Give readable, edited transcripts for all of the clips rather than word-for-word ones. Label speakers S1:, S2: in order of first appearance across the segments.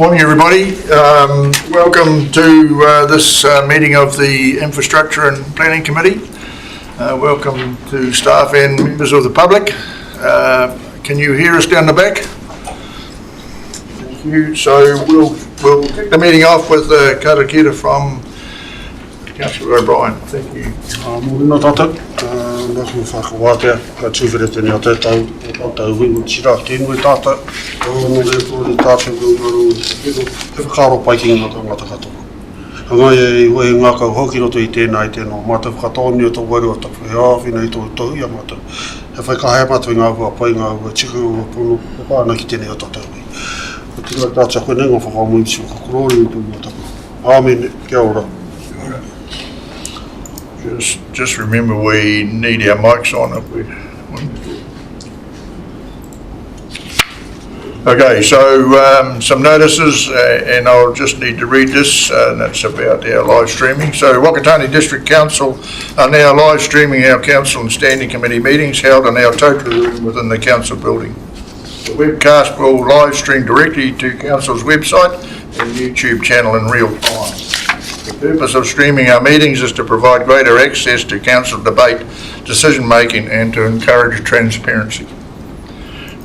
S1: Morning everybody, welcome to this meeting of the Infrastructure and Planning Committee. Welcome to staff and members of the public. Can you hear us down the back? Thank you. So we'll kick the meeting off with the karakira from Councillor O'Brien. Thank you.
S2: Matata, nāku whakawātea, ka tūwhiri tēnei o tētau, o tātou wingu tira tēnui tātou, nō repo tātou ngāru, he whakaro paikinga nā tangata katoa. Hangai e hoi ngākau hoki roto I tēnā mātou whakatōni o tō waru o tāpu he āwhina I tō tōhia mātou. He whaikahe mātou ngā hua pai ngā hua tiku o pono, whakaana ki tēnei o tātou. Ko tira tātua koe nenga whakamui whakakorori o tō mātou. Āmen, kia ora.
S1: Just remember we need our mics on if we want to. Okay, so some notices and I'll just need to read this and it's about our live streaming. So Wakatani District Council are now live streaming our council and standing committee meetings held in our total room within the council building. The webcast will live stream directly to council's website and YouTube channel in real time. The purpose of streaming our meetings is to provide greater access to council debate, decision making and to encourage transparency.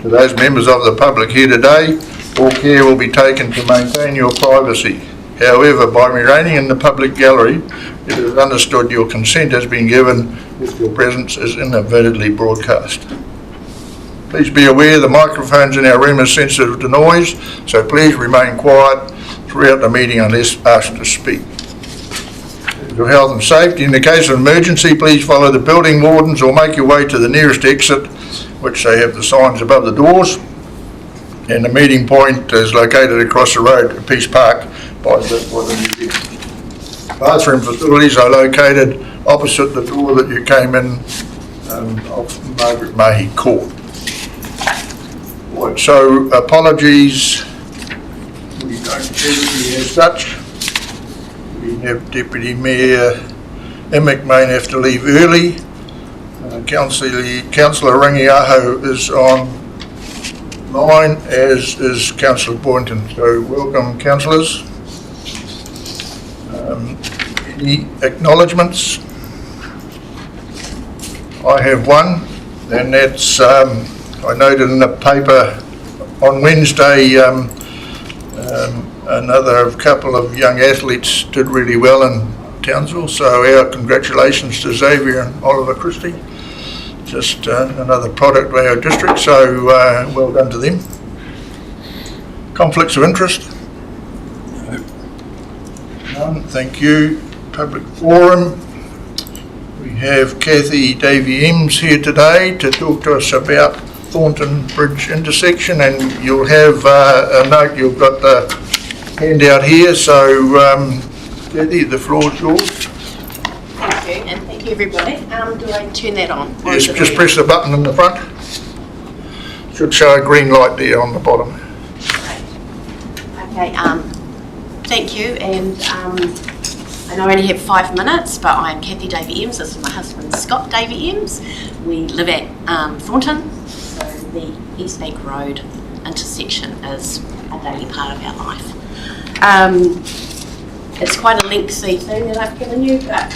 S1: To those members of the public here today, all care will be taken to maintain your privacy. However, by remaining in the public gallery, it is understood your consent has been given if your presence is inadvertently broadcast. Please be aware the microphones in our room are sensitive to noise, so please remain quiet throughout the meeting unless asked to speak. For health and safety, in the case of emergency, please follow the building wardens or make your way to the nearest exit, which they have the signs above the doors. And the meeting point is located across the road at Peace Park by the museum. Bathroom facilities are located opposite the door that you came in of Margaret Mahy Court. Right, so apologies, we don't see as such. We have Deputy Mayor Emick may have to leave early. Councillor Rangiaho is on line, as is Councillor Boynton. So welcome, councillors. Any acknowledgements? I have one, and that's I noted in the paper on Wednesday another couple of young athletes did really well in Townsville, so our congratulations to Xavier and Oliver Christie. Just another product of our district, so well done to them. Conflicts of interest? None, thank you. Public forum. We have Kathy Davey-Eames here today to talk to us about Thornton Bridge intersection, and you'll have a note, you've got the handout here, so Kathy, the floor is yours.
S3: Thank you, and thank you everybody. Do I turn that on?
S1: Yes, just press the button in the front. Should show a green light there on the bottom.
S3: Okay, thank you, and I know I only have 5 minutes, but I'm Kathy Davey-Eames. This is my husband Scott Davey-Eames. We live at Thornton, so the East Bank Road intersection is a daily part of our life. It's quite a lengthy thing that I've given you, but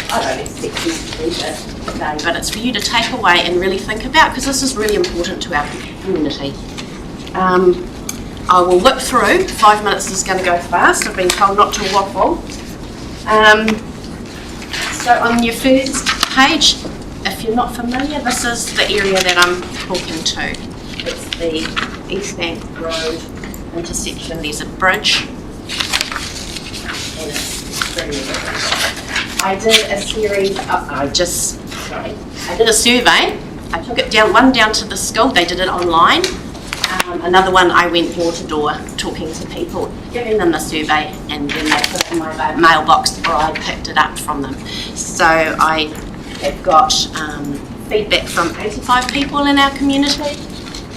S3: I don't expect you to read it today, but it's for you to take away and really think about, because this is really important to our community. I will whip through. 5 minutes is going to go fast. I've been told not to waffle. So on your first page, if you're not familiar, this is the area that I'm talking to. It's the East Bank Road intersection. There's a bridge, and it's very different. I did a series of, I did a survey. I took it down to the school. They did it online. Another one, I went door to door talking to people, giving them the survey, and then they put it in my mailbox, or I picked it up from them. So I have got feedback from 85 people in our community,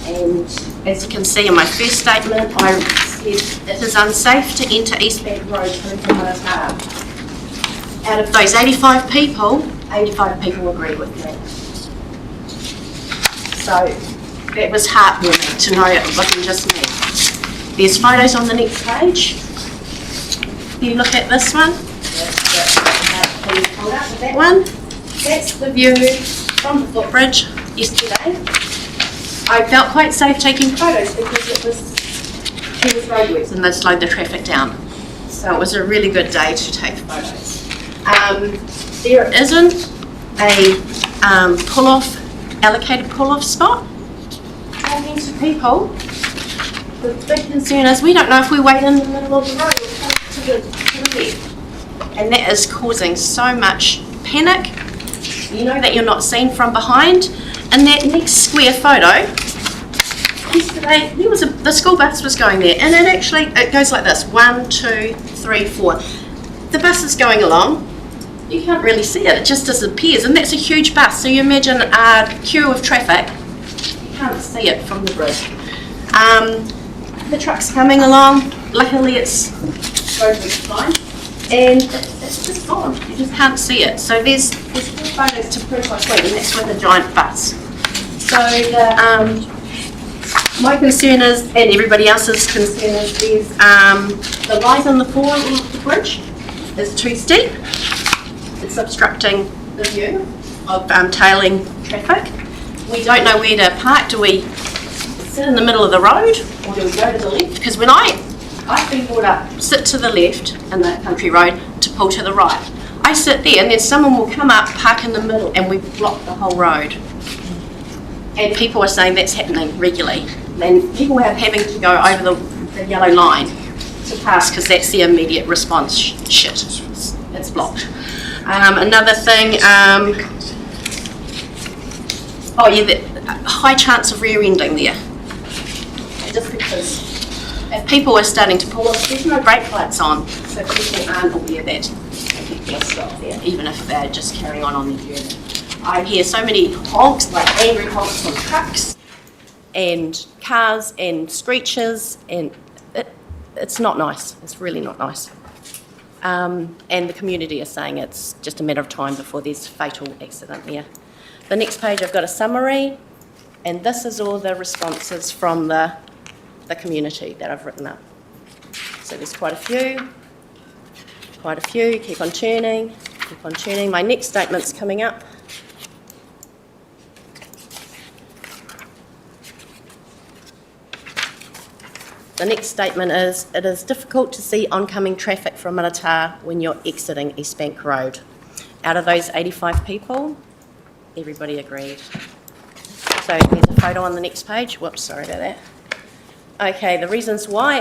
S3: and as you can see in my first statement, I said it is unsafe to enter East Bank Road through Matata. Out of those 85 people agree with me. So it was heartwarming to know it wasn't just me. There's photos on the next page. If you look at this one, that one, that's the view from the footbridge yesterday. I felt quite safe taking photos because there was roadworks and they slowed the traffic down. So it was a really good day to take photos. There isn't a allocated pull-off spot. Talking to people, the big concern is we don't know if we wait in the middle of the road or to the left. And that is causing so much panic. You know that you're not seen from behind. And that next square photo, yesterday the school bus was going there, and it goes like this: 1, 2, 3, 4. The bus is going along. You can't really see it; it just disappears, and that's a huge bus. So you imagine a queue of traffic. You can't see it from the bridge. The truck's coming along. Luckily, it's totally fine, and it's just gone. You just can't see it. So there's 4 photos to prove my point, and that's with a giant bus. So my concern is, and everybody else's concern is, the rise and the fall of the bridge is too steep. It's obstructing the view of tailing traffic. We don't know where to park. Do we sit in the middle of the road, or do we go to the left? Because when I've been brought up, sit to the left in the country road to pull to the right. I sit there and then someone will come up, park in the middle, and we block the whole road. And people are saying that's happening regularly. And people are having to go over the yellow line to pass because that's the immediate response. Shit, it's blocked. Another thing, high chance of rear-ending there. Just because if people are starting to pull off, there's no brake lights on, so people aren't aware that people are stopped there, even if they're just carrying on their journey. I hear so many honks, like angry honks from trucks and cars and screeches, and it's not nice. It's really not nice. And the community is saying it's just a matter of time before there's a fatal accident there. The next page, I've got a summary, and this is all the responses from the community that I've written up. So there's quite a few, keep on turning. My next statement's coming up. The next statement is, it is difficult to see oncoming traffic from Matata when you're exiting East Bank Road. Out of those 85 people, everybody agreed. So there's a photo on the next page. Whoops, sorry about that. Okay, the reason why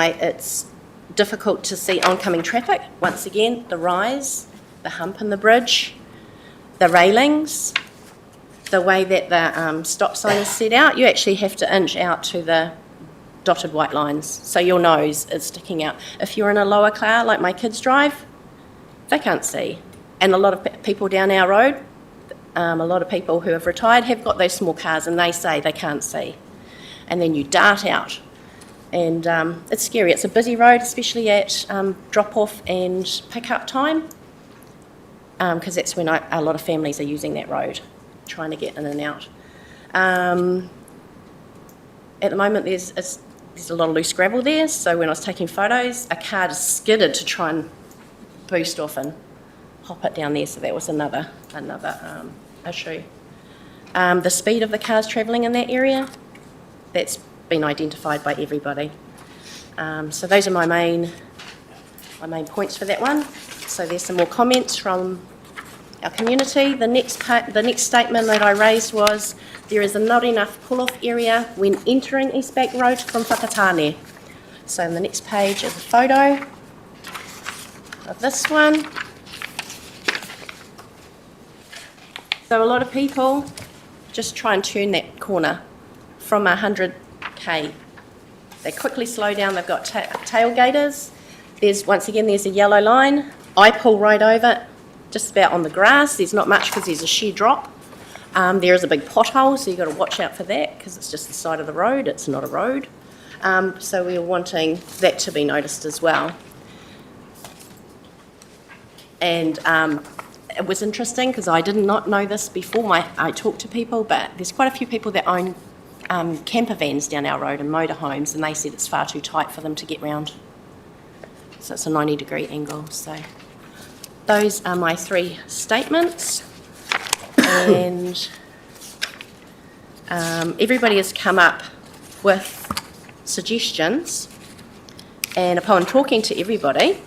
S3: it's difficult to see oncoming traffic, once again, the rise, the hump in the bridge, the railings, the way that the stop sign is set out. You actually have to inch out to the dotted white lines, so your nose is sticking out. If you're in a lower car, like my kids drive, they can't see. And a lot of people down our road, a lot of people who have retired have got those small cars, and they say they can't see. And then you dart out. And it's scary. It's a busy road, especially at drop-off and pick-up time, because that's when a lot of families are using that road, trying to get in and out. At the moment, there's a lot of loose gravel there, so when I was taking photos, a car just skidded to try and boost off and hop it down there, so that was another issue. The speed of the cars travelling in that area, that's been identified by everybody. So those are my main points for that one. So there's some more comments from our community. The next statement that I raised was, there is not enough pull-off area when entering East Bank Road from Whakatane. So on the next page is a photo of this one. So a lot of people just try and turn that corner from 100k. They quickly slow down. They've got tailgaters. Once again, there's a yellow line. I pull right over, just about on the grass. There's not much because there's a sheer drop. There is a big pothole, so you've got to watch out for that because it's just the side of the road. It's not a road. So we are wanting that to be noticed as well. And it was interesting because I did not know this before I talked to people, but there's quite a few people that own camper vans down our road and motorhomes, and they said it's far too tight for them to get round. So it's a 90-degree angle. So those are my 3 statements. And everybody has come up with suggestions, and upon talking to everybody,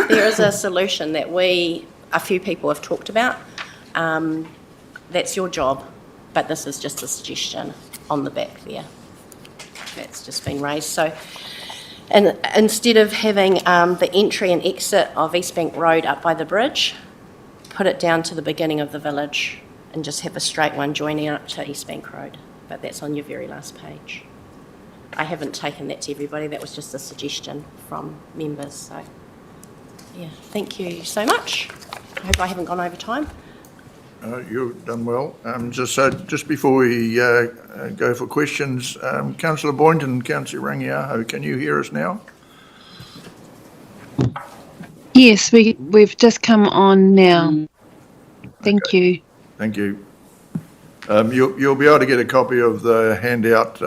S3: there is a solution that a few people have talked about. That's your job, but this is just a suggestion on the back there. That's just been raised. So, and instead of having the entry and exit of East Bank Road up by the bridge, put it down to the beginning of the village and just have a straight one joining up to East Bank Road. But that's on your very last page. I haven't taken that to everybody. That was just a suggestion from members. So, yeah, thank you so much. I hope I haven't gone over time.
S1: You've done well. Just before we go for questions, Councillor Boynton and Councillor Rangiaho, can you hear us now?
S4: Yes, we've just come on now. Thank you.
S1: Thank you. You'll be able to get a copy of the handout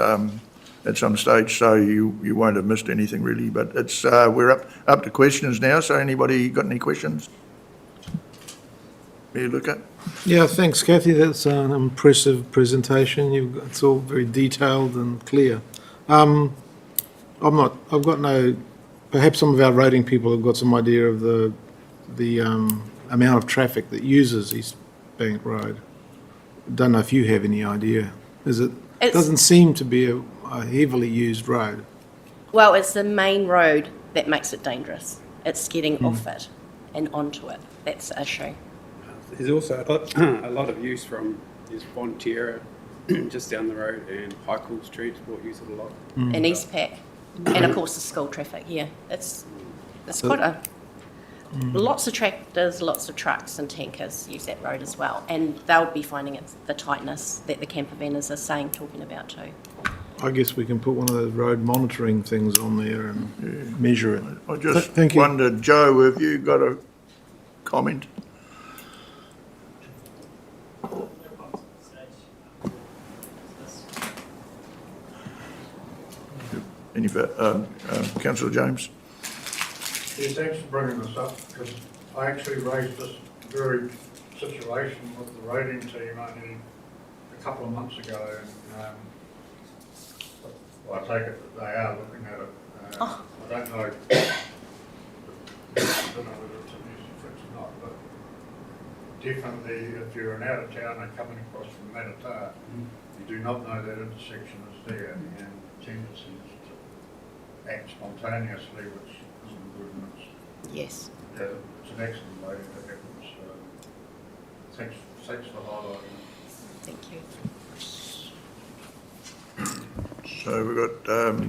S1: at some stage, so you won't have missed anything really. But it's we're up to questions now. So anybody got any questions? You look at.
S5: Yeah, thanks, Kathy. That's an impressive presentation. It's all very detailed and clear. I've got no. Perhaps some of our rating people have got some idea of the amount of traffic that uses East Bank Road. Don't know if you have any idea. It doesn't seem to be a heavily used road.
S3: Well, it's the main road that makes it dangerous. It's getting off it and onto it. That's the issue.
S6: There's also a lot of use from Bonterra just down the road, and Highcool Street, what use it a lot.
S3: And East Pack. And of course the school traffic, yeah. It's quite a... Lots of tractors, lots of trucks and tankers use that road as well. And they'll be finding it's the tightness that the camper vanners are talking about too.
S5: I guess we can put one of those road monitoring things on there and measure it.
S1: I just
S5: Thank you.
S1: wondered, Joe, have you got a comment? Any Councillor James?
S7: Yeah, thanks for bringing this up, because I actually raised this very situation with the rating team only a couple of months ago, and well, I take it that they are looking at it. I don't know whether it's an easy fix or not, but definitely if you're an out-of-towner coming across from Matata, you do not know that intersection is there, and tendencies to act spontaneously, which isn't good, and
S3: Yes.
S7: it's an excellent way to happen. So thanks for highlighting it.
S3: Thank you.
S1: So we've got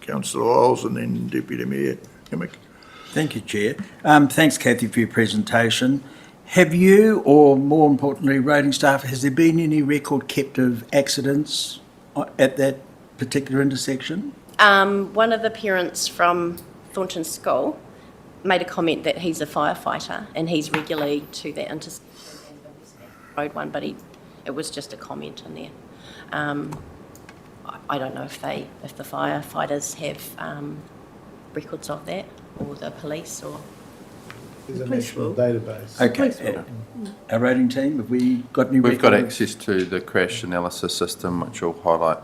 S1: Councillor Isles and then Deputy Mayor Emmett.
S8: Thank you, Chair. Thanks, Kathy, for your presentation. Have you, or more importantly, rating staff, has there been any record kept of accidents at that particular intersection?
S3: One of the parents from Thornton School made a comment that he's a firefighter and he's regularly to that intersection and the West Bank Road one, but it was just a comment in there. I don't know if the firefighters have records of that, or the police, or...
S5: There's a national database.
S8: Okay. Our rating team, have we got any
S9: We've got
S8: record?
S9: access to the crash analysis system, which will highlight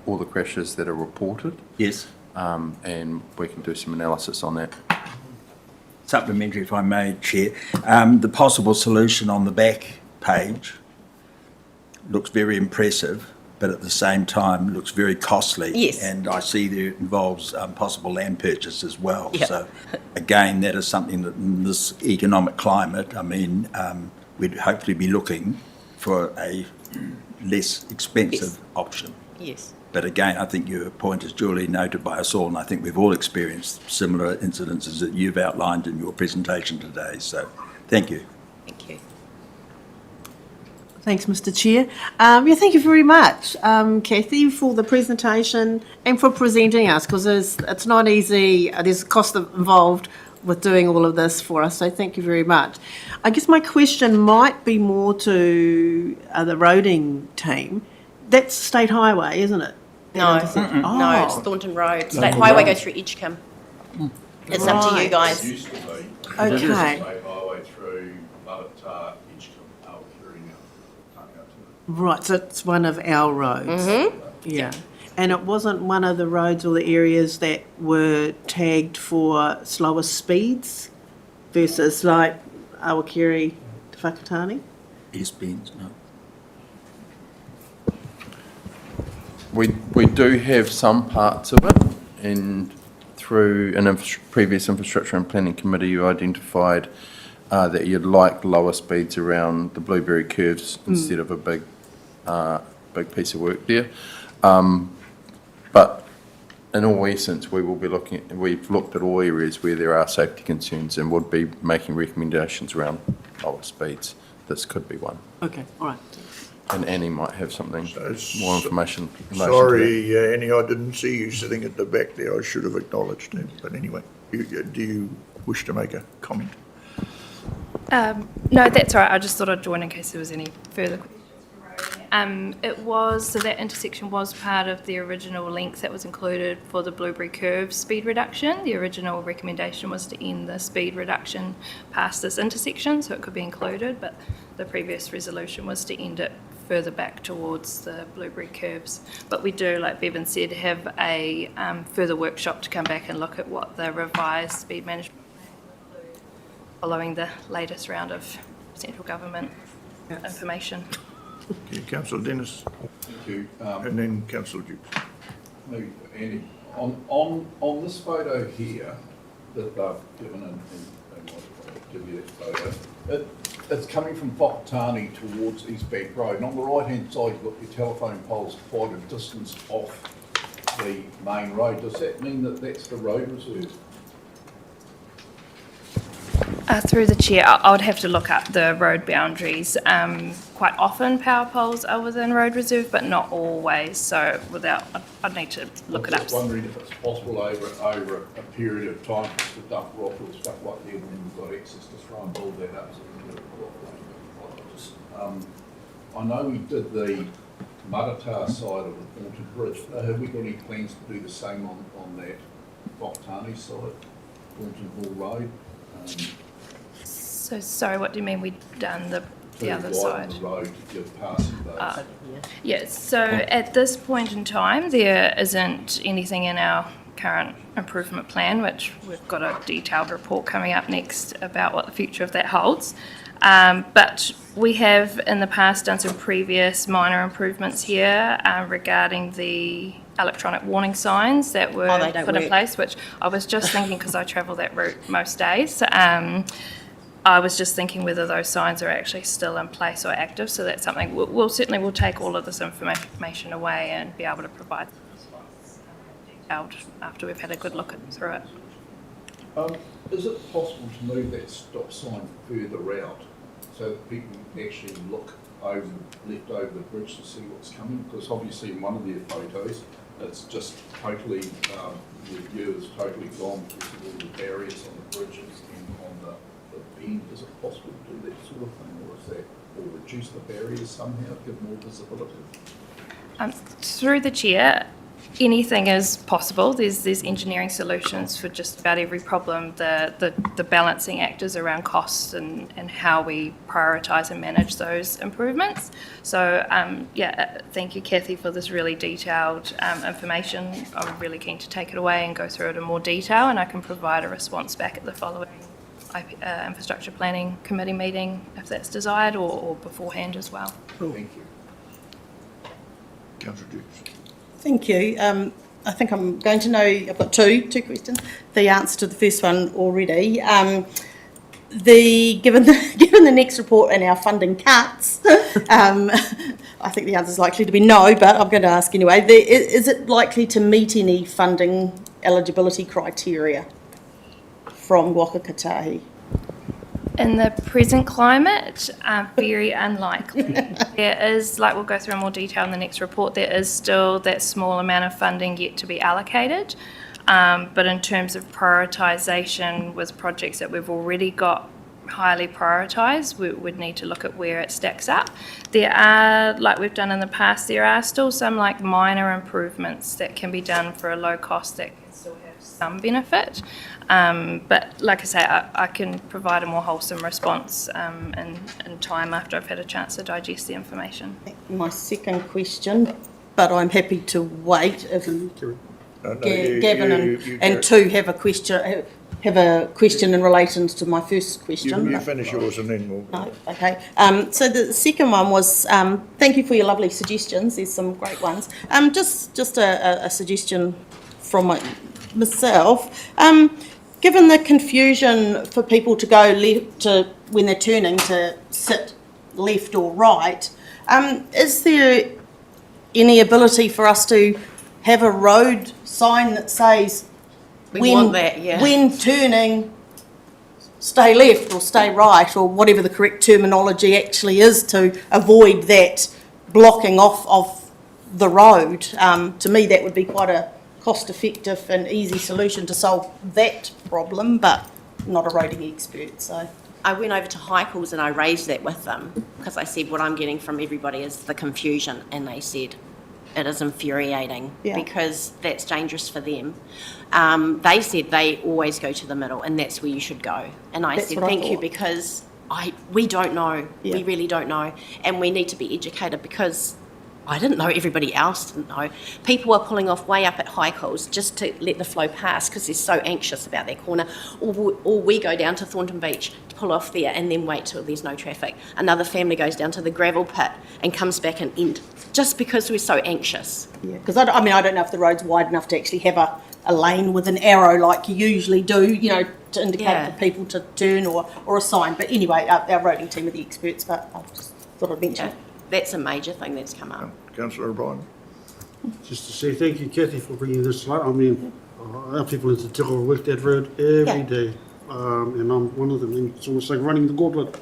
S9: all the crashes that are reported,
S8: Yes.
S9: and we can do some analysis on that.
S8: Supplementary, if I may, Chair. The possible solution on the back page looks very impressive, but at the same time looks very costly.
S3: Yes.
S8: And I see there involves possible land purchase as well.
S3: Yeah.
S8: So again, that is something that in this economic climate, we'd hopefully be looking for a less expensive option.
S3: Yes.
S8: But again, I think your point is duly noted by us all, and I think we've all experienced similar incidences that you've outlined in your presentation today. So thank you.
S3: Thank you.
S10: Thanks, Mr. Chair. Thank you very much, Kathy, for the presentation and for presenting us, because it's not easy. There's cost involved with doing all of this for us, so thank you very much. I guess my question might be more to the roading team. That's state highway, isn't it?
S3: No,
S10: Intersection.
S3: no, it's
S10: Oh,
S3: Thornton Road. State Highway goes through Edgecombe. It's up to you
S10: Right.
S3: guys.
S11: Used to be.
S10: Okay.
S11: State highway through Matata, Edgecombe, Albury,
S10: Right, so it's one of our roads. Yeah. And it wasn't one of the roads or the areas that were tagged for slower speeds versus like Awakiri to Whakatane?
S8: S-Bends, no.
S9: We do have some parts of it, and through an previous infrastructure and planning committee, you identified that you'd like lower speeds around the Blueberry curves instead of a big piece of work there. But in all essence, we've looked at all areas where there are safety concerns and would be making recommendations around lower speeds. This could be one.
S10: Okay, all right.
S9: And Annie might have something, more information. in relation to that.
S1: Sorry, Annie, I didn't see you sitting at the back there. I should have acknowledged it. But anyway, do you wish to make a comment?
S12: No, that's all right. I just thought I'd join in case there was any further questions. So that intersection was part of the original length that was included for the Blueberry Curve speed reduction. The original recommendation was to end the speed reduction past this intersection, so it could be included, but the previous resolution was to end it further back towards the Blueberry Curves. But we do, like Bevan said, have a further workshop to come back and look at what the revised speed management plan will include following the latest round of central government information.
S1: Okay, Councillor Dennis,
S11: Thank you.
S1: and then Councillor Dukes.
S11: Maybe for Andy, on this photo here that they've given and I'll give you that photo, it's coming from Whakatane towards East Bank Road, and on the right-hand side, you've got your telephone poles quite a distance off the main road. Does that mean that that's the road reserve?
S12: Through the chair, I would have to look up the road boundaries. Quite often power poles are within road reserve, but not always, so I'd need to look it up.
S11: I'm just wondering if it's possible over a period of time just to dump rock or stuff like that, and then we've got access to try and build that up. So we can I know we did the Matata side of the Thornton Bridge. Have we got any plans to do the same on that Whakatane side, Thornton Hall Road?
S12: So sorry, what do you mean we've done the other side?
S11: To widen the road to give passing those.
S12: Yes, so at this point in time, there isn't anything in our current improvement plan, which we've got a detailed report coming up next about what the future of that holds. But we have in the past done some previous minor improvements here regarding the electronic warning signs that were put in place, which I was just thinking, because I travel that route most days, I was just thinking whether those signs are actually still in place or active. So that's something we'll certainly take all of this information away and be able to provide detailed after we've had a good look through it.
S11: Is it possible to move that stop sign further out so that people can actually look left over the bridge to see what's coming? Because obviously in one of their photos, it's just totally, the view is totally gone because of all the barriers on the bridges and on the bend. Is it possible to do that sort of thing, or reduce the barriers somehow, give more visibility?
S12: Through the chair, anything is possible. There's engineering solutions for just about every problem. The balancing act is around costs and how we prioritise and manage those improvements. So thank you, Kathy, for this really detailed information. I'm really keen to take it away and go through it in more detail, and I can provide a response back at the following infrastructure planning committee meeting if that's desired, or beforehand as well.
S11: Thank you.
S1: Councillor Dukes.
S10: Thank you. I think I'm going to know, I've got two questions, the answer to the first one already. Given the next report and our funding cuts, I think the answer is likely to be no, but I'm going to ask anyway. Is it likely to meet any funding eligibility criteria from Waka Kotahi?
S12: In the present climate, very unlikely. There is, like we'll go through in more detail in the next report, there is still that small amount of funding yet to be allocated. But in terms of prioritisation with projects that we've already got highly prioritised, we would need to look at where it stacks up. There are, like we've done in the past, there are still some like minor improvements that can be done for a low cost that can still have some benefit. But like I say, I can provide a more wholesome response in time after I've had a chance to digest the information.
S10: My second question, but I'm happy to wait if Gavin and two have a question in relation to my first question.
S1: You finish yours and then we'll...
S10: No, okay. So the second one was, thank you for your lovely suggestions. There's some great ones. Just a suggestion from myself. Given the confusion for people to go left to when they're turning to sit left or right, is there any ability for us to have a road sign that says when turning, stay left or stay right, or whatever the correct terminology actually is, to avoid that blocking off of the road? To me, that would be quite a cost-effective and easy solution to solve that problem, but not a roading expert, so.
S3: I went over to Heichels and I raised that with them because I said what I'm getting from everybody is the confusion, and they said it is infuriating because that's dangerous for them. They said they always go to the middle and that's where you should go. And I said thank you, because we don't know. Yeah. We really don't know. And we need to be educated, because I didn't know, everybody else didn't know. People are pulling off way up at Heichels just to let the flow pass because they're so anxious about their corner. Or we go down to Thornton Beach to pull off there and then wait till there's no traffic. Another family goes down to the gravel pit and comes back and end, just because we're so anxious.
S10: Yeah, because I don't know if the road's wide enough to actually have a lane with an arrow like you usually do, to indicate for people to turn, or a sign. But anyway, our roading team are the experts, but I just thought I'd mention it.
S3: That's a major thing that's come up.
S1: Councillor O'Brien.
S2: Just to say thank you, Kathy, for bringing this light. I mean, our people in Te Tiro work that road every day, and I'm one of them. And it's almost like running the gauntlet.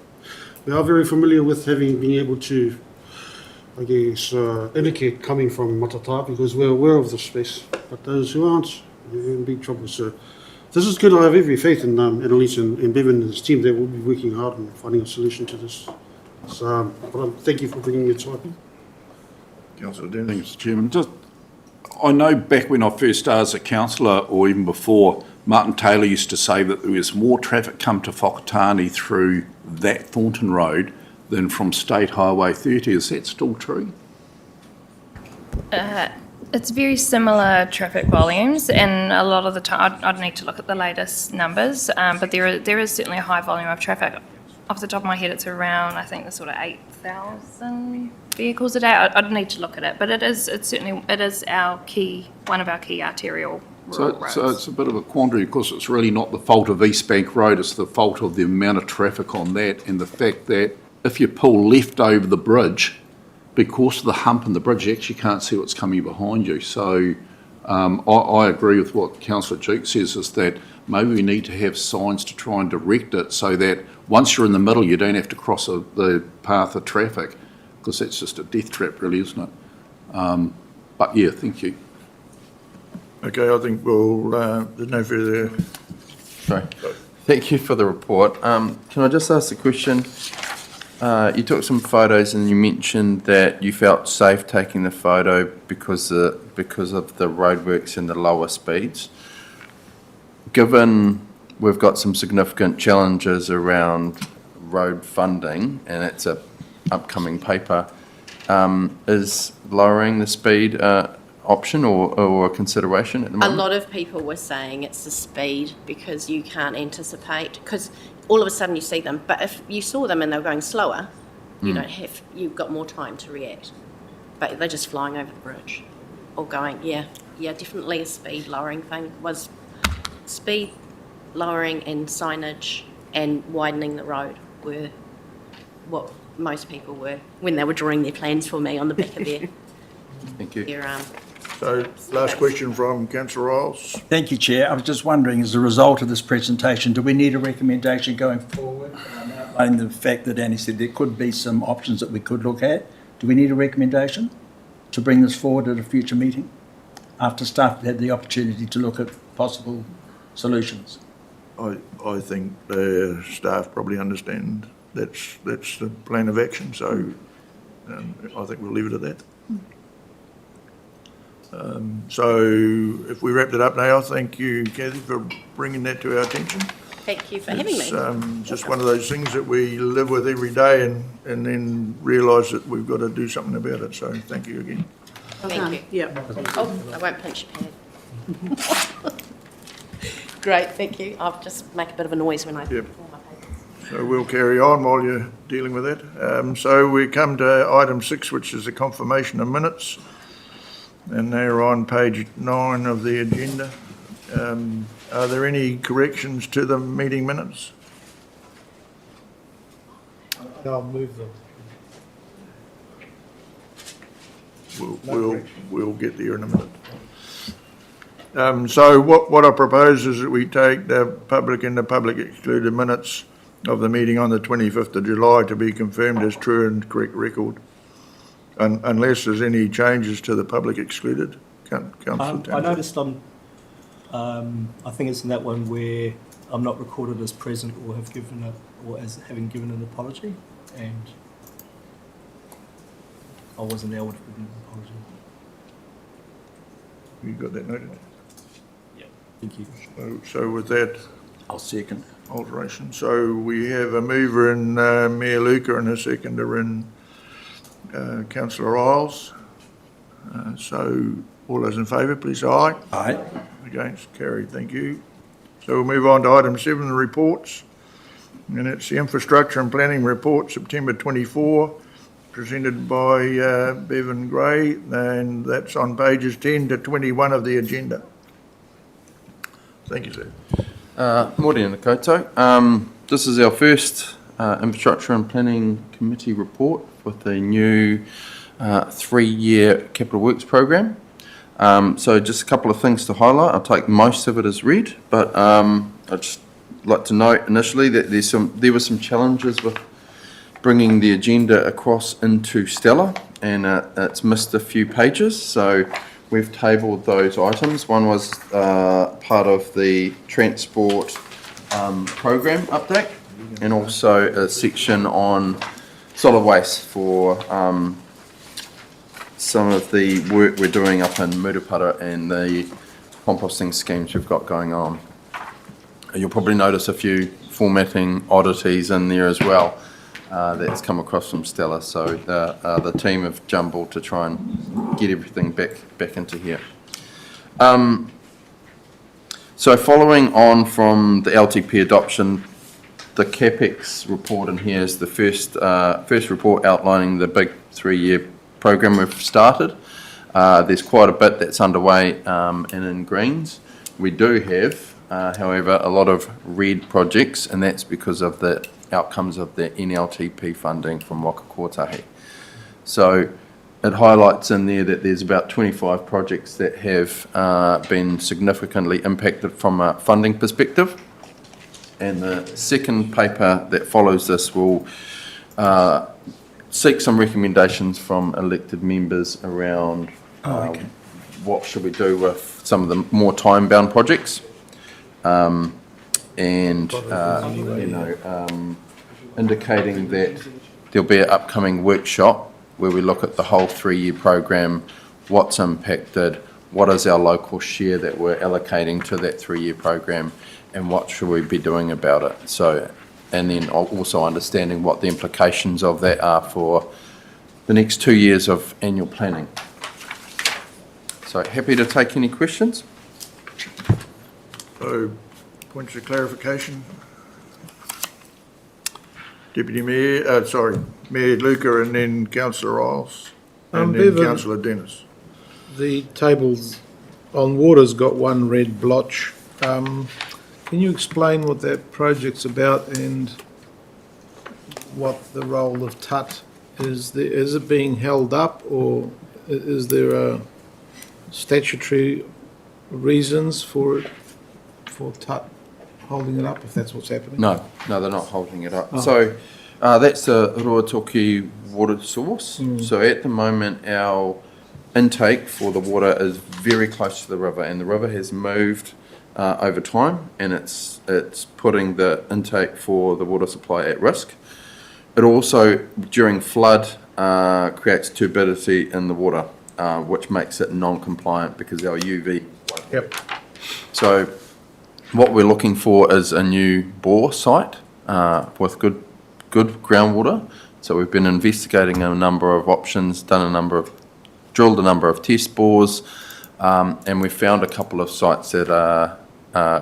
S2: We are very familiar with being able to, I guess, indicate coming from Matata, because we're aware of the space. But those who aren't, they're in big trouble. So this is good. I have every faith in Annalise and Bevan and his team. They will be working hard on finding a solution to this. So, thank you for bringing it to us.
S1: Councillor Dennis.
S13: Thanks, Chairman. I know back when I first started as a councillor, or even before, Martin Taylor used to say that there was more traffic come to Whakatane through that Thornton Road than from State Highway 30. Is that still true?
S12: It's very similar traffic volumes, and a lot of the time, I'd need to look at the latest numbers, but there is certainly a high volume of traffic. Off the top of my head, it's around, I think, the sort of 8,000 vehicles a day. I'd need to look at it, but it is one of our key arterial roads.
S13: So it's a bit of a quandary, because it's really not the fault of East Bank Road, it's the fault of the amount of traffic on that, and the fact that if you pull left over the bridge, because of the hump in the bridge, you actually can't see what's coming behind you. So I agree with what Councillor Duke says, is that maybe we need to have signs to try and direct it so that once you're in the middle, you don't have to cross the path of traffic, because that's just a death trap, really, isn't it? But yeah, thank you.
S1: Okay, I think there's no further...
S9: Sorry. Thank you for the report. Can I just ask a question? You took some photos and you mentioned that you felt safe taking the photo because of the roadworks and the lower speeds. Given we've got some significant challenges around road funding, and it's a upcoming paper, is lowering the speed option or a consideration at the moment?
S3: A lot of people were saying it's the speed, because you can't anticipate, because all of a sudden you see them, but if you saw them and they were going slower, you've got more time to react. But they're just flying over the bridge or going, definitely a speed lowering thing. Was speed lowering and signage and widening the road were what most people were when they were drawing their plans for me on the back of their
S9: Thank you.
S1: So, last question from Councillor Riles.
S8: Thank you, Chair. I was just wondering, as a result of this presentation, do we need a recommendation going forward? Outlining the fact that Annie said there could be some options that we could look at. Do we need a recommendation to bring this forward at a future meeting, after staff had the opportunity to look at possible solutions.
S1: I think the staff probably understand that's the plan of action, so I think we'll leave it at that. So if we wrapped it up now, thank you, Kathy, for bringing that to our attention.
S3: Thank you for having me.
S1: It's just one of those things that we live with every day and then realise that we've got to do something about it, so thank you again.
S3: Thank you.
S10: Yeah.
S3: Oh, I won't pinch your pad. Great, thank you. I'll just make a bit of a noise when I
S1: Yep.
S3: pull my papers.
S1: So we'll carry on while you're dealing with that. So we come to item 6, which is the confirmation of minutes. And they're on page 9 of the agenda. Are there any corrections to the meeting minutes?
S5: I'll move them.
S1: We'll get there in a minute. So what I propose is that we take the public and the public excluded minutes of the meeting on the 25th of July to be confirmed as true and correct record, unless there's any changes to the public excluded. Councillor
S14: I
S1: Townsend.
S14: noticed I think it's in that one where I'm not recorded as present or as having given an apology, and I wasn't able to give an apology.
S1: You got that noted?
S14: Yeah. Thank you.
S1: So with that
S8: I'll second.
S1: alteration, so we have a mover in Mayor Luca and a seconder in Councillor Isles. So all those in favour, please say aye.
S8: Aye.
S1: Against, carried, thank you. So we'll move on to item 7, the reports. And it's the Infrastructure and Planning Report, September 24, presented by Bevan Gray, and that's on pages 10 to 21 of the agenda. Thank you, sir.
S9: Morena koutou. This is our first Infrastructure and Planning Committee report with the new 3-year Capital Works program. So just a couple of things to highlight. I'll take most of it as read, but I'd just like to note initially that there were some challenges with bringing the agenda across into Stella, and it's missed a few pages, so we've tabled those items. One was part of the transport program update, and also a section on solid waste for some of the work we're doing up in Murupara and the composting schemes we've got going on. You'll probably notice a few formatting oddities in there as well that's come across from Stella, so the team have jumbled to try and get everything back into here. So following on from the LTP adoption, the CapEx report in here is the first report outlining the big 3-year program we've started. There's quite a bit that's underway and in greens. We do have, however, a lot of red projects, and that's because of the outcomes of the NLTP funding from Waka Kotahi. So it highlights in there that there's about 25 projects that have been significantly impacted from a funding perspective. And the second paper that follows this will seek some recommendations from elected members around what should we do with some of the more time-bound projects, indicating that there'll be an upcoming workshop where we look at the whole 3-year program, what's impacted, what is our local share that we're allocating to that 3-year program, and what should we be doing about it. So, and then also understanding what the implications of that are for the next 2 years of annual planning. So happy to take any questions.
S1: So, points of clarification. Deputy Mayor, Mayor Luca and then Councillor Isles and then
S5: Bevan,
S1: Councillor Dennis.
S5: The tables on water's got one red blotch. Can you explain what that project's about and what the role of TUT is? Is it being held up, or is there a statutory reasons for TUT holding it up, if that's what's happening?
S9: No, they're not holding it up. So that's the Ruatoki water source. So at the moment, our intake for the water is very close to the river, and the river has moved over time, and it's putting the intake for the water supply at risk. It also, during flood, creates turbidity in the water, which makes it non-compliant because our UV.
S1: Yep.
S9: So what we're looking for is a new bore site with good groundwater. So we've been investigating a number of options, drilled a number of test bores, and we found a couple of sites that are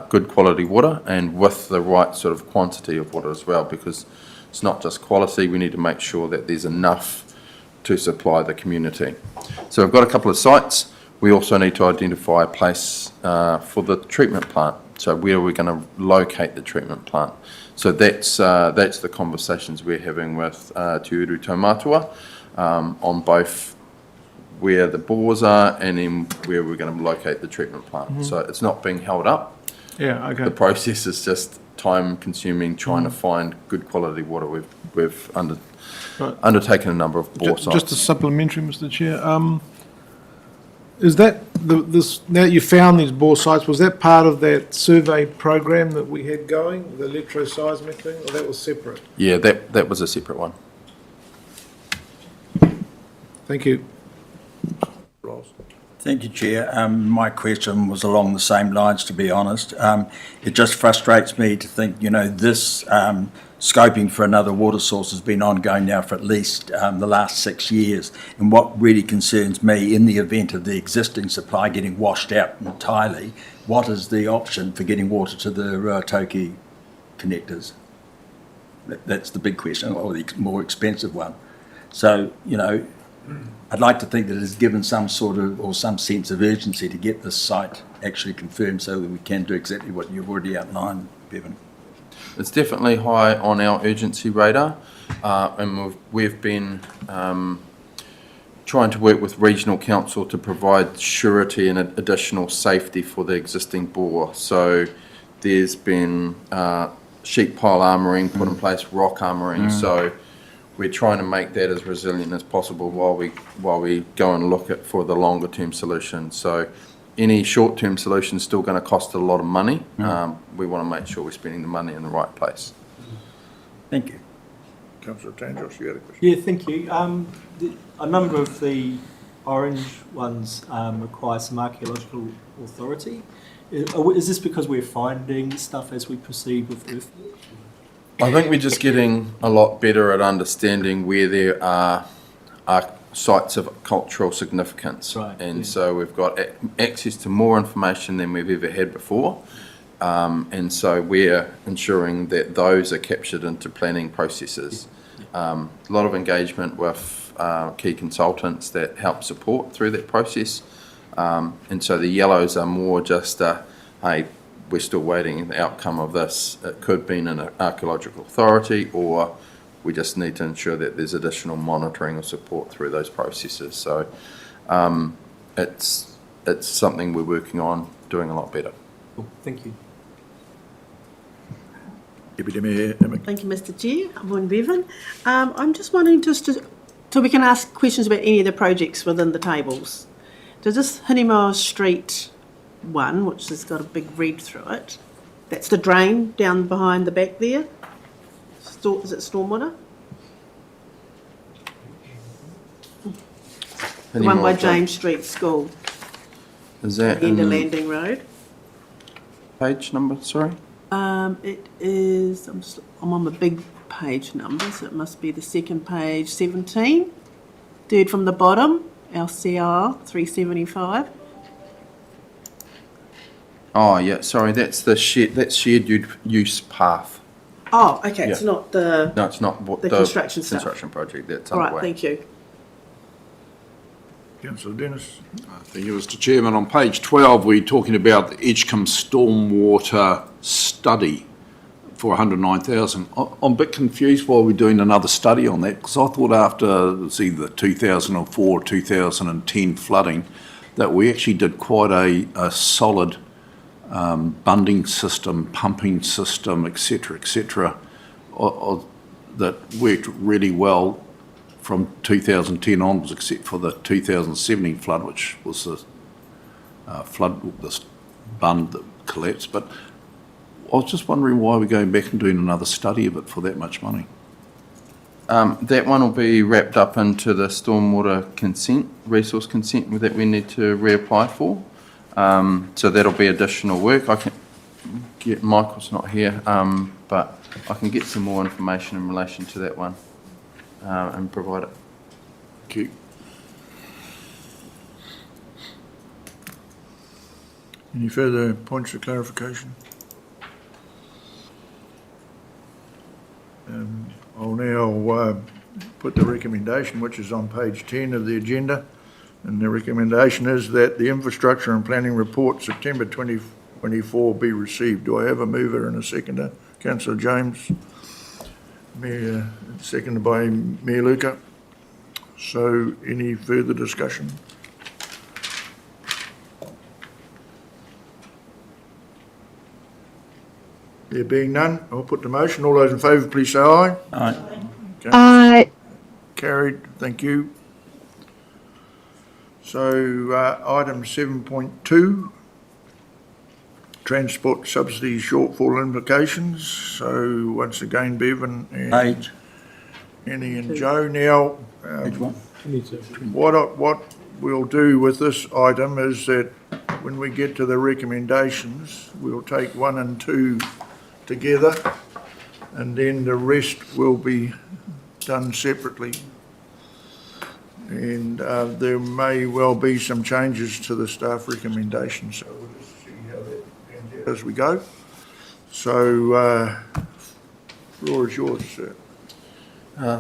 S9: good quality water and with the right sort of quantity of water as well, because it's not just quality, we need to make sure that there's enough to supply the community. So we've got a couple of sites. We also need to identify a place for the treatment plant. So where are we going to locate the treatment plant? So that's the conversations we're having with Te Uru Taumatua on both where the bores are and then where we're going to locate the treatment plant. So it's not being held up.
S5: Yeah, okay.
S9: The process is just time consuming, trying to find good quality water. We've undertaken a number of bore sites.
S5: Just a supplementary, Mr. Chair. Is that now that you found these bore sites, was that part of that survey program that we had going, the electroseismic thing, or that was separate?
S9: Yeah, that was a separate one.
S5: Thank you.
S8: Thank you, Chair. My question was along the same lines, to be honest. It just frustrates me to think, this scoping for another water source has been ongoing now for at least the last 6 years. And what really concerns me, in the event of the existing supply getting washed out entirely, what is the option for getting water to the Ruatoki connectors? That's the big question, or the more expensive one. So, I'd like to think that it's given some sort of, or some sense of urgency to get this site actually confirmed so that we can do exactly what you've already outlined, Bevan.
S9: It's definitely high on our urgency radar, and we've been trying to work with regional council to provide surety and additional safety for the existing bore. So there's been sheet pile armouring put in place, rock armouring. So we're trying to make that as resilient as possible while we go and look at for the longer term solution. So any short term solution is still going to cost a lot of money. We want to make sure we're spending the money in the right place.
S8: Thank you.
S1: Councillor Tandros, you had a question?
S14: Yeah, thank you. A number of the orange ones require some archaeological authority. Is this because we're finding stuff as we proceed with earth?
S9: I think we're just getting a lot better at understanding where there are sites of cultural significance.
S14: Right,
S9: and
S14: yeah.
S9: so we've got access to more information than we've ever had before. And so we're ensuring that those are captured into planning processes. A lot of engagement with key consultants that help support through that process. And so the yellows are more just hey, we're still waiting the outcome of this. It could be in an archaeological authority, or we just need to ensure that there's additional monitoring or support through those processes. So it's something we're working on doing a lot better.
S14: Cool. Thank you.
S10: Thank you, Mr. Chair. I'm Bevan. I'm just wondering so we can ask questions about any of the projects within the tables. Does this Hinimoa Street one, which has got a big read through it, that's the drain down behind the back there? Is it stormwater? The one by James Street School.
S9: Is that
S10: End of
S9: in
S10: Landing Road.
S9: page number, sorry?
S10: It is, I'm on the big page number, so it must be the second page, 17. Third from the bottom, LCR 375.
S9: Oh, yeah, sorry, that's shared use path.
S10: Oh, okay,
S9: Yeah.
S10: it's not the...
S9: No, it's not what
S10: The construction stuff.
S9: construction project that's
S10: All right,
S9: underway.
S10: thank you.
S1: Councillor Dennis?
S13: Thank you, Mr. Chairman. On page 12, we're talking about the Edgecombe stormwater study for 109,000. I'm a bit confused why we're doing another study on that, because I thought after it's either 2004 or 2010 flooding that we actually did quite a solid bunding system, pumping system, etc., that worked really well from 2010 onwards, except for the 2017 flood, which was the flood, this bund that collapse, but I was just wondering why we're going back and doing another study of it for that much money.
S9: That one will be wrapped up into the stormwater consent, resource consent that we need to reapply for. So that'll be additional work. I can get, Michael's not here, but I can get some more information in relation to that one and provide it.
S1: Thank you. Any further points of clarification? I'll now put the recommendation, which is on page 10 of the agenda. And the recommendation is that the infrastructure and planning report September 2024 be received. Do I have a mover and a seconder? Councillor James, Mayor, seconded by Mayor Luca. So any further discussion? There being none, I'll put the motion. All those in favour, please say aye.
S8: Aye.
S1: Okay.
S4: Aye.
S1: Carried, thank you. So item 7.2, transport subsidy shortfall implications. So once again, Bevan and
S8: Page.
S1: Annie and Joe. Now,
S8: Page one.
S1: what we'll do with this item is that when we get to the recommendations, we'll take 1 and 2 together, and then the rest will be done separately. And there may well be some changes to the staff recommendations, so we'll just see how that pans out as we go. So, floor is yours, sir.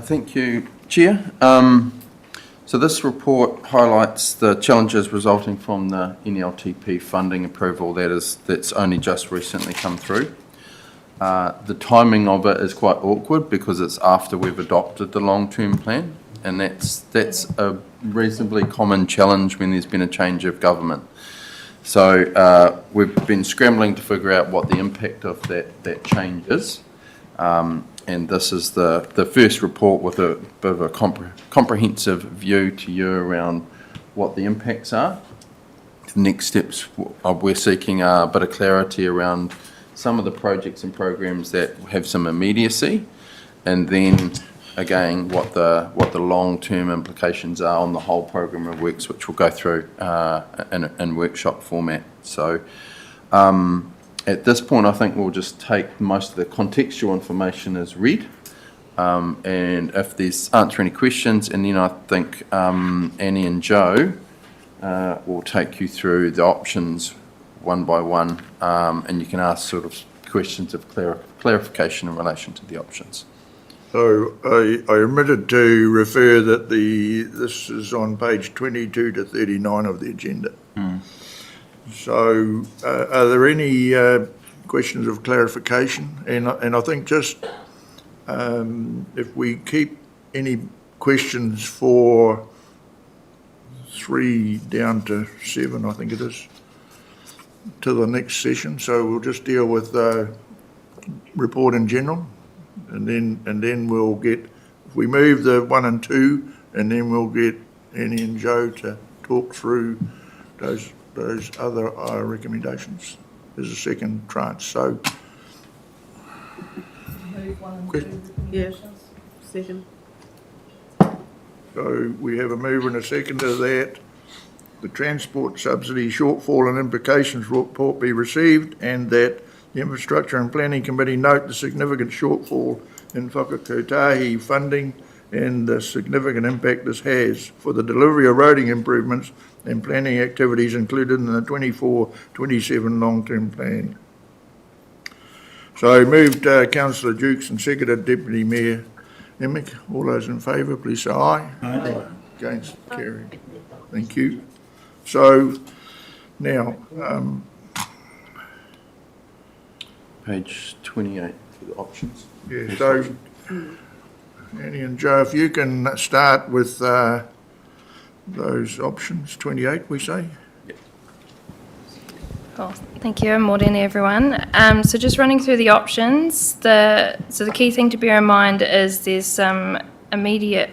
S9: Thank you, Chair. So this report highlights the challenges resulting from the NLTP funding approval that's only just recently come through. The timing of it is quite awkward because it's after we've adopted the long-term plan, and that's a reasonably common challenge when there's been a change of government. So we've been scrambling to figure out what the impact of that change is, and this is the first report with a bit of a comprehensive view to you around what the impacts are. The next steps we're seeking are a bit of clarity around some of the projects and programs that have some immediacy, and then again what the long-term implications are on the whole program of works, which we'll go through in workshop format. So at this point, I think we'll just take most of the contextual information as read, and if there's answer any questions, and then I think Annie and Joe will take you through the options one by one, and you can ask sort of questions of clarification in relation to the options.
S1: So I omitted to refer that this is on page 22 to 39 of the agenda. So are there any questions of clarification? And I think just if we keep any questions for 3 down to 7, I think it is, to the next session. So we'll just deal with report in general, and then we'll get, if we move the 1 and 2, and then we'll get Annie and Joe to talk through those other recommendations. There's a second tranche. So
S10: Yeah, second.
S1: So we have a mover and a second to that. The transport subsidy shortfall and implications report be received, and that the Infrastructure and Planning Committee note the significant shortfall in whakakotahi funding and the significant impact this has for the delivery of roading improvements and planning activities included in the 24-27 long-term plan. So moved Councillor Dukes and seconded Deputy Mayor Emick. All those in favour, please say aye.
S8: Aye.
S1: Against, carried. Thank you. So now,
S9: Page 28 for the options.
S1: yeah, so Annie and Joe, if you can start with those options, 28 we say?
S12: Cool. Thank you. Morning, everyone. So just running through the options. So the key thing to bear in mind is there's some immediate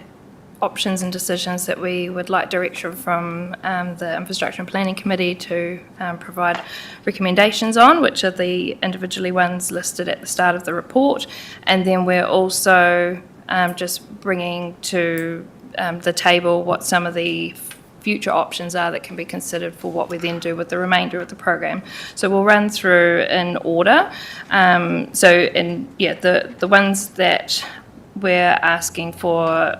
S12: options and decisions that we would like direction from the Infrastructure and Planning Committee to provide recommendations on, which are the individually ones listed at the start of the report. And then we're also just bringing to the table what some of the future options are that can be considered for what we then do with the remainder of the program. So we'll run through in order. The ones that we're asking for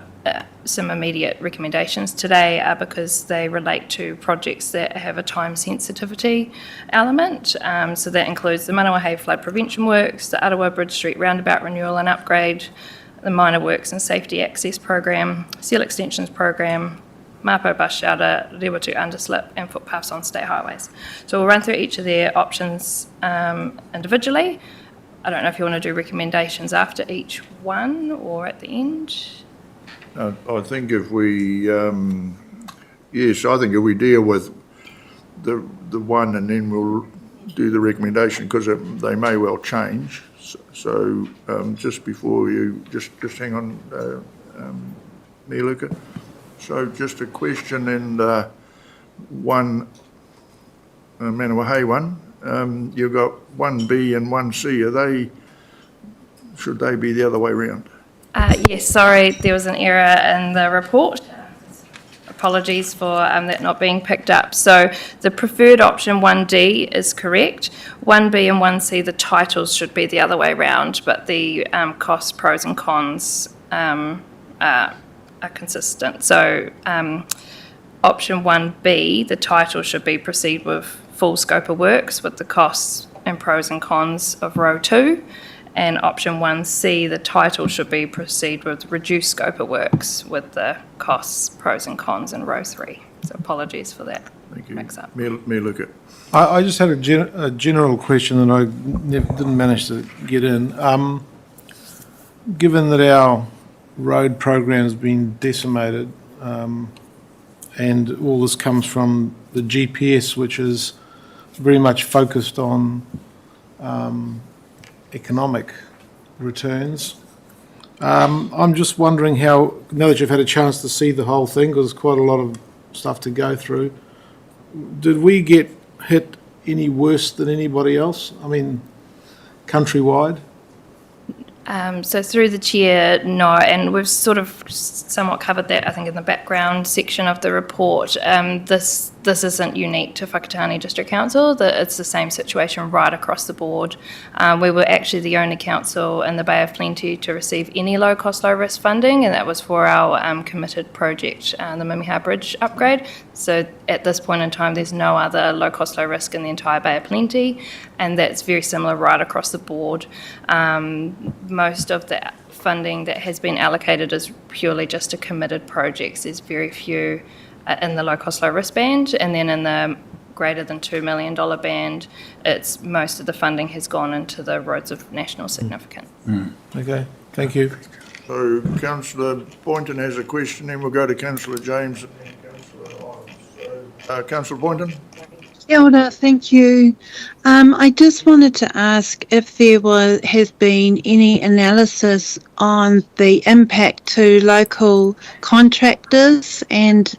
S12: some immediate recommendations today are because they relate to projects that have a time sensitivity element. So that includes the Manawahei flood prevention works, the Arawa Bridge Street roundabout renewal and upgrade, the minor works and safety access program, seal extensions program, Mapo bus shelter, Rewatu underslip and footpaths on state highways. So we'll run through each of their options individually. I don't know if you want to do recommendations after each one or at the end.
S1: I think if we, I think if we deal with the one and then we'll do the recommendation, because they may well change. So just before you, just hang on, Mieluka. So just a question, and one, Manawahei one, you've got 1B and 1C, should they be the other way around?
S12: Yes, sorry, there was an error in the report. Apologies for that not being picked up. So the preferred option 1D is correct. 1B and 1C, the titles should be the other way around, but the costs, pros and cons are consistent. So option 1B, the title should be proceed with full scope of works with the costs and pros and cons of row 2. And option 1C, the title should be proceed with reduced scope of works with the costs, pros and cons in row 3. So apologies for that mix-up.
S1: Mieluka.
S5: I just had a general question that I didn't manage to get in. Given that our road program's been decimated, and all this comes from the GPS, which is very much focused on economic returns. I'm just wondering how, now that you've had a chance to see the whole thing, because there's quite a lot of stuff to go through, did we get hit any worse than anybody else? I mean, countrywide?
S12: So through the chair, no, and we've sort of somewhat covered that, I think, in the background section of the report. This isn't unique to Whakatane District Council. It's the same situation right across the board. We were actually the only council in the Bay of Plenty to receive any low-cost, low-risk funding, and that was for our committed project, the Mimiha Bridge upgrade. So at this point in time, there's no other low-cost, low-risk in the entire Bay of Plenty, and that's very similar right across the board. Most of the funding that has been allocated is purely just to committed projects. There's very few in the low-cost, low-risk band, and then in the greater than $2 million band, it's most of the funding has gone into the roads of national significance.
S5: Okay, thank you.
S1: So Councillor Boynton has a question, then we'll go to Councillor James and then Councillor Islands. Councillor Boynton?
S4: Kia ora, thank you. I just wanted to ask if there has been any analysis on the impact to local contractors and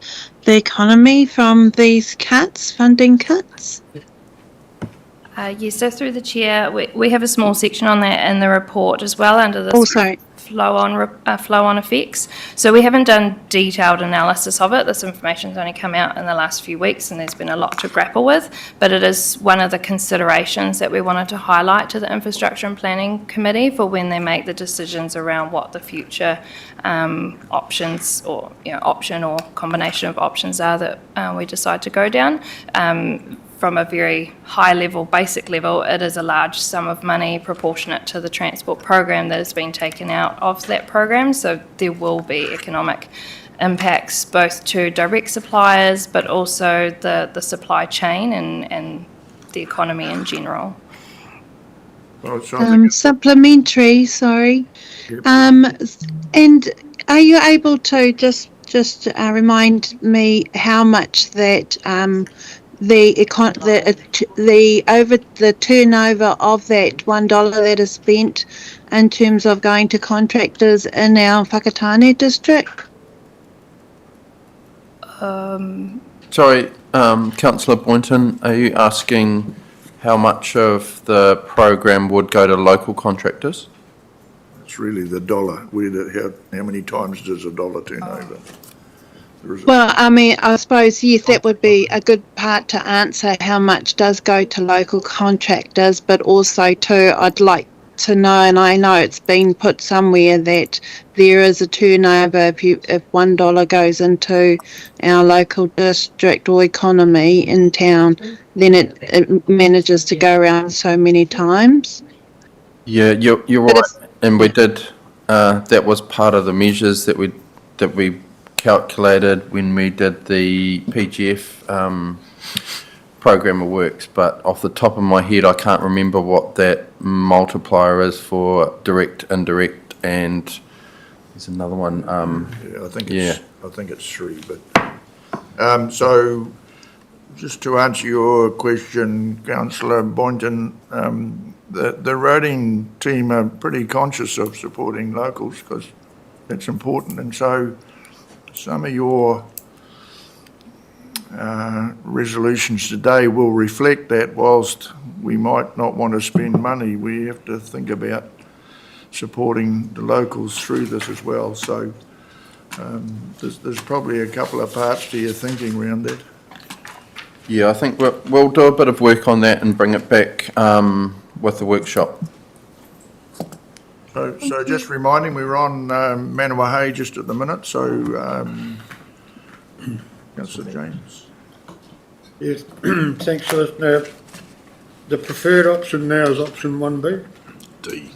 S4: the economy from these cuts, funding cuts?
S12: Yes, so through the chair, we have a small section on that in the report as well under the flow-on effects. So we haven't done detailed analysis of it. This information's only come out in the last few weeks and there's been a lot to grapple with, but it is one of the considerations that we wanted to highlight to the Infrastructure and Planning Committee for when they make the decisions around what the future options or option or combination of options are that we decide to go down. From a very high level, basic level, it is a large sum of money proportionate to the transport program that has been taken out of that program. So there will be economic impacts both to direct suppliers, but also the supply chain and the economy in general.
S4: Supplementary, sorry.
S1: Yep.
S4: And are you able to just remind me how much that the turnover of that $1 that is spent in terms of going to contractors in our Whakatane district?
S9: Sorry, councillor Boynton, are you asking how much of the program would go to local contractors?
S1: It's really the dollar. How many times does a dollar turn over? There is a-
S4: Well, I mean, I suppose, yes, that would be a good part to answer how much does go to local contractors, but also too, I'd like to know, and I know it's been put somewhere, that there is a turnover if $1 goes into our local district or economy in town, then it manages to go around so many times.
S9: Yeah, you're
S4: But
S9: right, and we did, that was part of the measures that we calculated when we did the PGF program of works, but off the top of my head, I can't remember what that multiplier is for direct, indirect, and there's another one.
S1: Yeah, I think it's 3, but, so, just to answer your question, councillor Boynton, the roading team are pretty conscious of supporting locals, because that's important, and so some of your resolutions today will reflect that. Whilst we might not want to spend money, we have to think about supporting the locals through this as well. So there's probably a couple of parts to your thinking around that.
S9: Yeah, I think we'll do a bit of work on that and bring it back with the workshop.
S1: So just reminding, we're on Manawahei just at the minute, so Councillor James.
S7: Yes, thanks for this. Now, the preferred option now is option 1B.
S2: D.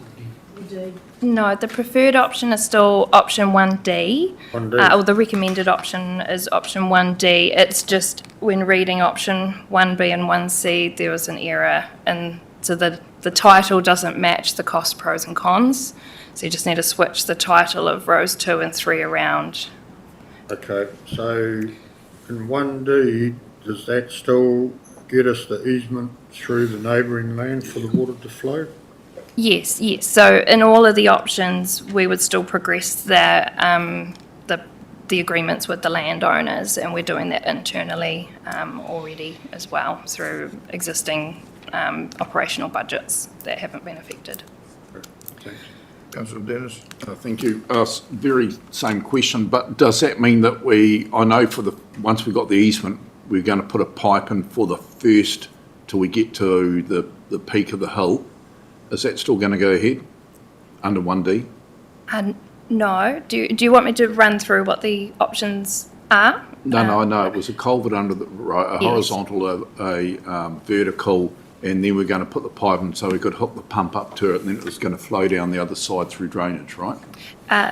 S12: No, the preferred option is still option 1D.
S7: 1D.
S12: Or the recommended option is option 1D. It's just when reading option 1B and 1C, there was an error, and so the title doesn't match the cost, pros and cons. So you just need to switch the title of rows 2 and 3 around.
S7: Okay, so in 1D, does that still get us the easement through the neighbouring land for the water to flow?
S12: Yes. So in all of the options, we would still progress the agreements with the landowners, and we're doing that internally already as well through existing operational budgets that haven't been affected.
S2: Thanks.
S1: Councillor Dennis.
S13: Thank you. Very same question, but does that mean that I know once we got the easement, we're going to put a pipe in for the first till we get to the peak of the hill? Is that still going to go ahead under 1D?
S12: No. Do you want me to run through what the options are?
S13: No, I know. It was a culvert under the right, a horizontal, a vertical, and then we're going to put the pipe in so we could hook the pump up to it, and then it was going to flow down the other side through drainage, right?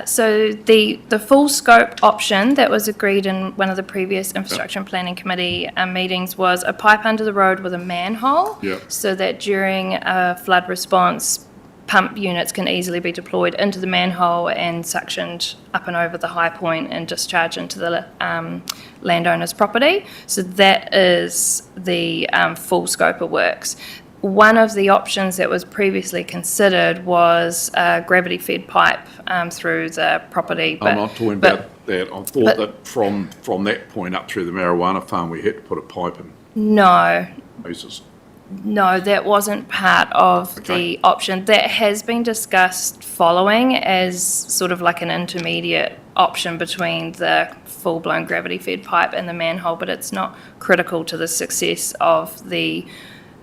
S12: So the full scope option that was agreed in one of the previous Infrastructure and Planning Committee meetings was a pipe under the road with a manhole, so that during a flood response, pump units can easily be deployed into the manhole and suctioned up and over the high point and discharged into the landowner's property. So that is the full scope of works. One of the options that was previously considered was a gravity-fed pipe through the property.
S13: I'm not talking about that. I thought that from that point up through the marijuana farm, we had to put a pipe in.
S12: No.
S13: Moses.
S12: No, that wasn't part of the option. That has been discussed following as sort of like an intermediate option between the full-blown gravity-fed pipe and the manhole, but it's not critical to the success of the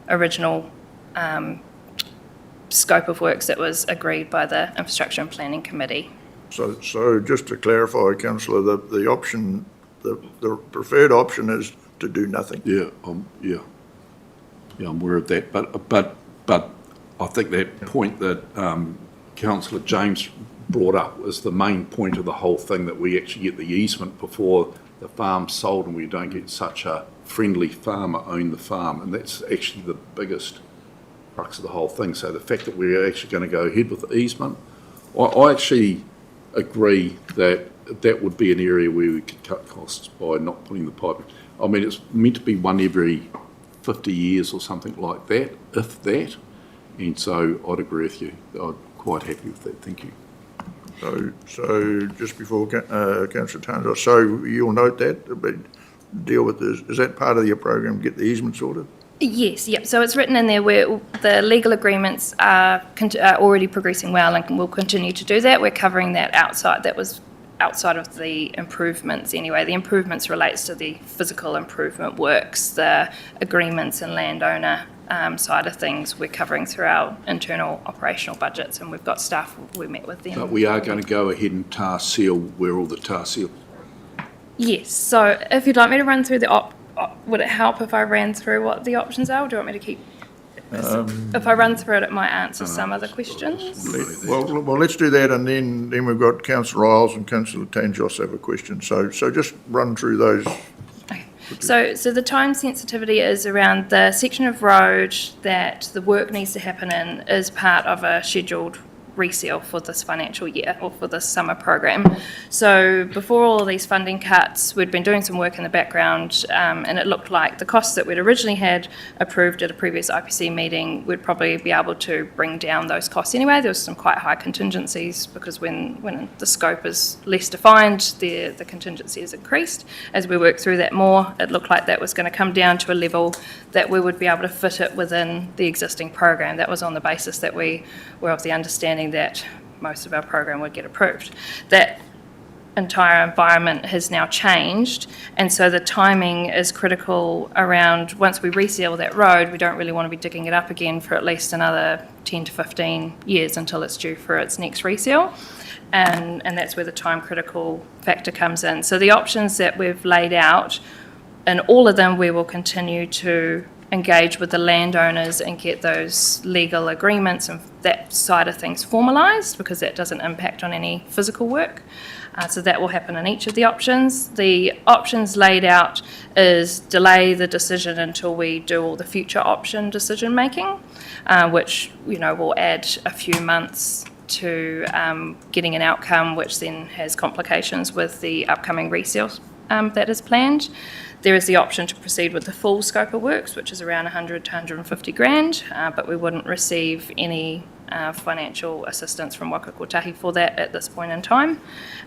S12: original scope of works that was agreed by the Infrastructure and Planning Committee.
S1: So just to clarify, councillor, the option, the preferred option is to do nothing.
S13: Yeah, I'm aware of that, but I think that point that Councillor James brought up is the main point of the whole thing, that we actually get the easement before the farm's sold, and we don't get such a friendly farmer own the farm, and that's actually the biggest crux of the whole thing. So the fact that we're actually going to go ahead with the easement, I actually agree that that would be an area where we could cut costs by not putting the pipe in. I mean, it's meant to be one every 50 years or something like that, if that, and so I'd agree with you. I'm quite happy with that. Thank you.
S1: So just before Councillor Townsend, so you'll note that, but deal with this? Is that part of your program, get the easement sorted?
S12: Yes, yep. So it's written in there where the legal agreements are already progressing well and will continue to do that. We're covering that outside. That was outside of the improvements anyway. The improvements relates to the physical improvement works, the agreements and landowner side of things we're covering through our internal operational budgets, and we've got staff, we met with them.
S13: But we are going to go ahead and tar seal where all the tar seal.
S12: Yes, so if you'd like me to run through would it help if I ran through what the options are, or do you want me to keep? If I run through it might answer some other questions.
S1: Well, let's do that, and then we've got Councillor Isles and Councillor Tangos have a question. So just run through those.
S12: Okay. So the time sensitivity is around the section of road that the work needs to happen in is part of a scheduled reseal for this financial year or for this summer program. So before all of these funding cuts, we'd been doing some work in the background, and it looked like the costs that we'd originally had approved at a previous IPC meeting, we'd probably be able to bring down those costs anyway. There was some quite high contingencies because when the scope is less defined, the contingency is increased. As we worked through that more, it looked like that was going to come down to a level that we would be able to fit it within the existing program. That was on the basis that we were of the understanding that most of our program would get approved. That entire environment has now changed, and so the timing is critical around once we reseal that road, we don't really want to be digging it up again for at least another 10 to 15 years until it's due for its next reseal, and that's where the time critical factor comes in. So the options that we've laid out, and all of them we will continue to engage with the landowners and get those legal agreements and that side of things formalised, because that doesn't impact on any physical work. So that will happen in each of the options. The options laid out is delay the decision until we do all the future option decision making, which will add a few months to getting an outcome, which then has complications with the upcoming reseal that is planned. There is the option to proceed with the full scope of works, which is around 100 to 150 grand, but we wouldn't receive any financial assistance from Waka Kotahi for that at this point in time.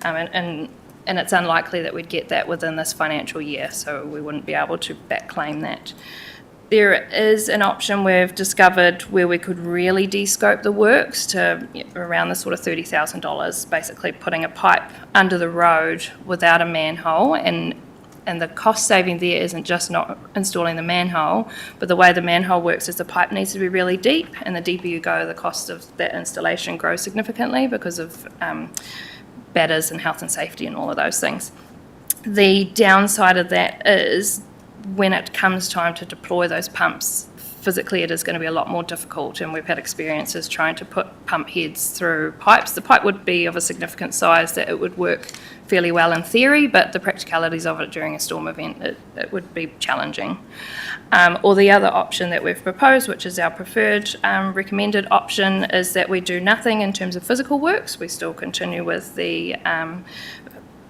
S12: And it's unlikely that we'd get that within this financial year, so we wouldn't be able to backclaim that. There is an option we've discovered where we could really de-scope the works to around the sort of $30,000, basically putting a pipe under the road without a manhole, and the cost saving there isn't just not installing the manhole, but the way the manhole works is the pipe needs to be really deep, and the deeper you go, the cost of that installation grows significantly because of batters and health and safety and all of those things. The downside of that is when it comes time to deploy those pumps, physically it is going to be a lot more difficult, and we've had experiences trying to put pump heads through pipes. The pipe would be of a significant size that it would work fairly well in theory, but the practicalities of it during a storm event, it would be challenging. Or the other option that we've proposed, which is our preferred recommended option, is that we do nothing in terms of physical works. We still continue with the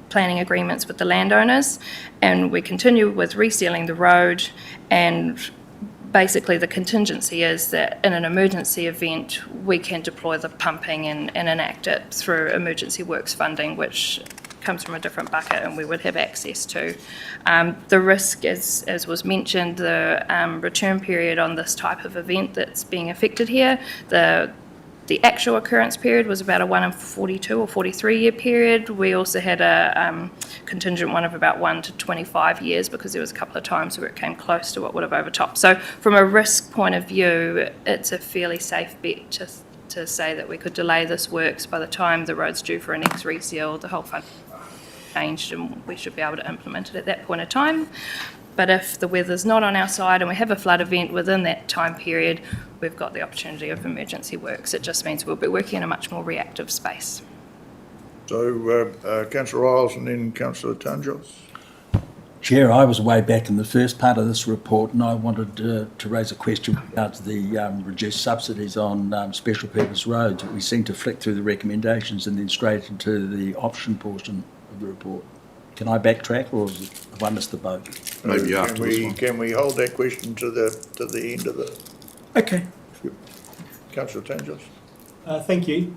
S12: planning agreements with the landowners, and we continue with resealing the road, and basically the contingency is that in an emergency event we can deploy the pumping and enact it through emergency works funding, which comes from a different bucket and we would have access to. The risk, as was mentioned, the return period on this type of event that's being affected here, the actual occurrence period was about a 1 in 42 or 43 year period. We also had a contingent one of about 1 to 25 years because there was a couple of times where it came close to what would have overtopped. So from a risk point of view, it's a fairly safe bet to say that we could delay this works. By the time the road's due for a next reseal, the whole fund changed and we should be able to implement it at that point in time. But if the weather's not on our side and we have a flood event within that time period, we've got the opportunity of emergency works. It just means we'll be working in a much more reactive space.
S1: So, Councillor Isles and then Councillor Tangos.
S8: Chair, I was way back in the first part of this report, and I wanted to raise a question about the reduced subsidies on special purpose roads. We seem to flick through the recommendations and then straight into the option portion of the report. Can I backtrack, or have I missed the boat?
S13: Maybe after this one.
S1: Can we hold that question to the end of the...
S8: Okay.
S1: Councillor Tangos.
S14: Thank you.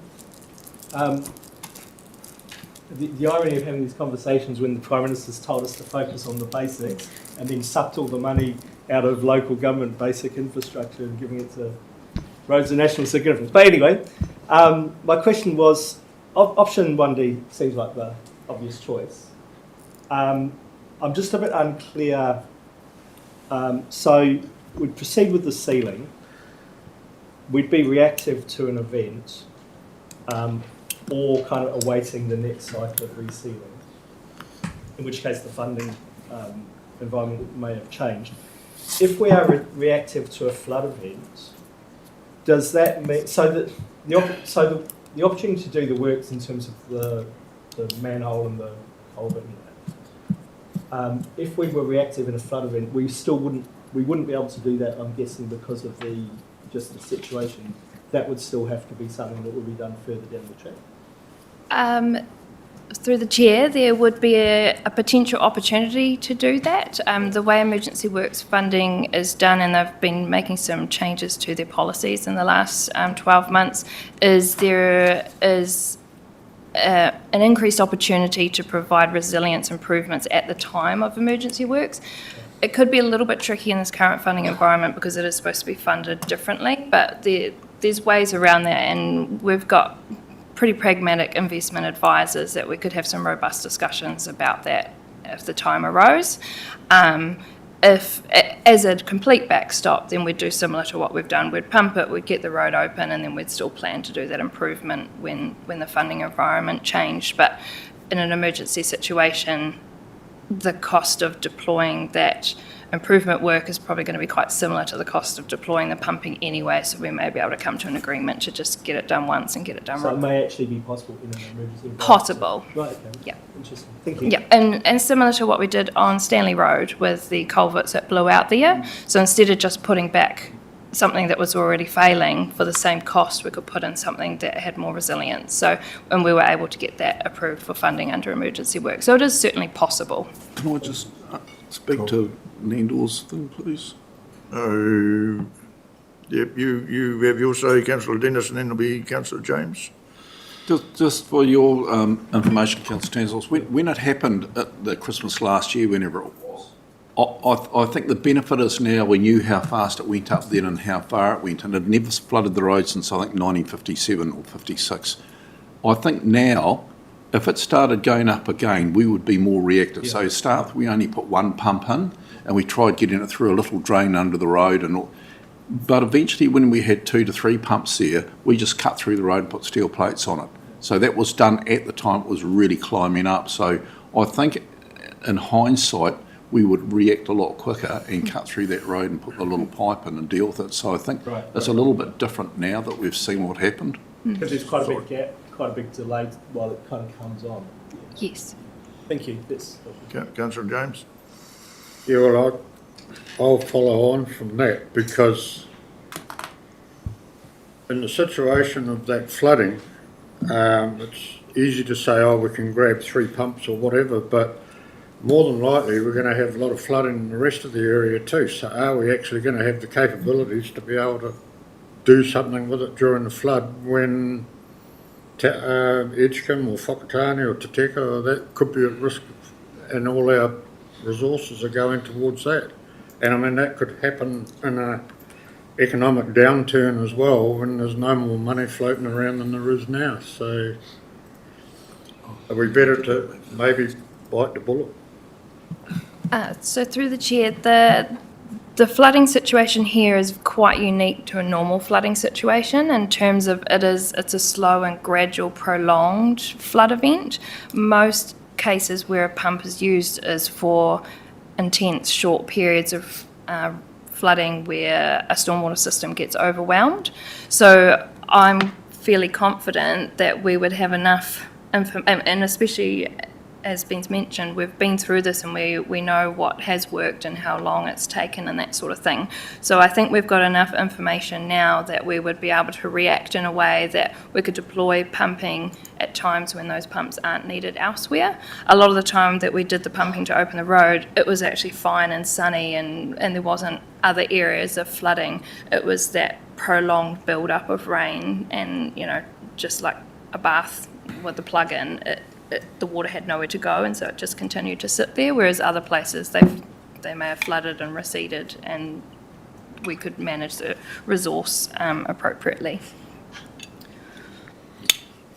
S14: the irony of having these conversations when the Prime Minister's told us to focus on the basics and then sucked all the money out of local government basic infrastructure and giving it to roads of national significance. But anyway, my question was, option 1D seems like the obvious choice. I'm just a bit unclear. So we'd proceed with the sealing. We'd be reactive to an event, or kind of awaiting the next cycle of resealing, in which case the funding environment may have changed. If we are reactive to a flood event, does that mean the opportunity to do the works in terms of the manhole and the culvert and that? If we were reactive in a flood event, we wouldn't be able to do that. I'm guessing because of the situation. That would still have to be something that would be done further down the track.
S12: Through the chair, there would be a potential opportunity to do that. The way emergency works funding is done, and they've been making some changes to their policies in the last 12 months, is there is an increased opportunity to provide resilience improvements at the time of emergency works. It could be a little bit tricky in this current funding environment because it is supposed to be funded differently, but there's ways around that, and we've got pretty pragmatic investment advisors that we could have some robust discussions about that if the time arose. If, as a complete backstop, then we'd do similar to what we've done. We'd pump it, we'd get the road open, and then we'd still plan to do that improvement when the funding environment changed. But in an emergency situation, the cost of deploying that improvement work is probably going to be quite similar to the cost of deploying the pumping anyway, so we may be able to come to an agreement to just get it done once and get it done right.
S14: So it may actually be possible in an emergency environment?
S12: Possible.
S14: Right, okay.
S12: Yeah.
S14: Interesting. Thank you.
S12: Yeah, and similar to what we did on Stanley Road with the culverts that blew out there. So instead of just putting back something that was already failing for the same cost, we could put in something that had more resilience. So, and we were able to get that approved for funding under emergency work. So it is certainly possible.
S13: Can I just speak to Nandor's thing, please?
S1: Yep, you have your say, Councillor Dennis, and then there'll be Councillor James.
S13: Just for your information, Councillor Tansels, when it happened at the Christmas last year, whenever it was, I think the benefit is now we knew how fast it went up then and how far it went, and it never flooded the road since I think 1957 or 56. I think now, if it started going up again, we would be more reactive. Yeah. So start, we only put one pump in, and we tried getting it through a little drain under the road, but eventually when we had 2 to 3 pumps there, we just cut through the road and put steel plates on it. So that was done at the time it was really climbing up. So I think in hindsight, we would react a lot quicker and cut through that road and put the little pipe in and deal with it. So I think it's a little bit different now that we've seen what happened.
S14: Because there's quite a big gap, quite a big delay while it kind of comes on.
S12: Yes.
S14: Thank you.
S1: Councillor James?
S7: Yeah, well, I'll follow on from that, because in the situation of that flooding, it's easy to say, oh, we can grab 3 pumps or whatever, but more than likely we're going to have a lot of flooding in the rest of the area too. So are we actually going to have the capabilities to be able to do something with it during the flood when Edgecombe or Whakatane or Te Teka, or that could be at risk, and all our resources are going towards that? And I mean, that could happen in an economic downturn as well, when there's no more money floating around than there is now. So are we better to maybe bite the bullet?
S12: So through the chair, the flooding situation here is quite unique to a normal flooding situation in terms of it's a slow and gradual, prolonged flood event. Most cases where a pump is used is for intense, short periods of flooding where a stormwater system gets overwhelmed. So I'm fairly confident that we would have enough information, and especially as Ben's mentioned, we've been through this and we know what has worked and how long it's taken and that sort of thing. So I think we've got enough information now that we would be able to react in a way that we could deploy pumping at times when those pumps aren't needed elsewhere. A lot of the time that we did the pumping to open the road, it was actually fine and sunny and there wasn't other areas of flooding. It was that prolonged build-up of rain and, just like a bath with the plug-in, the water had nowhere to go, and so it just continued to sit there, whereas other places, they may have flooded and receded, and we could manage the resource appropriately.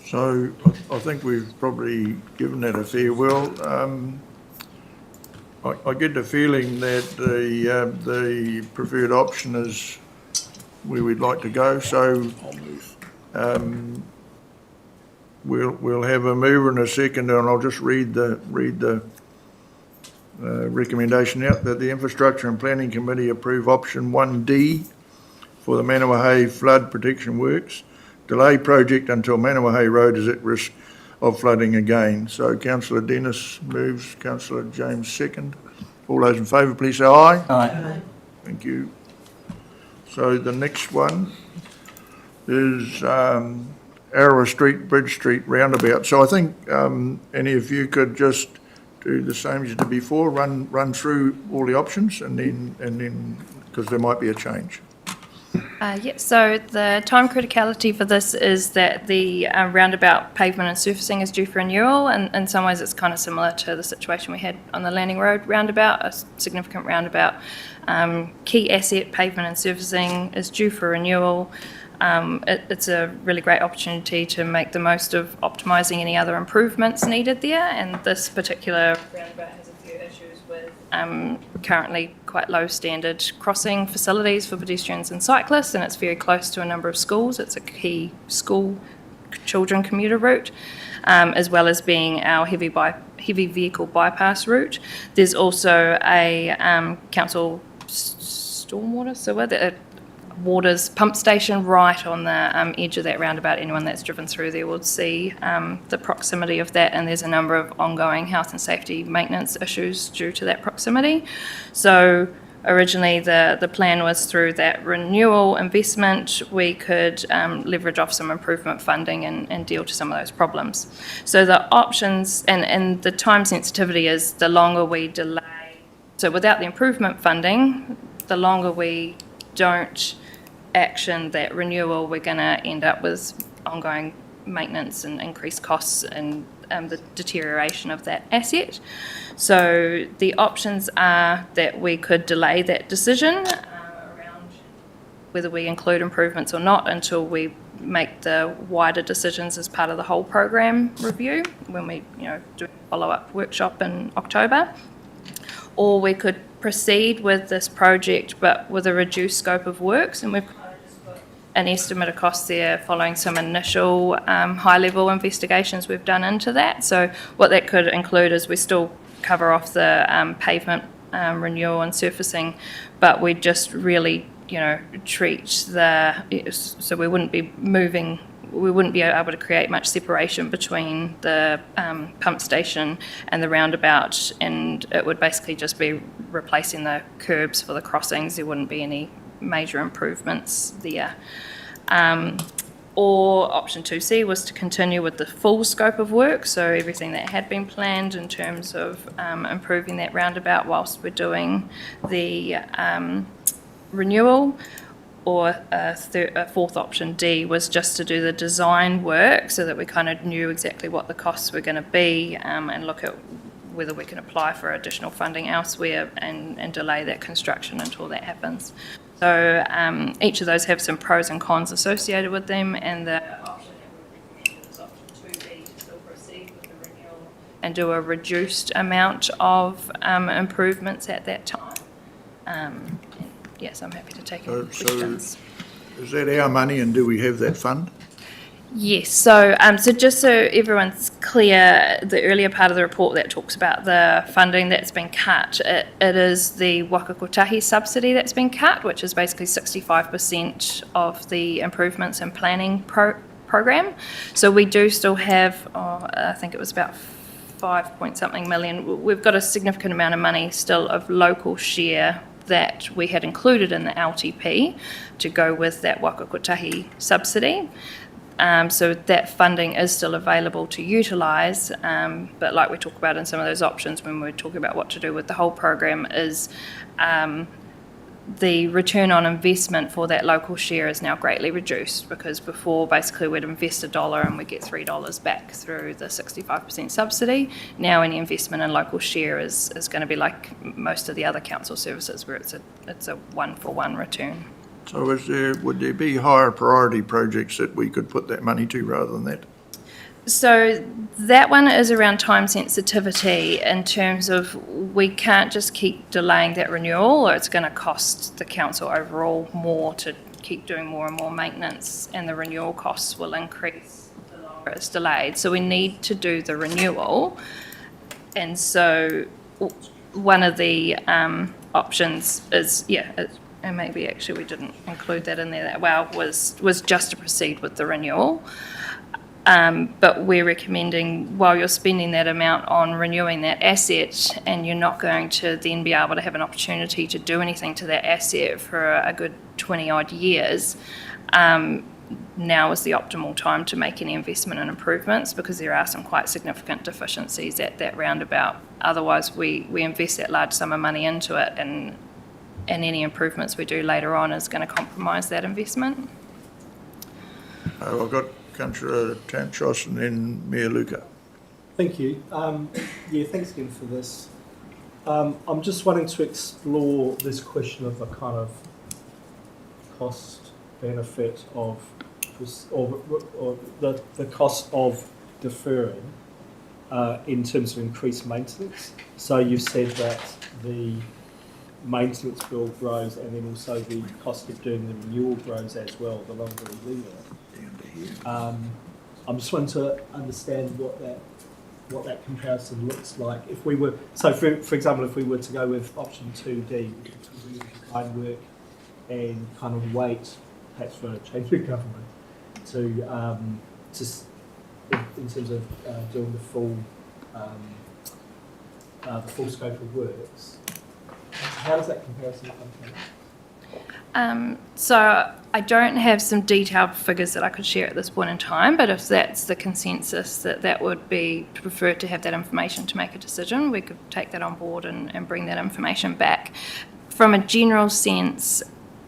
S1: So I think we've probably given that a fair well. I get the feeling that the preferred option is where we'd like to go, so we'll have a mover and a second, and I'll just read the recommendation out, that the Infrastructure and Planning Committee approve option 1D for the Manawahei flood protection works. Delay project until Manawahei Road is at risk of flooding again. So Councillor Dennis moves, Councillor James second. All those in favour, please say aye.
S8: Aye.
S1: Thank you. So the next one is Arawa Street, Bridge Street roundabout. So I think any of you could just do the same as you did before, run through all the options, and then because there might be a change.
S12: So the time criticality for this is that the roundabout pavement and surfacing is due for renewal, and in some ways it's kind of similar to the situation we had on the Landing Road roundabout, a significant roundabout. Key asset pavement and surfacing is due for renewal. It's a really great opportunity to make the most of optimising any other improvements needed there, and this particular roundabout has a few issues with currently quite low standard crossing facilities for pedestrians and cyclists, and it's very close to a number of schools. It's a key school children commuter route, as well as being our heavy vehicle bypass route. There's also a council stormwater sewer, Waters pump station right on the edge of that roundabout. Anyone that's driven through there will see the proximity of that, and there's a number of ongoing health and safety maintenance issues due to that proximity. So originally the plan was through that renewal investment we could leverage off some improvement funding and deal to some of those problems. So the options and the time sensitivity is the longer we delay. So without the improvement funding, the longer we don't action that renewal, we're going to end up with ongoing maintenance and increased costs and the deterioration of that asset. So the options are that we could delay that decision around whether we include improvements or not until we make the wider decisions as part of the whole program review when we do a follow-up workshop in October. Or we could proceed with this project but with a reduced scope of works, and we've kind of just got an estimate of costs there following some initial high-level investigations we've done into that. So what that could include is we still cover off the pavement renewal and surfacing, but we just really treat so we wouldn't be able to create much separation between the pump station and the roundabout, and it would basically just be replacing the curbs for the crossings. There wouldn't be any major improvements there. Or option 2C was to continue with the full scope of work, so everything that had been planned in terms of improving that roundabout whilst we're doing the renewal. Or a fourth option, D, was just to do the design work so that we kind of knew exactly what the costs were going to be, and look at whether we can apply for additional funding elsewhere and delay that construction until that happens. So each of those have some pros and cons associated with them, and the option that we recommend is option 2B, to still proceed with the renewal and do a reduced amount of improvements at that time. Yes, I'm happy to take any questions.
S1: So is that our money, and do we have that fund?
S12: Yes, so just so everyone's clear, the earlier part of the report that talks about the funding that's been cut, it is the Wakakotahi subsidy that's been cut, which is basically 65% of the improvements and planning program. So we do still have, I think it was about 5-point-something million. We've got a significant amount of money still of local share that we had included in the LTP to go with that Wakakotahi subsidy. So that funding is still available to utilise, but like we talk about in some of those options when we're talking about what to do with the whole program is the return on investment for that local share is now greatly reduced, because before basically we'd invest $1 and we'd get $3 back through the 65% subsidy. Now any investment in local share is going to be like most of the other council services, where it's a one-for-one return.
S1: So would there be higher priority projects that we could put that money to rather than that?
S12: So that one is around time sensitivity, in terms of we can't just keep delaying that renewal, or it's going to cost the council overall more to keep doing more and more maintenance, and the renewal costs will increase the longer it's delayed. So we need to do the renewal. And so one of the options is, and maybe actually we didn't include that in there that well, was just to proceed with the renewal. But we're recommending, while you're spending that amount on renewing that asset, and you're not going to then be able to have an opportunity to do anything to that asset for a good 20 odd years, now is the optimal time to make any investment and improvements, because there are some quite significant deficiencies at that roundabout. Otherwise, we invest that large sum of money into it, and any improvements we do later on is going to compromise that investment.
S1: I've got Councillor Tantros and then Mayor Luca.
S14: Thank you. Thanks again for this. I'm just wanting to explore this question of a kind of cost benefit of, or the cost of deferring in terms of increased maintenance. So you've said that the maintenance bill grows, and then also the cost of doing the renewal grows as well, the longer we leave it. I'm just wanting to understand what that comparison looks like. If we were, so for example, if we were to go with option 2D, we could design work and kind of wait, perhaps for a change of government, to just in terms of doing the full scope of works. How does that comparison come from?
S12: So I don't have some detailed figures that I could share at this point in time, but if that's the consensus, that would be preferred to have that information to make a decision, we could take that on board and bring that information back. From a general sense,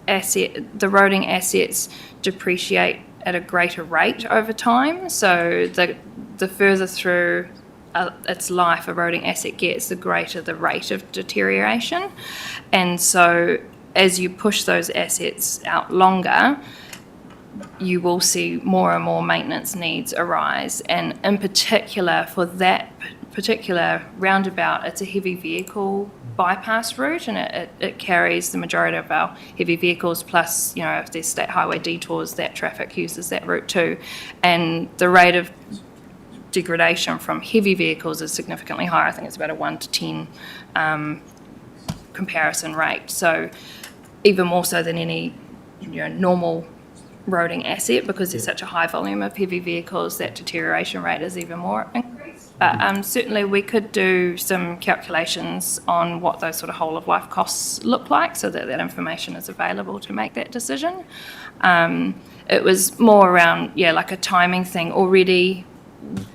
S12: the roading assets depreciate at a greater rate over time, so the further through its life a roading asset gets, the greater the rate of deterioration. And so as you push those assets out longer, you will see more and more maintenance needs arise. And in particular, for that particular roundabout, it's a heavy vehicle bypass route, and it carries the majority of our heavy vehicles, plus, if there's state highway detours, that traffic uses that route too. And the rate of degradation from heavy vehicles is significantly higher. I think it's about a 1 to 10 comparison rate. So even more so than any normal roading asset, because there's such a high volume of heavy vehicles, that deterioration rate is even more increased. But certainly we could do some calculations on what those sort of whole of life costs look like, so that information is available to make that decision. It was more around, like a timing thing. Already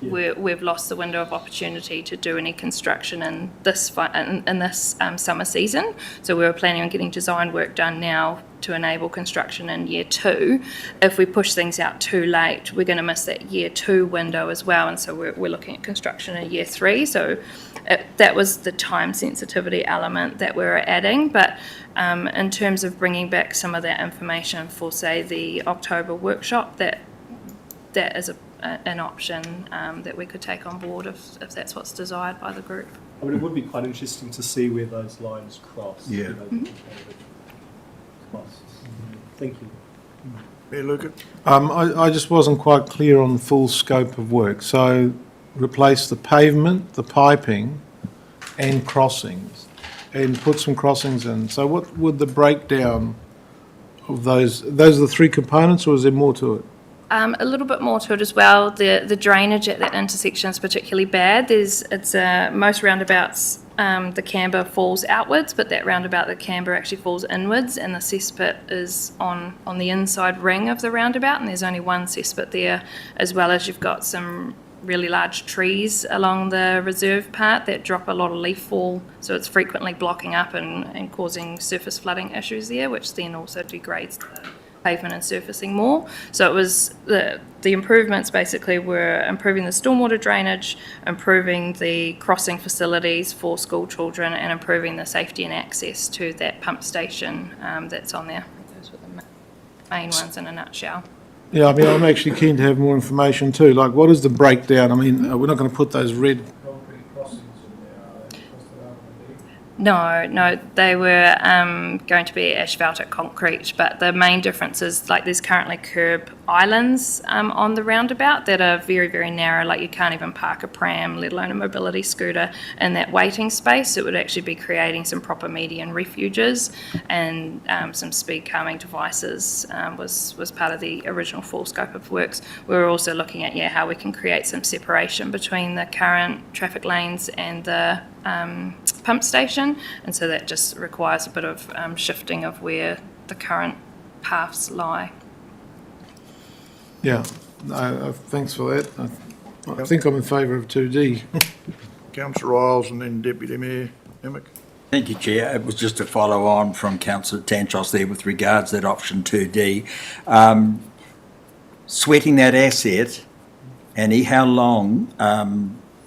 S12: we've lost the window of opportunity to do any construction in this summer season. So we were planning on getting design work done now to enable construction in year 2. If we push things out too late, we're going to miss that year 2 window as well. And so we're looking at construction in year 3. So that was the time sensitivity element that we were adding. But in terms of bringing back some of that information for, say, the October workshop, that is an option that we could take on board if that's what's desired by the group.
S14: I mean, it would be quite interesting to see where those lines cross.
S1: Yeah.
S14: Thank you.
S1: Mayor Luca?
S5: I just wasn't quite clear on the full scope of work. So replace the pavement, the piping, and crossings, and put some crossings in. So what would the breakdown of those are the 3 components, or is there more to it?
S12: A little bit more to it as well. The drainage at that intersection is particularly bad. Most roundabouts, the camber falls outwards, but that roundabout, the camber actually falls inwards, and the cesspit is on the inside ring of the roundabout, and there's only one cesspit there, as well as you've got some really large trees along the reserve part that drop a lot of leaf fall, so it's frequently blocking up and causing surface flooding issues there, which then also degrades the pavement and surfacing more. So it was the improvements basically were improving the stormwater drainage, improving the crossing facilities for school children, and improving the safety and access to that pump station that's on there. Those were the main ones in a nutshell.
S5: Yeah, I mean, I'm actually keen to have more information too. Like, what is the breakdown? I mean, we're not going to put those red concrete crossings in there, are they? Because they are
S12: No, they were going to be asphaltic concrete, but the main difference is like there's currently curb islands on the roundabout that are very, very narrow, like you can't even park a pram, let alone a mobility scooter, in that waiting space. It would actually be creating some proper median refuges, and some speed calming devices was part of the original full scope of works. We were also looking at how we can create some separation between the current traffic lanes and the pump station, and so that just requires a bit of shifting of where the current paths lie.
S5: Yeah, thanks for that. I think I'm in favour of 2D.
S1: Councillor Isles and then Deputy Mayor Emick.
S8: Thank you, Chair. It was just a follow on from Councillor Tanchos there with regards to that option 2D. Sweating that asset, Annie, how long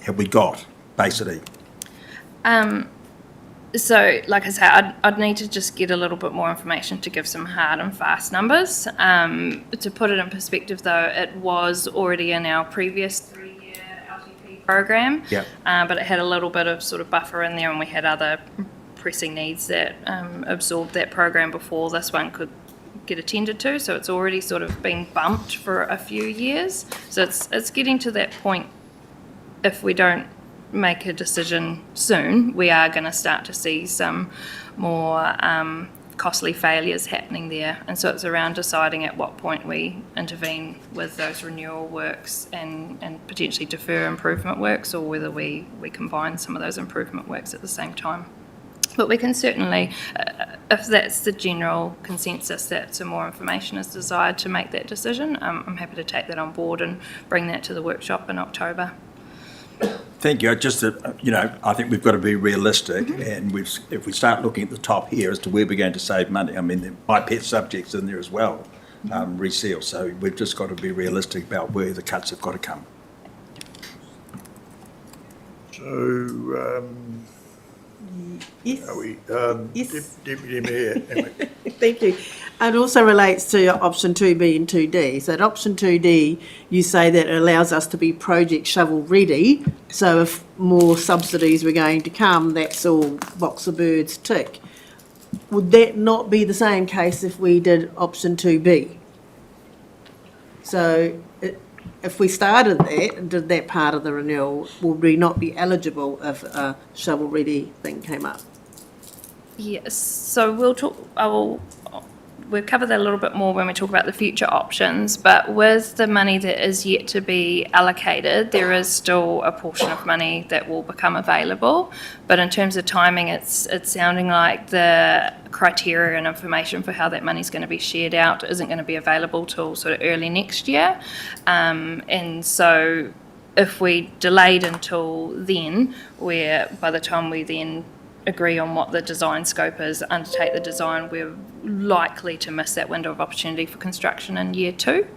S8: have we got, basically?
S12: So, like I say, I'd need to just get a little bit more information to give some hard and fast numbers. To put it in perspective, though, it was already in our previous 3-year LTP program,
S8: Yep.
S12: But it had a little bit of sort of buffer in there, and we had other pressing needs that absorbed that program before this one could get attended to. So it's already sort of been bumped for a few years. So it's getting to that point. If we don't make a decision soon, we are going to start to see some more costly failures happening there, and so it's around deciding at what point we intervene with those renewal works and potentially defer improvement works, or whether we combine some of those improvement works at the same time. But we can certainly, if that's the general consensus that some more information is desired to make that decision, I'm happy to take that on board and bring that to the workshop in October.
S8: Thank you. Just, I think we've got to be realistic, and if we start looking at the top here as to where we're going to save money, I mean, my pet subject's in there as well, reseal. So we've just got to be realistic about where the cuts have got to come.
S1: So,
S10: Yes.
S1: are we,
S10: Yes.
S1: Deputy Mayor Emick.
S10: Thank you. It also relates to option 2B and 2D. So at option 2D, you say that it allows us to be project shovel ready. So if more subsidies were going to come, that's all box of birds tick. Would that not be the same case if we did option 2B? So if we started that and did that part of the renewal, would we not be eligible if a shovel ready thing came up?
S12: Yes, so we'll cover that a little bit more when we talk about the future options, but with the money that is yet to be allocated, there is still a portion of money that will become available. But in terms of timing, it's sounding like the criteria and information for how that money is going to be shared out isn't going to be available till sort of early next year. And so if we delayed until then, where by the time we then agree on what the design scope is, undertake the design, we're likely to miss that window of opportunity for construction in year 2.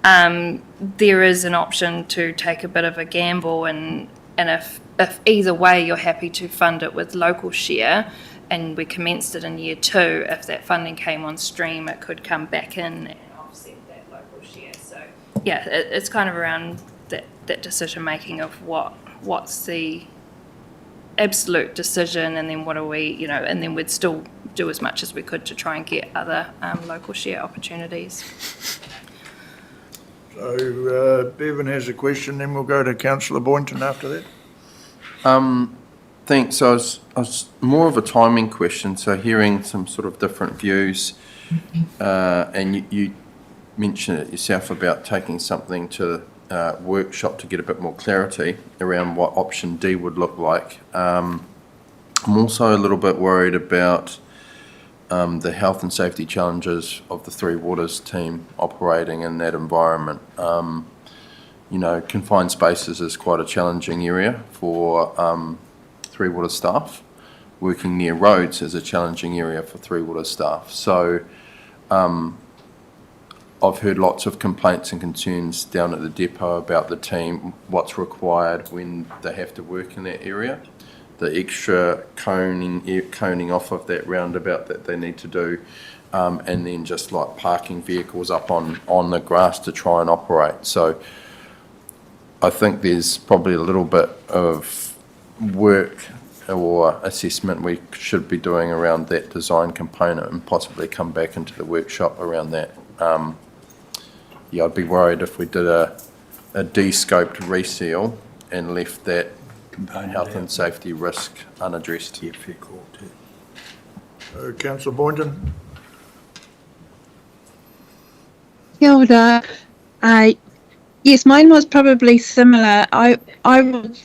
S12: There is an option to take a bit of a gamble, and if either way you're happy to fund it with local share, and we commenced it in year 2, if that funding came on stream, it could come back in and offset that local share. So yeah, it's kind of around that decision making of what's the absolute decision, and then what are we, and then we'd still do as much as we could to try and get other local share opportunities.
S1: So, Bevan has a question, then we'll go to Councillor Boynton after that.
S9: Thanks. So I was more of a timing question. So hearing some sort of different views, and you mentioned it yourself about taking something to workshop to get a bit more clarity around what option D would look like. I'm also a little bit worried about the health and safety challenges of the Three Waters team operating in that environment. confined spaces is quite a challenging area for Three Water staff. Working near roads is a challenging area for Three Water staff. So I've heard lots of complaints and concerns down at the depot about the team, what's required when they have to work in that area, the extra coning off of that roundabout that they need to do, and then just like parking vehicles up on the grass to try and operate. So I think there's probably a little bit of work or assessment we should be doing around that design component and possibly come back into the workshop around that. I'd be worried if we did a de-scoped reseal and left that health and safety risk unaddressed.
S8: Yeah, fair call too.
S1: Councillor Boynton?
S4: Kia ora. Yes, mine was probably similar. I would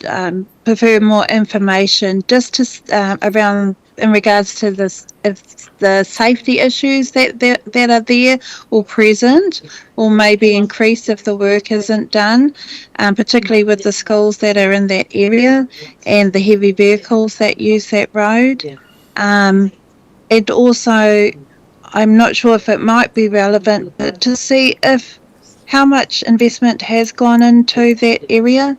S4: prefer more information just to around in regards to this, if the safety issues that are there or present, or maybe increase if the work isn't done, particularly with the schools that are in that area and the heavy vehicles that use that road. And also, I'm not sure if it might be relevant, but to see if how much investment has gone into that area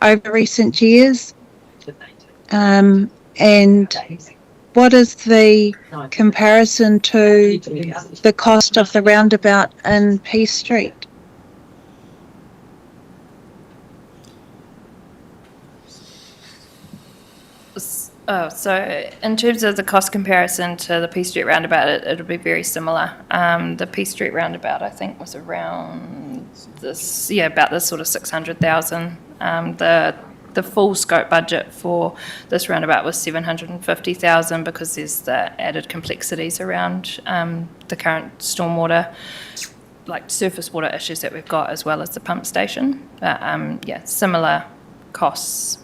S4: over recent years, and what is the comparison to the cost of the roundabout in Peace Street?
S12: Oh, so in terms of the cost comparison to the Peace Street roundabout, it'll be very similar. The Peace Street roundabout, I think, was around this, about this sort of 600,000. The full scope budget for this roundabout was 750,000 because there's the added complexities around the current stormwater, like surface water issues that we've got, as well as the pump station. But similar costs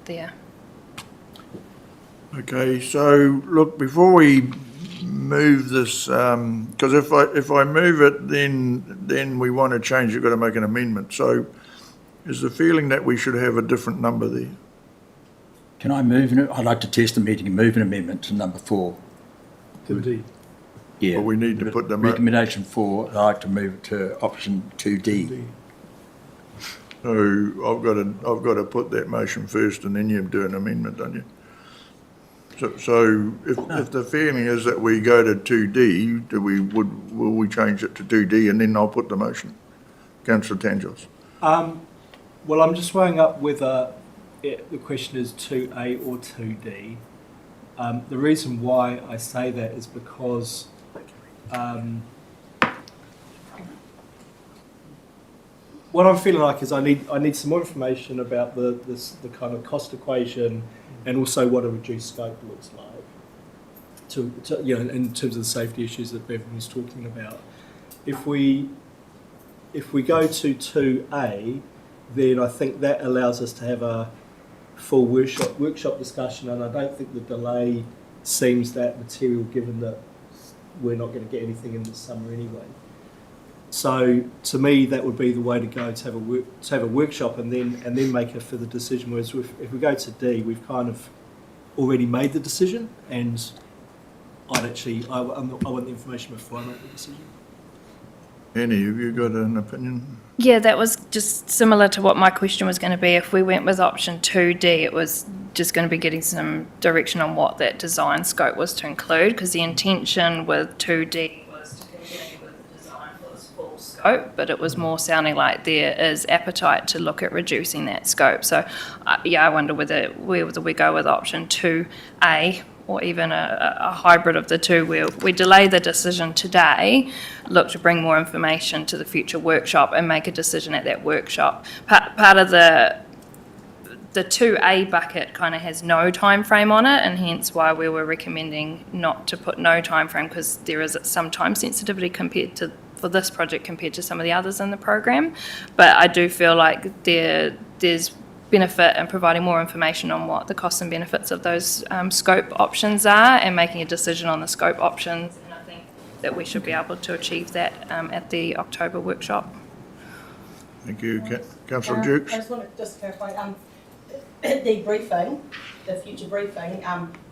S12: there.
S1: Okay, so look, before we move this, because if I move it, then we want to change, you've got to make an amendment. So is the feeling that we should have a different number there?
S8: Can I move? I'd like to test the meeting and move an amendment to number 4.
S5: Indeed.
S8: Yeah.
S1: But we need to put them up.
S8: Recommendation 4, I'd like to move it to option 2D.
S1: So I've got to put that motion first and then you do an amendment, don't you? So if the feeling is that we go to 2D, will we change it to 2D and then I'll put the motion? Councillor Tangos.
S14: Well, I'm just weighing up whether the question is 2A or 2D. The reason why I say that is because what I'm feeling like is I need some more information about the kind of cost equation and also what a reduced scope looks like. To in terms of the safety issues that Bevan was talking about. If we go to 2A, then I think that allows us to have a full workshop discussion, and I don't think the delay seems that material given that we're not going to get anything in this summer anyway. So to me, that would be the way to go, to have a workshop and then make a further decision. Whereas if we go to D, we've kind of already made the decision, and I want the information before I make the decision.
S1: Annie, have you got an opinion?
S12: Yeah, that was just similar to what my question was going to be. If we went with option 2D, it was just going to be getting some direction on what that design scope was to include, because the intention with 2D was to continue with the design for this full scope, but it was more sounding like there is appetite to look at reducing that scope. So, I wonder whether we go with option 2A, or even a hybrid of the two, where we delay the decision today, look to bring more information to the future workshop and make a decision at that workshop. Part of the 2A bucket kind of has no time frame on it, and hence why we were recommending not to put no time frame, because there is some time sensitivity for this project compared to some of the others in the program. But I do feel like there's benefit in providing more information on what the costs and benefits of those scope options are, and making a decision on the scope options. And I think that we should be able to achieve that at the October workshop.
S1: Thank you. Councillor Dukes?
S15: I just want to clarify, the briefing, the future briefing,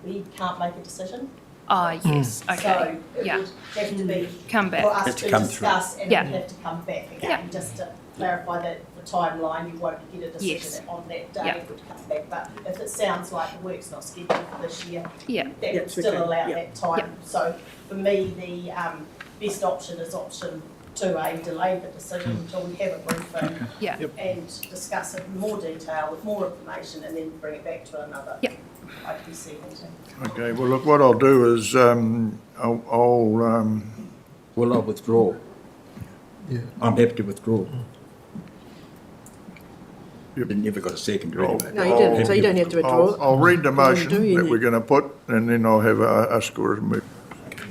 S15: we can't make a decision.
S12: Yes, okay,
S15: So it
S12: yeah.
S15: would have to be
S12: Come back.
S15: for us
S8: Has
S15: to
S8: to come through.
S15: discuss, and it
S12: Yeah.
S15: would have to come back
S12: Yeah.
S15: again, just to clarify that the timeline, you won't get a decision
S12: Yes.
S15: on that day,
S12: Yeah.
S15: it would come back. But if it sounds like the work's not scheduled for this year,
S12: Yeah,
S15: that
S10: Yeah,
S15: would
S10: it's
S15: still
S10: okay.
S15: allow
S10: Yeah.
S15: that time. So for me, the best option is option 2A, delay the decision until we have a briefing
S12: yeah,
S15: and discuss it in more detail with more information, and then bring it back to another
S12: Yeah.
S15: IPC meeting.
S1: Okay, well, look, what I'll do is,
S8: Well, I'll withdraw.
S5: Yeah.
S8: I'm happy to withdraw. You never got a second anyway.
S10: No, you didn't, so you don't have to withdraw it.
S1: I'll read the motion
S10: do you
S1: that
S10: need-
S1: we're going to put, and then I'll have a score of move.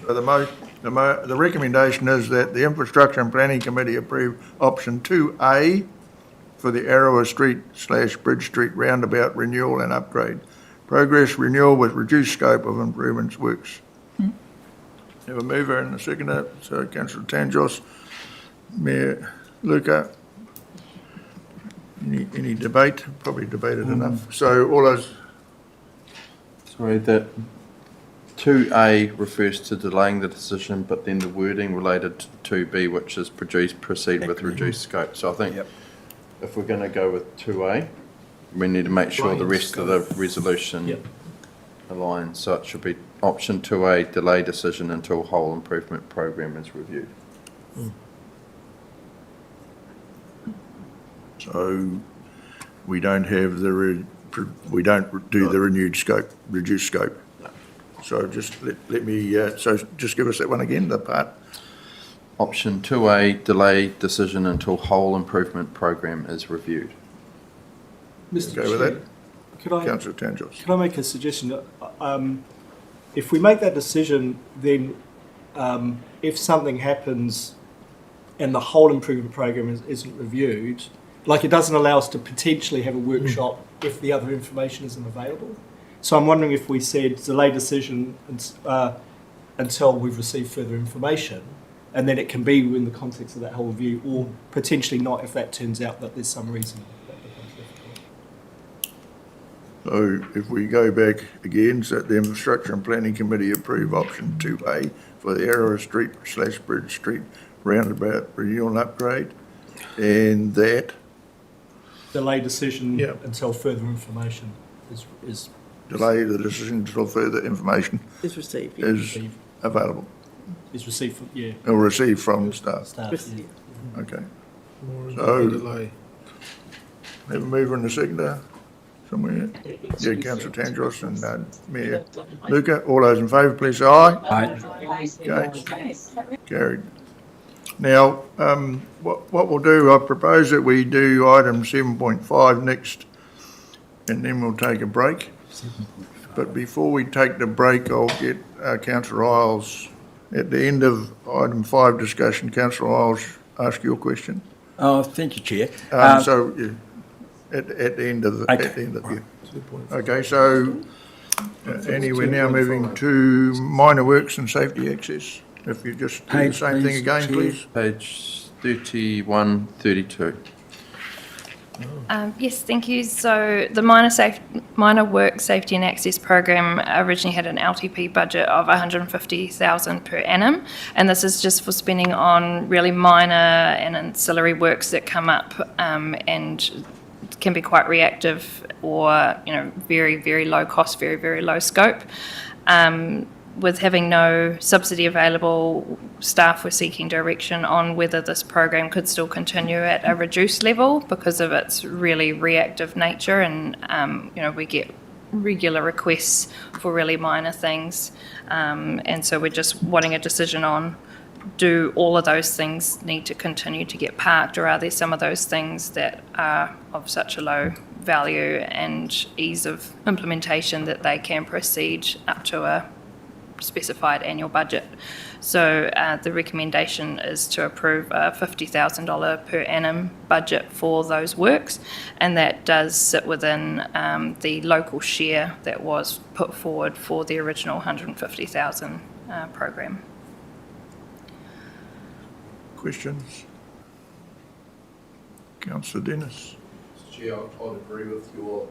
S1: So the recommendation is that the Infrastructure and Planning Committee approve option 2A for the Arrowa Street / Bridge Street roundabout renewal and upgrade. Progress renewal with reduced scope of improvements works. Have a mover and a seconder, so Councillor Tangos, Mayor Luca. Any debate? Probably debated enough. So all those,
S9: Sorry, that 2A refers to delaying the decision, but then the wording related to 2B, which is proceed with reduced scope. So I think if we're going to go with 2A, we need to make sure the rest of the resolution aligns. So it should be option 2A, delay decision until whole improvement program is reviewed.
S1: so we don't have we don't do the renewed scope, reduced scope. So just let me, so just give us that one again, the part.
S9: Option 2A, delay decision until whole improvement program is reviewed.
S14: Mr.
S1: Okay with
S14: Chair,
S1: that?
S14: could I,
S1: Councillor Tangos.
S14: could I make a suggestion? If we make that decision, then if something happens and the whole improvement program isn't reviewed, like it doesn't allow us to potentially have a workshop if the other information isn't available. So I'm wondering if we said delay decision until we've received further information, and then it can be in the context of that whole review, or potentially not if that turns out that there's some reason that becomes difficult.
S1: So if we go back again, so the Infrastructure and Planning Committee approve option 2A for the Arrowa Street / Bridge Street roundabout renewal and upgrade, and that
S14: Delay decision
S1: Yeah.
S14: until further information is
S1: delay the decision until further information
S10: Is received.
S1: is available
S14: is received from,
S1: or received from staff.
S14: staff.
S10: Received.
S1: Okay.
S5: More
S1: So-
S5: delay.
S1: Have a mover and a seconder somewhere? Yeah, Councillor Tangos and Mayor Luca. All those in favour, please say aye. Okay. Carried. Now, what we'll do, I propose that we do item 7.5 next, and then we'll take a break. But before we take the break, I'll get Councillor Isles, at the end of item 5 discussion, Councillor Isles, ask your question.
S8: Oh, thank you, Chair.
S1: So, yeah, at the end of,
S8: Okay.
S1: at the end of, yeah. Okay, so, Annie, we're now moving to minor works and safety access. If you just do the
S8: Page,
S1: same thing
S8: please,
S1: again,
S8: Chair.
S1: please.
S9: Page 31, 32.
S12: Yes, thank you. So the minor work safety and access program originally had an LTP budget of 150,000 per annum, and this is just for spending on really minor and ancillary works that come up and can be quite reactive or very, very low cost, very, very low scope. With having no subsidy available, staff were seeking direction on whether this program could still continue at a reduced level because of its really reactive nature, and we get regular requests for really minor things, and so we're just wanting a decision on, do all of those things need to continue to get parked, or are there some of those things that are of such a low value and ease of implementation that they can proceed up to a specified annual budget. So the recommendation is to approve a $50,000 per annum budget for those works, and that does sit within the local share that was put forward for the original 150,000 program.
S1: Questions? Councillor Dennis.
S11: Mr. Chair, I'd agree with your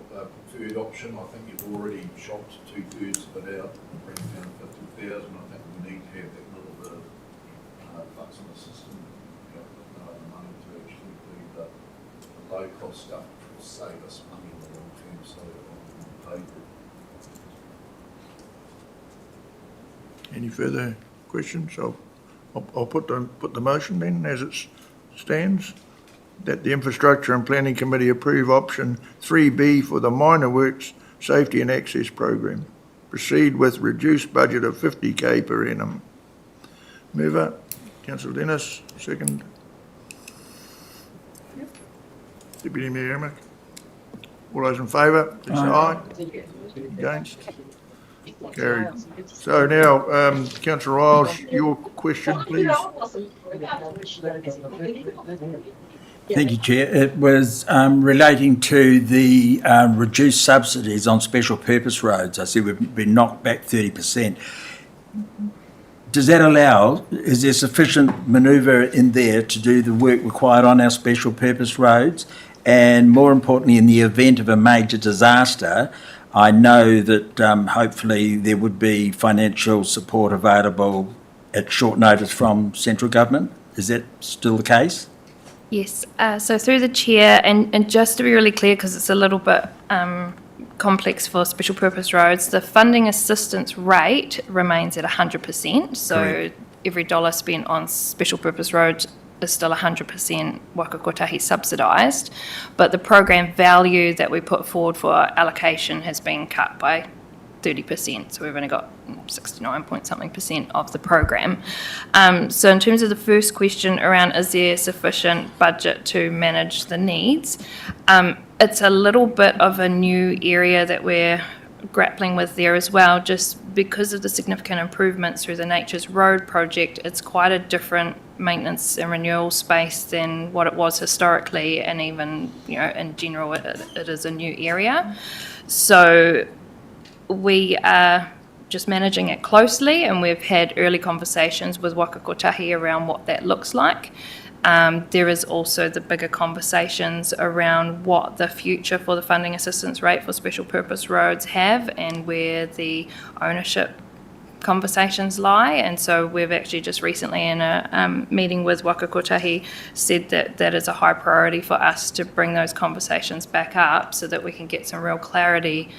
S11: preferred option. I think you've already shopped 2/3 of it out, bringing down 50,000. I think we need to have that little bit of flux in the system, the money to actually do the low-cost stuff, which will save us money in the long term, so I'm in favour.
S1: Any further questions? I'll put the motion then as it stands, that the Infrastructure and Planning Committee approve option 3B for the Minor Works Safety and Access Program. Proceed with reduced budget of 50K per annum. Mover, Councillor Dennis, second. Deputy Mayor Emick. All those in favour, please say aye. Against? Carried. So now, Councillor Riles, your question, please.
S8: Thank you, Chair. It was relating to the reduced subsidies on special purpose roads. I see we've been knocked back 30%. Does that allow, is there sufficient manoeuvre in there to do the work required on our special purpose roads? And more importantly, in the event of a major disaster, I know that hopefully there would be financial support available at short notice from central government. Is that still the case?
S12: Yes, so through the chair, and just to be really clear, because it's a little bit complex for special purpose roads, the funding assistance rate remains at 100%. So
S8: Correct.
S12: every dollar spent on special purpose roads is still 100% Waka Kotahi subsidised, but the program value that we put forward for allocation has been cut by 30%, so we've only got 69 point something % of the program. So in terms of the first question around is there sufficient budget to manage the needs, it's a little bit of a new area that we're grappling with there as well, just because of the significant improvements through the Nature's Road project. It's quite a different maintenance and renewal space than what it was historically, and even, you know, in general it is a new area. So we are just managing it closely, and we've had early conversations with Waka Kotahi around what that looks like. There is also the bigger conversations around what the future for the funding assistance rate for special purpose roads have and where the ownership conversations lie. And so we've actually just recently in a meeting with Waka Kotahi said that that is a high priority for us to bring those conversations back up so that we can get some real clarity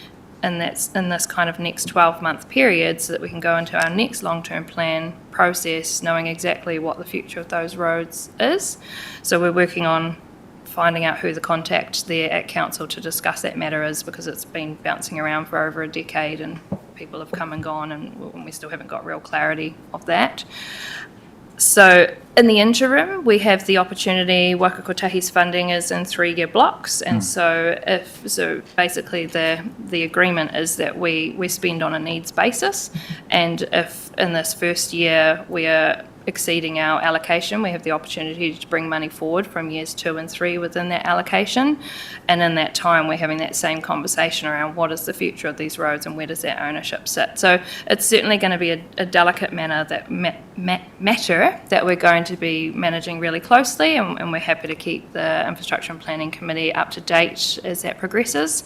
S12: in this kind of next 12-month period, so that we can go into our next long-term plan process knowing exactly what the future of those roads is. So we're working on finding out who the contact there at council to discuss that matter is, because it's been bouncing around for over a decade and people have come and gone, and we still haven't got real clarity of that. So in the interim, we have the opportunity, Waka Kotahi's funding is in 3-year blocks, and so basically the agreement is that we spend on a needs basis, and if in this first year we are exceeding our allocation, we have the opportunity to bring money forward from years 2 and 3 within that allocation, and in that time we're having that same conversation around what is the future of these roads and where does that ownership sit. So it's certainly going to be a delicate matter that we're going to be managing really closely, and we're happy to keep the Infrastructure and Planning Committee up to date as that progresses.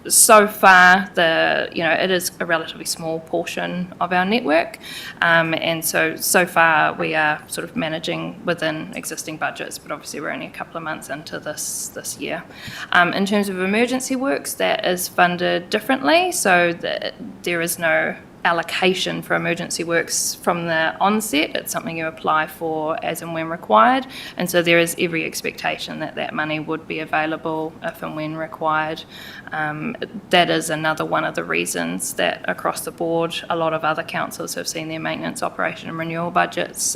S12: So far, it is a relatively small portion of our network, and so far we are sort of managing within existing budgets, but obviously we're only a couple of months into this year. In terms of emergency works, that is funded differently, so there is no allocation for emergency works from the onset. It's something you apply for as and when required, and so there is every expectation that that money would be available if and when required. That is another one of the reasons that across the board a lot of other councils have seen their maintenance, operation and renewal budgets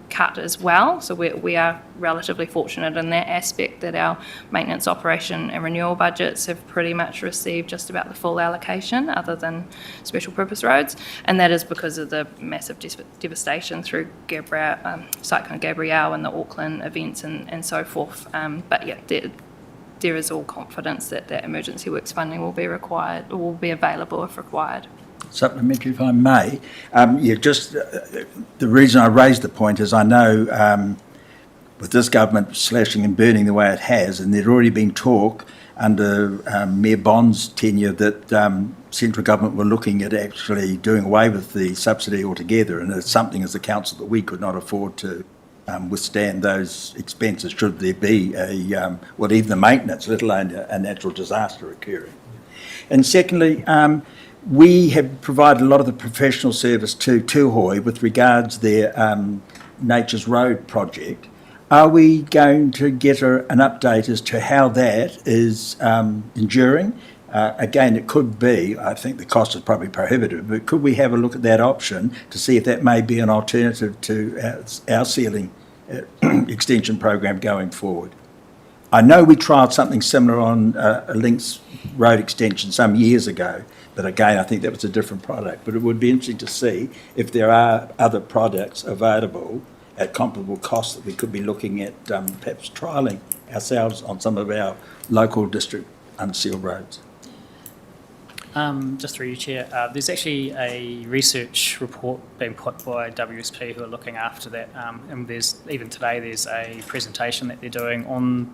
S12: cut as well. So we are relatively fortunate in that aspect that our maintenance, operation and renewal budgets have pretty much received just about the full allocation other than special purpose roads, and that is because of the massive devastation through Cyclone Gabrielle and the Auckland events and so forth. But yeah, there is all confidence that that emergency works funding will be required or will be available if required.
S8: Supplementary, if I may. The reason I raised the point is I know with this government slashing and burning the way it has, and there'd already been talk under Mayor Bond's tenure that central government were looking at actually doing away with the subsidy altogether, and it's something as a council that we could not afford to withstand those expenses should there be well, even the maintenance, let alone a natural disaster occurring. And secondly, we have provided a lot of the professional service to Tūhoe with regards their Nature's Road project. Are we going to get an update as to how that is enduring? Again, it could be, I think the cost is probably prohibitive, but could we have a look at that option to see if that may be an alternative to our ceiling extension program going forward? I know we trialled something similar on a Links Road extension some years ago, but again, I think that was a different product. But it would be interesting to see if there are other products available at comparable costs that we could be looking at perhaps trialling ourselves on some of our local district unsealed roads.
S16: Just through you, Chair, there's actually a research report being put by WSP who are looking after that, and even today there's a presentation that they're doing on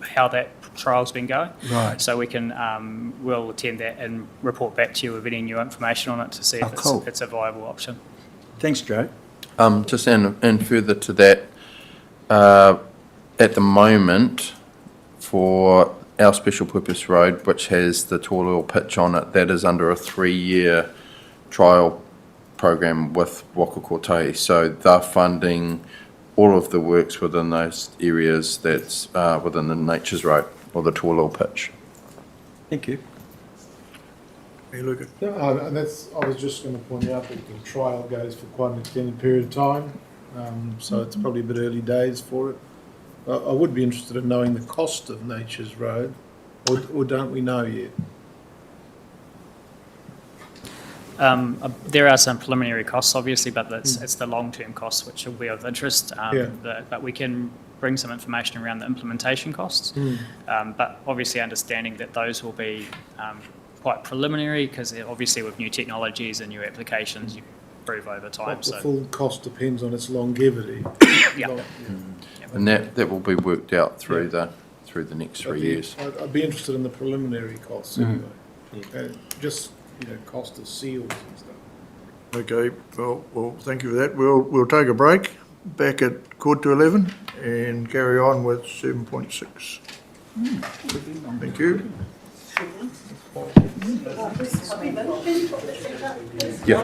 S16: how that trial's been going.
S8: Right.
S16: So we can we'll attend that and report back to you with any new information on it to see if it's a viable option.
S8: Thanks, Joe.
S9: Just and further to that, at the moment, for our special purpose road, which has the tall oil pitch on it, that is under a 3-year trial program with Waka Kotahi. So they're funding all of the works within those areas that's within the Nature's Road or the tall oil pitch.
S8: Thank you.
S1: Hey, look at
S5: Yeah, I was just going to point out that the trial goes for quite an extended period of time, so it's probably a bit early days for it. I would be interested in knowing the cost of Nature's Road, or don't we know yet?
S16: There are some preliminary costs, obviously, but it's the long-term costs which will be of interest. But we can bring some information around the implementation costs. But obviously understanding that those will be quite preliminary, because obviously with new technologies and new applications, you improve over time.
S5: The full cost depends on its longevity.
S16: Yeah.
S9: And that will be worked out through the next 3 years.
S5: I'd be interested in the preliminary costs anyway. Just, cost of seals and stuff.
S1: Okay, well, thank you for that. We'll take a break, back at 11:15, and carry on with 7.6. Thank you.
S9: Yeah.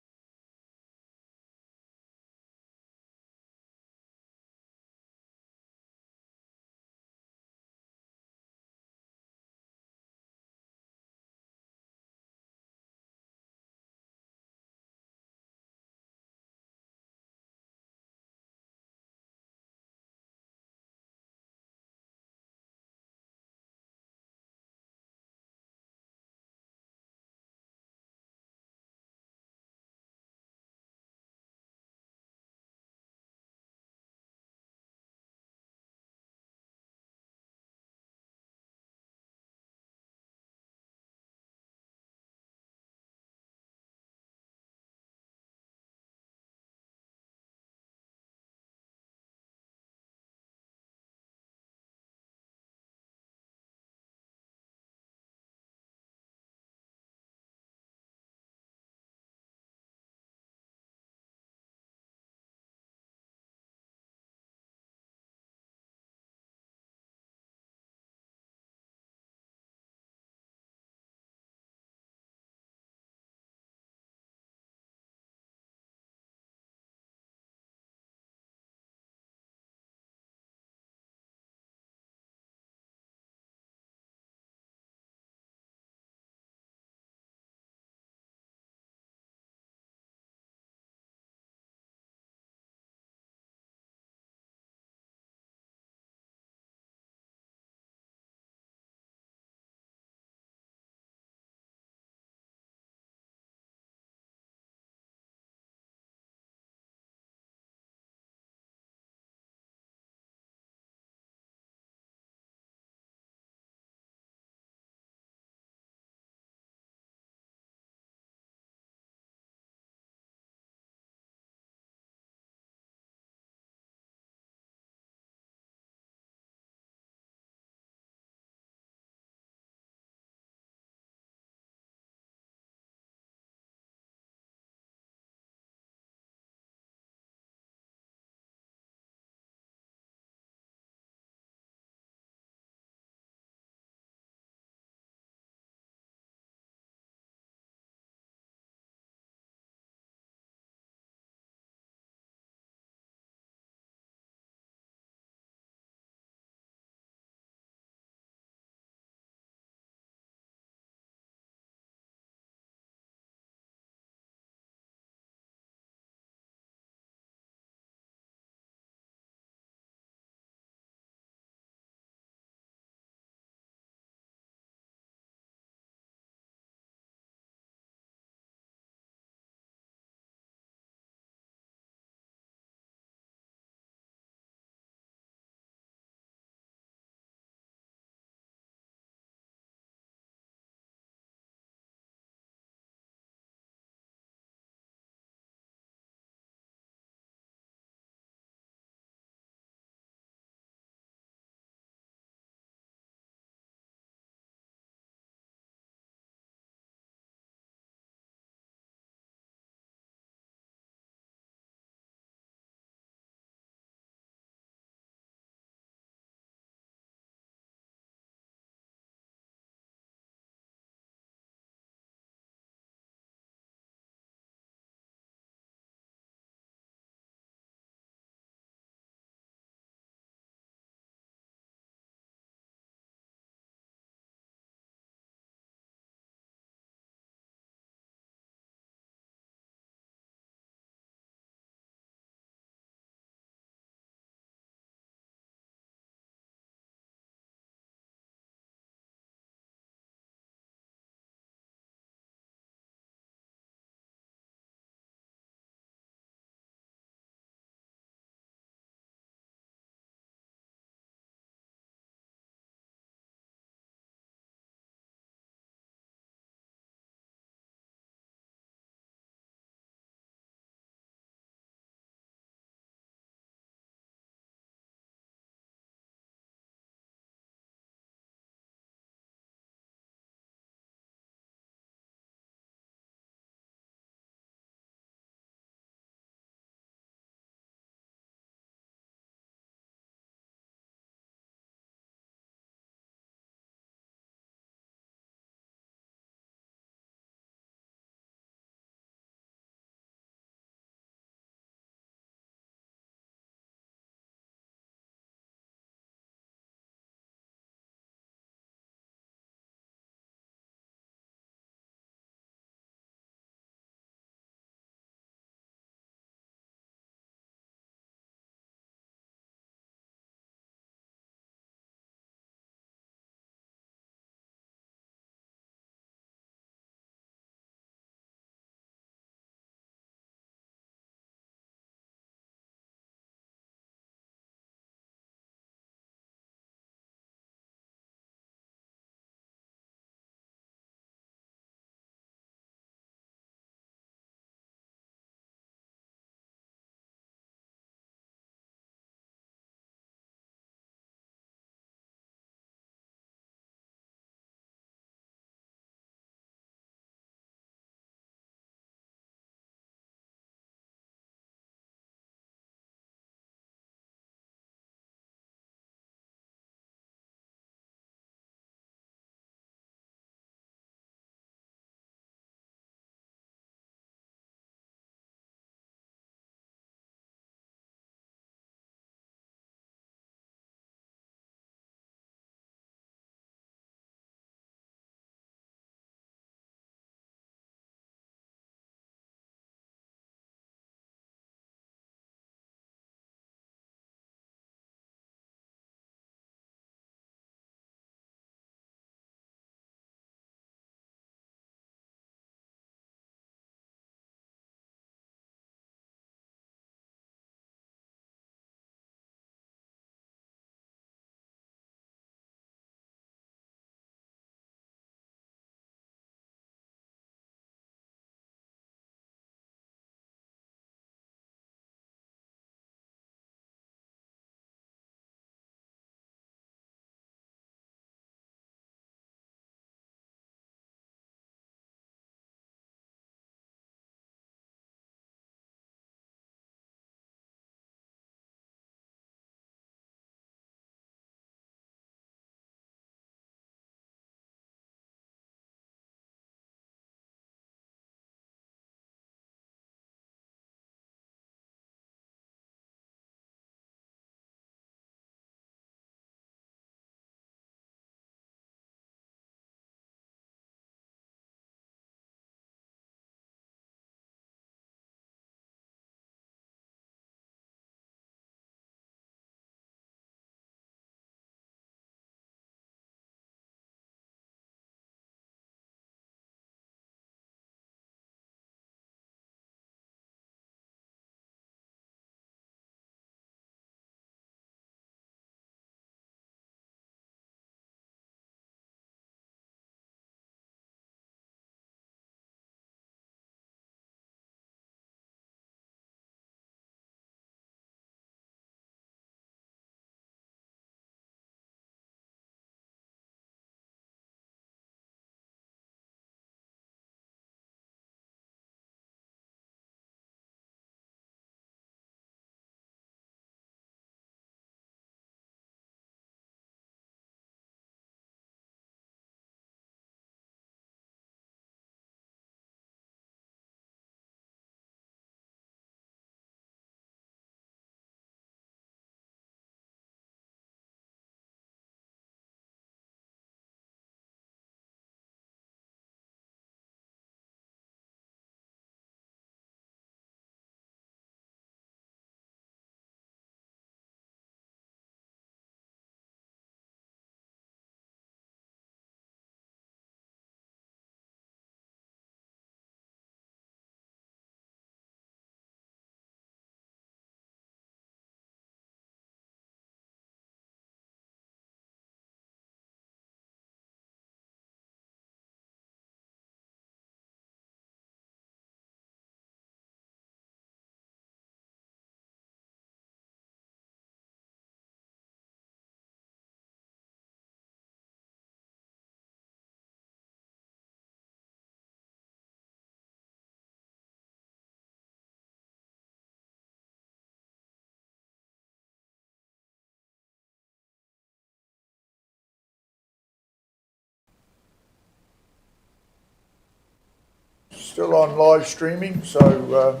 S1: still on live streaming, so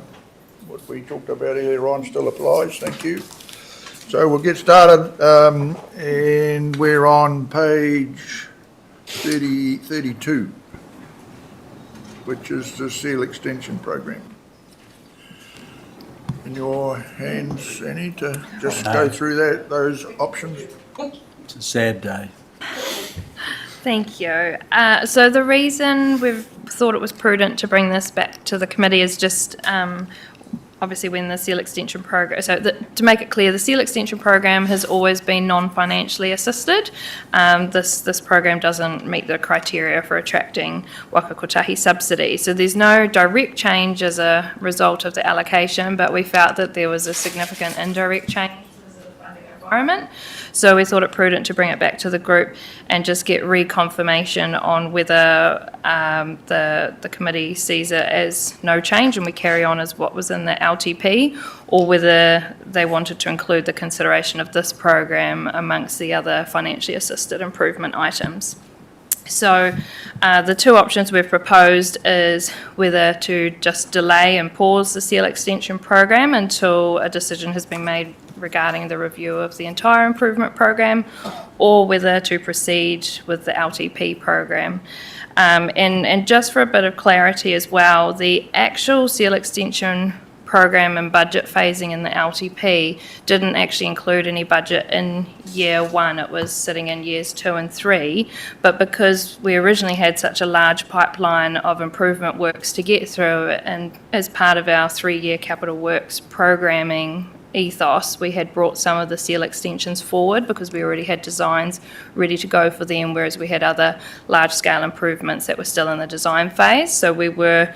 S1: what we talked about earlier on still applies. Thank you. So we'll get started, and we're on page 32, which is the seal extension program. In your hands, Annie, to just go through those options.
S8: It's a sad day.
S12: Thank you. So the reason we've thought it was prudent to bring this back to the committee is just obviously when the seal extension program, to make it clear, the seal extension program has always been non-financially assisted. This program doesn't meet the criteria for attracting waka kotahi subsidy. So there's no direct change as a result of the allocation, but we felt that there was a significant indirect change to the funding environment. So we thought it prudent to bring it back to the group and just get reconfirmation on whether the committee sees it as no change and we carry on as what was in the LTP, or whether they wanted to include the consideration of this program amongst the other financially assisted improvement items. So the two options we've proposed is whether to just delay and pause the seal extension program until a decision has been made regarding the review of the entire improvement program, or whether to proceed with the LTP program. And just for a bit of clarity as well, the actual seal extension program and budget phasing in the LTP didn't actually include any budget in year one. It was sitting in years 2 and 3, but because we originally had such a large pipeline of improvement works to get through, and as part of our 3-year capital works programming ethos, we had brought some of the seal extensions forward because we already had designs ready to go for them, whereas we had other large-scale improvements that were still in the design phase. So we were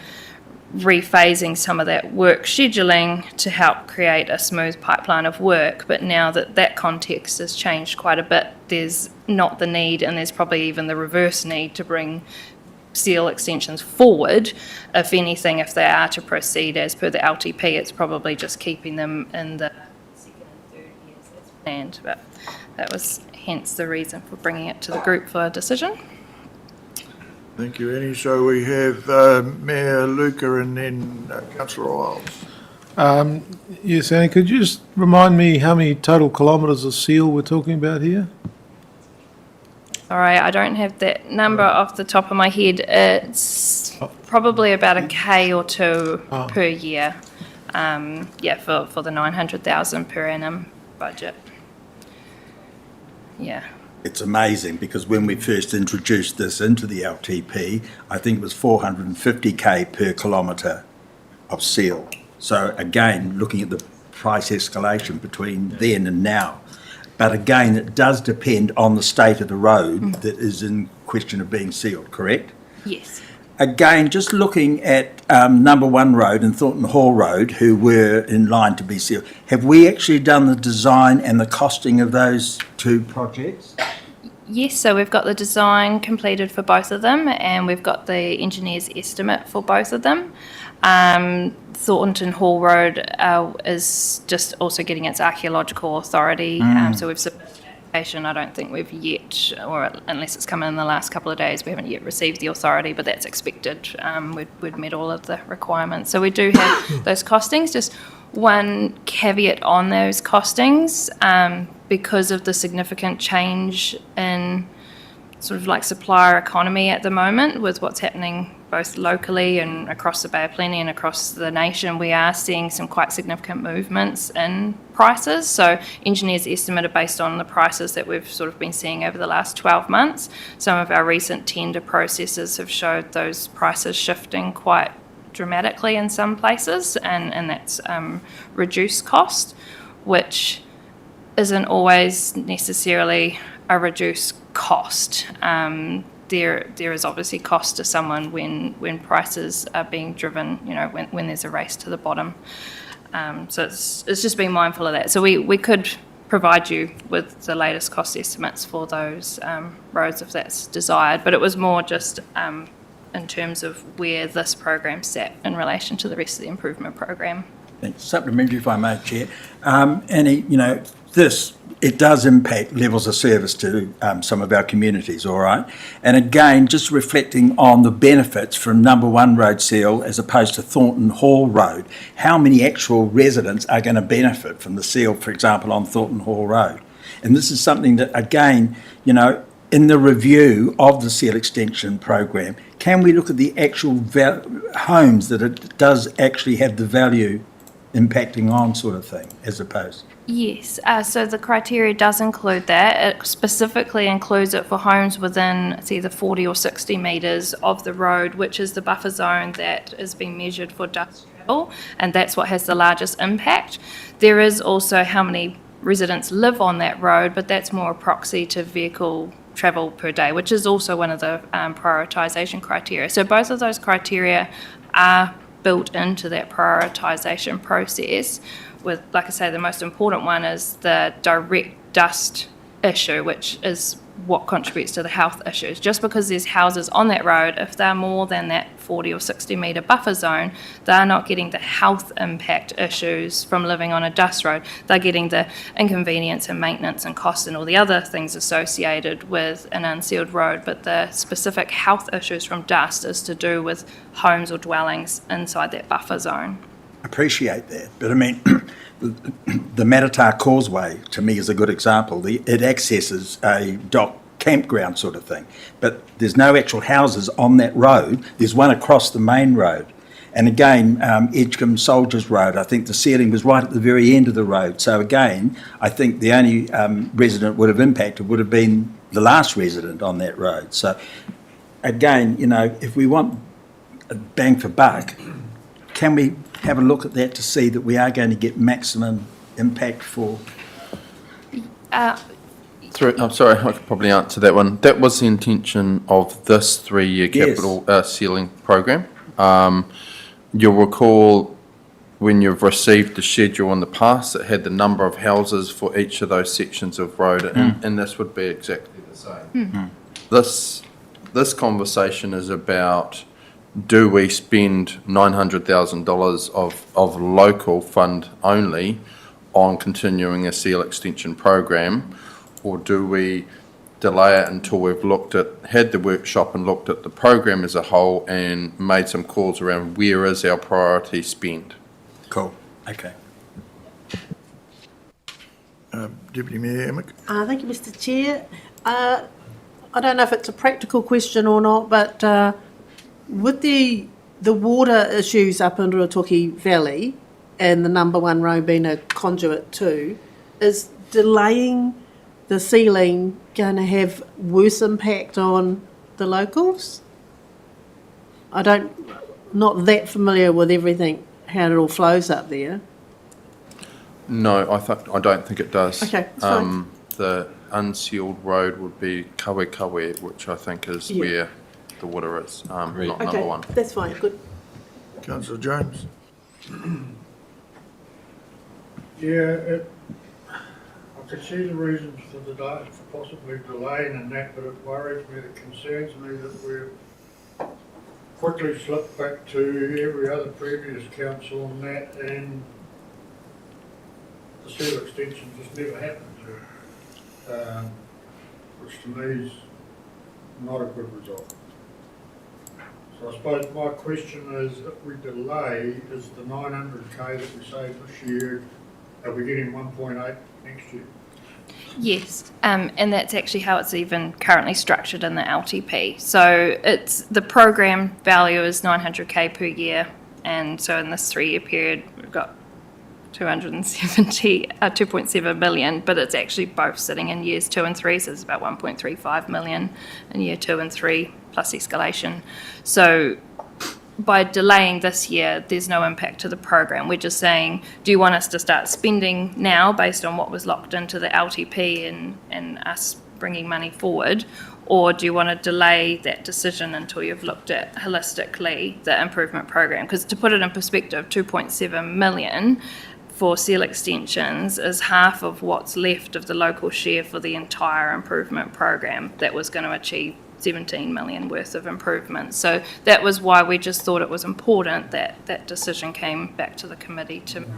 S12: rephasing some of that work scheduling to help create a smooth pipeline of work. But now that that context has changed quite a bit, there's not the need, and there's probably even the reverse need, to bring seal extensions forward. If anything, if they are to proceed as per the LTP, it's probably just keeping them in the second and third years as planned. But that was hence the reason for bringing it to the group for a decision.
S1: Thank you, Annie. So we have Mayor Luca and then Councillor Isles.
S5: Yes, Annie, could you just remind me how many total kilometres of seal we're talking about here?
S12: All right, I don't have that number off the top of my head. It's probably about a K or 2 per year. For the 900,000 per annum budget. Yeah.
S8: It's amazing because when we first introduced this into the LTP, I think it was 450k per kilometre of seal. So again, looking at the price escalation between then and now. But again, it does depend on the state of the road that is in question of being sealed, correct?
S12: Yes.
S8: Again, just looking at Number 1 Road and Thornton Hall Road, who were in line to be sealed, have we actually done the design and the costing of those two projects?
S12: Yes, so we've got the design completed for both of them, and we've got the engineer's estimate for both of them. Thornton Hall Road is just also getting its archaeological authority, so we've submitted an application. I don't think we've yet, or unless it's come in the last couple of days, we haven't yet received the authority, but that's expected. We'd met all of the requirements. So we do have those costings. Just one caveat on those costings, because of the significant change in sort of like supplier economy at the moment with what's happening both locally and across the Bay of Plenty and across the nation, we are seeing some quite significant movements in prices. So engineers estimate are based on the prices that we've sort of been seeing over the last 12 months. Some of our recent tender processes have showed those prices shifting quite dramatically in some places, and that's reduced cost, which isn't always necessarily a reduced cost. There is obviously cost to someone when prices are being driven, when there's a race to the bottom. So it's just being mindful of that. So we could provide you with the latest cost estimates for those roads if that's desired, but it was more just in terms of where this program sat in relation to the rest of the improvement program.
S8: Thanks. Supplementary, if I may, Chair. Annie, it does impact levels of service to some of our communities, all right? And again, just reflecting on the benefits from number 1 road seal as opposed to Thornton Hall Road, how many actual residents are going to benefit from the seal, for example, on Thornton Hall Road? And this is something that, again, you know, in the review of the seal extension program, can we look at the actual homes that it does actually have the value impacting on, sort of thing, as opposed?
S12: Yes, so the criteria does include that. It specifically includes it for homes within, it's either 40 or 60 metres of the road, which is the buffer zone that is being measured for dust travel, and that's what has the largest impact. There is also how many residents live on that road, but that's more a proxy to vehicle travel per day, which is also one of the prioritisation criteria. So both of those criteria are built into that prioritisation process, with, like I say, the most important one is the direct dust issue, which is what contributes to the health issues. Just because there's houses on that road, if they're more than that 40 or 60 metre buffer zone, they're not getting the health impact issues from living on a dust road. They're getting the inconvenience and maintenance and cost and all the other things associated with an unsealed road, but the specific health issues from dust is to do with homes or dwellings inside that buffer zone.
S8: Appreciate that, but I mean, the Matata Causeway to me is a good example. It accesses a dock campground sort of thing, but there's no actual houses on that road. There's one across the main road, and again, Edgecombe Soldiers Road, I think the sealing was right at the very end of the road. So again, I think the only resident would have impacted would have been the last resident on that road. So again, you know, if we want a bang for buck, can we have a look at that to see that we are going to get maximum impact for?
S9: I'm sorry, I could probably answer that one. That was the intention of this 3-year capital sealing program. You'll recall when you've received the schedule in the past, it had the number of houses for each of those sections of road, and this would be exactly the same. This conversation is about, do we spend $900,000 of local fund only on continuing a seal extension program, or do we delay it until we've had the workshop and looked at the program as a whole and made some calls around where is our priority spend?
S8: Cool. Okay.
S1: Deputy Mayor Emick.
S10: Thank you, Mr. Chair. I don't know if it's a practical question or not, but with the water issues up in Ruatoki Valley and the number 1 road being a conduit too, is delaying the sealing going to have worse impact on the locals? Not that familiar with everything, how it all flows up there.
S9: No, I don't think it does.
S10: Okay, that's fine.
S9: The unsealed road would be Kawe, which I think is where the water is, not number 1.
S10: That's fine, good.
S1: Councillor Jones.
S7: Yeah, I could see the reasons for possibly delaying and that, but it worries me, it concerns me that we've quickly slipped back to every other previous council on that, and the seal extension just never happened, which to me is not a good result. So I suppose my question is, if we delay, is the 900k that we saved this year, are we getting 1.8 next year?
S12: Yes, and that's actually how it's even currently structured in the LTP. So it's the program value is 900k per year, and so in this 3-year period we've got 2.7 million, but it's actually both sitting in years 2 and 3, so it's about 1.35 million in year 2 and 3 plus escalation. So by delaying this year, there's no impact to the program. We're just saying, do you want us to start spending now based on what was locked into the LTP and us bringing money forward, or do you want to delay that decision until you've looked at holistically the improvement program? Because to put it in perspective, 2.7 million for seal extensions is half of what's left of the local share for the entire improvement program that was going to achieve 17 million worth of improvements. So that was why we just thought it was important that that decision came back to the committee to make.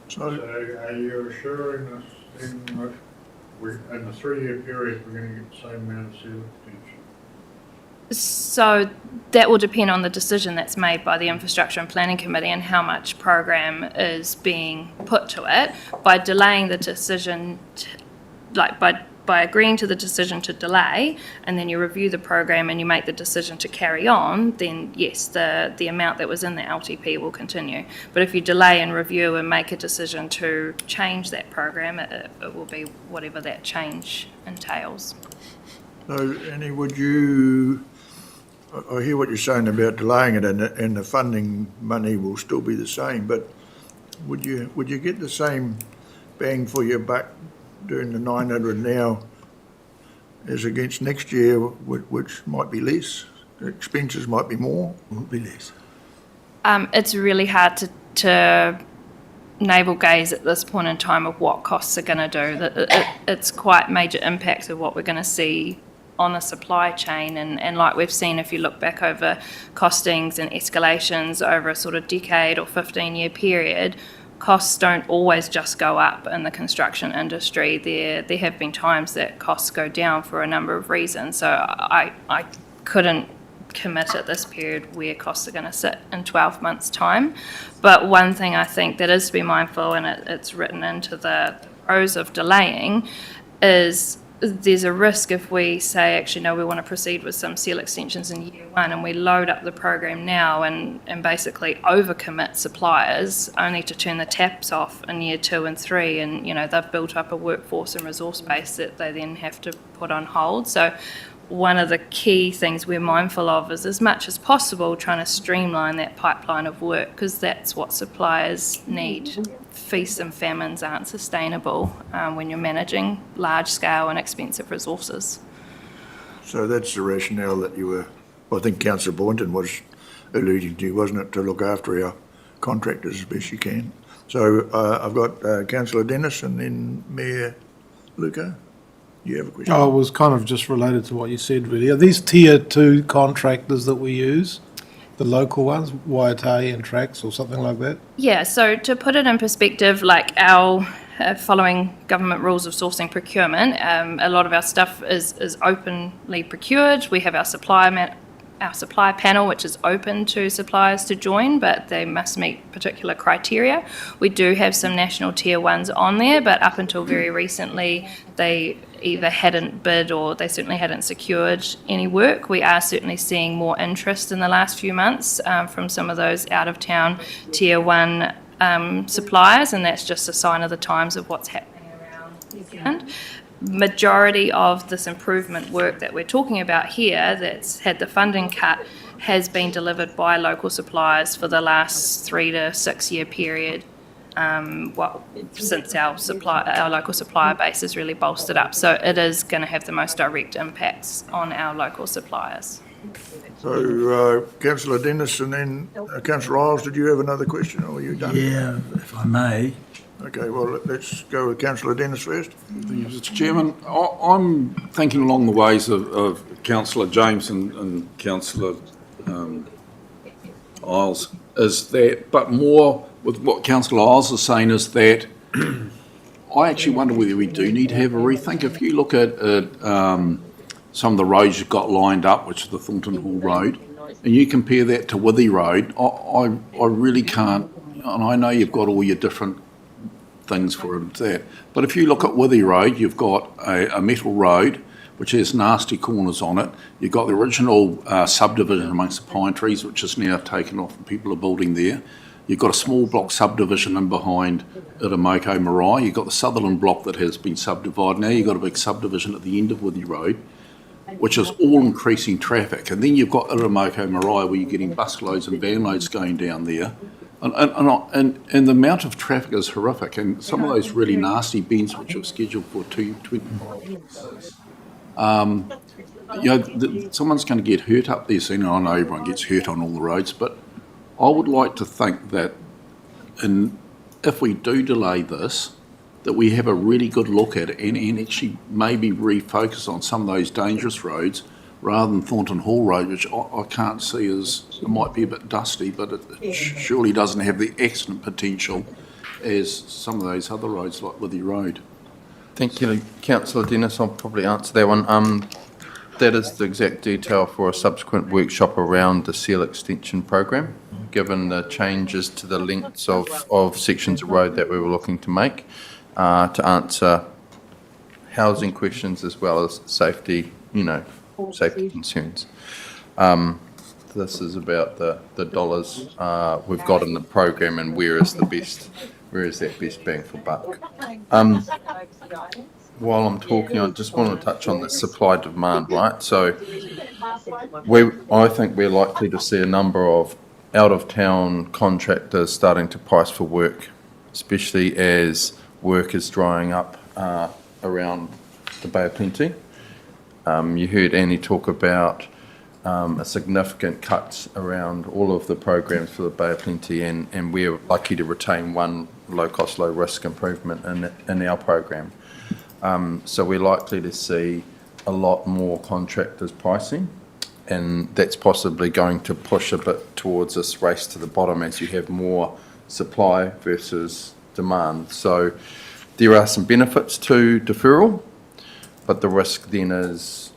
S1: So,
S7: So are you assuring us then that in the 3-year period, we're going to get the same amount of sewer potential?
S12: So that will depend on the decision that's made by the Infrastructure and Planning Committee and how much program is being put to it. By delaying the decision, by agreeing to the decision to delay, and then you review the program and you make the decision to carry on, then yes, the amount that was in the LTP will continue. But if you delay and review and make a decision to change that program, it will be whatever that change entails.
S1: so Annie, would you, I hear what you're saying about delaying it and the funding money will still be the same, but would you get the same bang for your buck doing the 900 now as against next year, which might be less? The expenses might be more, will be less.
S12: It's really hard to navel gaze at this point in time of what costs are going to do. It's quite major impacts of what we're going to see on the supply chain, and like we've seen, if you look back over costings and escalations over a sort of decade or 15-year period, costs don't always just go up in the construction industry. There have been times that costs go down for a number of reasons. So I couldn't commit at this period where costs are going to sit in 12 months' time. But one thing I think that is to be mindful, and it's written into the pros of delaying, is there's a risk if we say, actually, no, we want to proceed with some seal extensions in year 1, and we load up the program now and basically overcommit suppliers only to turn the taps off in year 2 and 3, and they've built up a workforce and resource base that they then have to put on hold. So one of the key things we're mindful of is, as much as possible, trying to streamline that pipeline of work, because that's what suppliers need. Feasts and famines aren't sustainable when you're managing large scale and expensive resources.
S1: So that's the rationale that you were, I think Councillor Boynton was alluding to, wasn't it, to look after our contractors as best you can. So I've got Councillor Dennis and then Mayor Luca. You have a question?
S5: Oh, it was kind of just related to what you said, really. Are these tier 2 contractors that we use, the local ones, Waiate and Trax or something like that?
S12: Yeah, so to put it in perspective, like our following government rules of sourcing procurement, a lot of our stuff is openly procured. We have our supply panel, which is open to suppliers to join, but they must meet particular criteria. We do have some national tier 1s on there, but up until very recently, they either hadn't bid or they certainly hadn't secured any work. We are certainly seeing more interest in the last few months from some of those out-of-town tier 1 suppliers, and that's just a sign of the times of what's happening around New Zealand. Majority of this improvement work that we're talking about here that's had the funding cut has been delivered by local suppliers for the last 3 to 6 year period, since our local supplier base is really bolstered up. So it is going to have the most direct impacts on our local suppliers.
S1: So Councillor Dennis and then Councillor Isles, did you have another question or are you done?
S8: Yeah, if I may.
S1: Okay, well, let's go with Councillor Dennis first.
S13: Thank you, Mr. Chairman. I'm thinking along the ways of Councillor James and Councillor Isles, is that, but more with what Councillor Isles is saying is that I actually wonder whether we do need to have a rethink. If you look at some of the roads you've got lined up, which is the Thornton Hall Road, and you compare that to Withy Road, I really can't, and I know you've got all your different things for that. But if you look at Withy Road, you've got a metal road which has nasty corners on it. You've got the original subdivision amongst the pine trees, which is now taken off and people are building there. You've got a small block subdivision in behind Iramoko Marae. You've got the Sutherland block that has been subdivided. Now you've got a big subdivision at the end of Withy Road, which is all increasing traffic. And then you've got Iramoko Marae where you're getting bus loads and van loads going down there. And the amount of traffic is horrific, and some of those really nasty bends which are scheduled for 225. Someone's going to get hurt up there soon. I know everyone gets hurt on all the roads, but I would like to think that if we do delay this, that we have a really good look at it and actually maybe refocus on some of those dangerous roads rather than Thornton Hall Road, which I can't see as, it might be a bit dusty, but it surely doesn't have the accident potential as some of those other roads like Withy Road.
S9: Thank you, Councillor Dennis. I'll probably answer that one. That is the exact detail for a subsequent workshop around the seal extension program, given the changes to the lengths of sections of road that we were looking to make, to answer housing questions as well as safety, safety concerns. This is about the dollars we've got in the program and where is that best bang for buck. While I'm talking, I just want to touch on the supply demand, right? So I think we're likely to see a number of out-of-town contractors starting to price for work, especially as work is drying up around the Bay of Plenty. You heard Annie talk about a significant cuts around all of the programs for the Bay of Plenty, and we're lucky to retain one low-cost, low-risk improvement in our program. So we're likely to see a lot more contractors pricing, and that's possibly going to push a bit towards this race to the bottom as you have more supply versus demand. So there are some benefits to deferral, but the risk then is,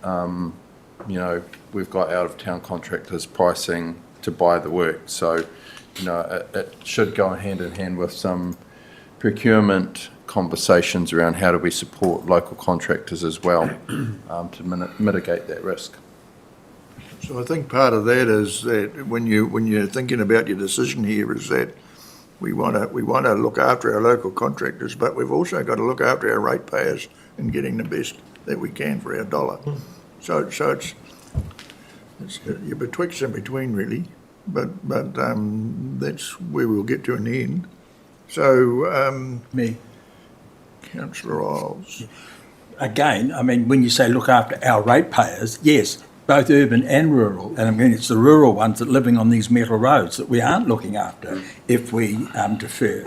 S9: we've got out-of-town contractors pricing to buy the work. So, it should go hand in hand with some procurement conversations around how do we support local contractors as well to mitigate that risk.
S1: So I think part of that is that when you're thinking about your decision here is that we want to look after our local contractors, but we've also got to look after our ratepayers and getting the best that we can for our dollar. So it's you're betwixt and between really, but that's where we'll get to in the end. So Councillor Isles.
S8: Again, when you say look after our ratepayers, yes, both urban and rural, and it's the rural ones that are living on these metal roads that we aren't looking after if we defer.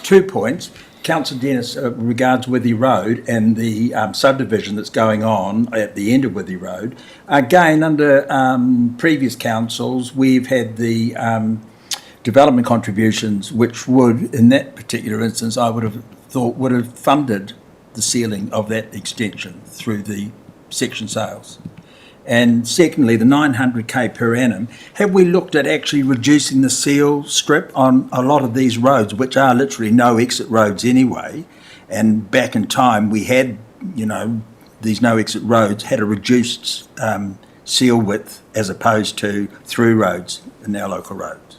S8: 2 points. Councillor Dennis regards Withy Road and the subdivision that's going on at the end of Withy Road. Again, under previous councils, we've had the development contributions, which would, in that particular instance, I would have thought would have funded the sealing of that extension through the section sales. And secondly, the 900k per annum, have we looked at actually reducing the seal strip on a lot of these roads, which are literally no exit roads anyway? And back in time, we had, these no exit roads had a reduced seal width as opposed to through roads in our local roads.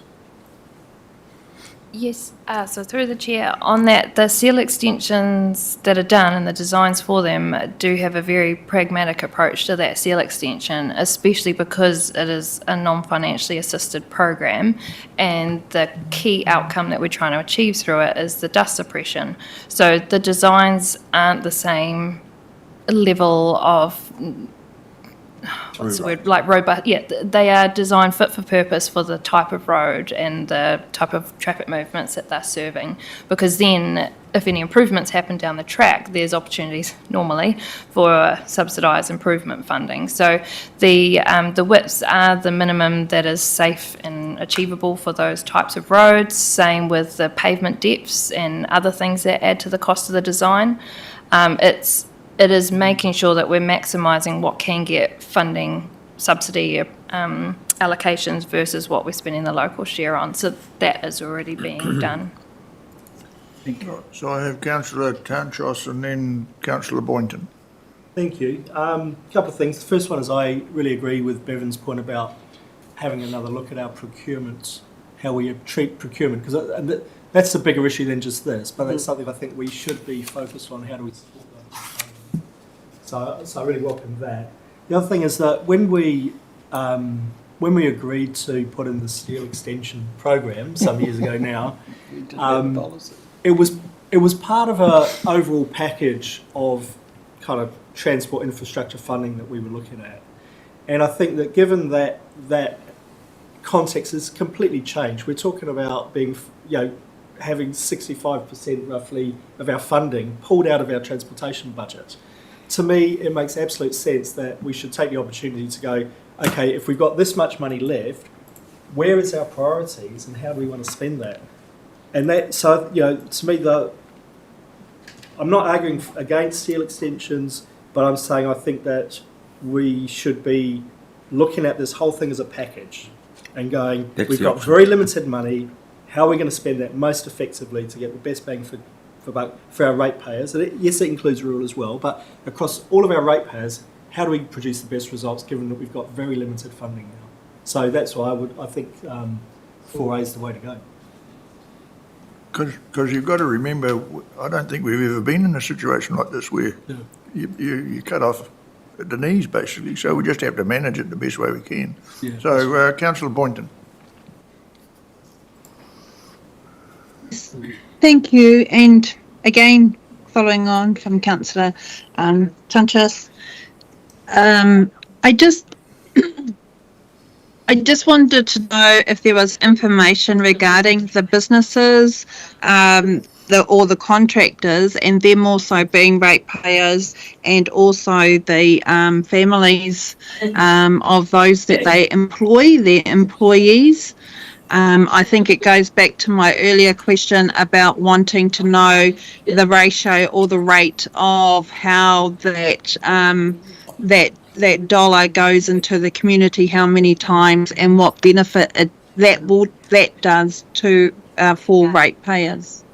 S12: Yes, so through the chair, on that, the seal extensions that are done and the designs for them do have a very pragmatic approach to that seal extension, especially because it is a non-financially assisted program, and the key outcome that we're trying to achieve through it is the dust suppression. So the designs aren't the same level of what's the word, like robust, they are designed fit for purpose for the type of road and the type of traffic movements that they're serving, because then if any improvements happen down the track, there's opportunities normally for subsidised improvement funding. So the widths are the minimum that is safe and achievable for those types of roads, same with the pavement depths and other things that add to the cost of the design. It is making sure that we're maximising what can get funding subsidy allocations versus what we're spending the local share on. So that is already being done.
S8: Thank you.
S1: So I have Councillor Townshos and then Councillor Boynton.
S14: Thank you. A couple of things. The first one is I really agree with Bevan's point about having another look at our procurement, how we treat procurement, because that's a bigger issue than just this, but that's something I think we should be focused on. How do we support that? So I really welcome that. The other thing is that when we agreed to put in the steel extension program some years ago now, it was part of a overall package of kind of transport infrastructure funding that we were looking at. And I think that given that context has completely changed, we're talking about being, having 65% roughly of our funding pulled out of our transportation budget. To me, it makes absolute sense that we should take the opportunity to go, okay, if we've got this much money left, where is our priorities and how do we want to spend that? And that, so, to me, I'm not arguing against steel extensions, but I'm saying I think that we should be looking at this whole thing as a package and going, we've got very limited money, how are we going to spend that most effectively to get the best bang for our ratepayers? And yes, it includes rural as well, but across all of our ratepayers, how do we produce the best results given that we've got very limited funding now? So that's why I think 4A is the way to go.
S1: Because you've got to remember, I don't think we've ever been in a situation like this where you cut off at the knees, basically. So we just have to manage it the best way we can.
S14: Yeah.
S1: So, Councillor Boynton.
S4: Thank you. And again, following on from Councillor Tunchas, I just wanted to know if there was information regarding the businesses, or the contractors, and them also being ratepayers, and also the families of those that they employ, their employees. I think it goes back to my earlier question about wanting to know the ratio or the rate of how that dollar goes into the community, how many times, and what benefit that does to for ratepayers.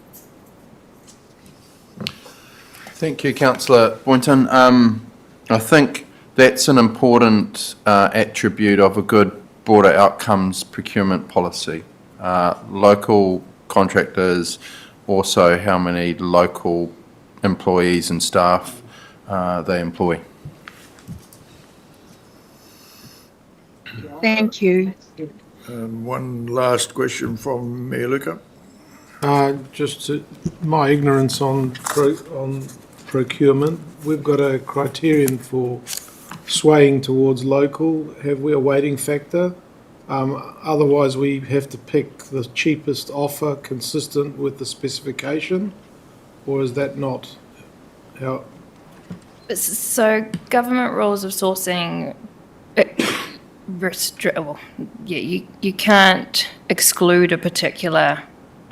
S9: Thank you, Councillor Boynton. I think that's an important attribute of a good broader outcomes procurement policy. Local contractors, also how many local employees and staff they employ.
S4: Thank you.
S1: One last question from Mayor Luca.
S5: My ignorance on procurement, we've got a criterion for swaying towards local. Have we a weighting factor? Otherwise, we have to pick the cheapest offer consistent with the specification, or is that not how?
S12: So government rules of sourcing you can't exclude a particular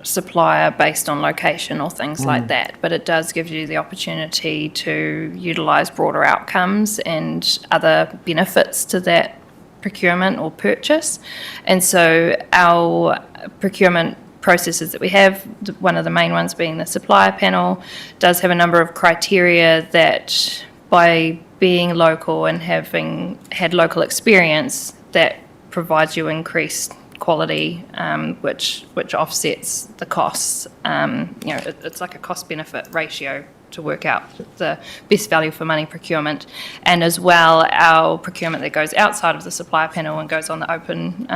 S12: supplier based on location or things like that, but it does give you the opportunity to utilise broader outcomes and other benefits to that procurement or purchase. And so our procurement processes that we have, one of the main ones being the supplier panel, does have a number of criteria that, by being local and having had local experience, that provides you increased quality, which offsets the costs. It's like a cost-benefit ratio to work out the best value for money procurement. And as well, our procurement that goes outside of the supplier panel and goes on the open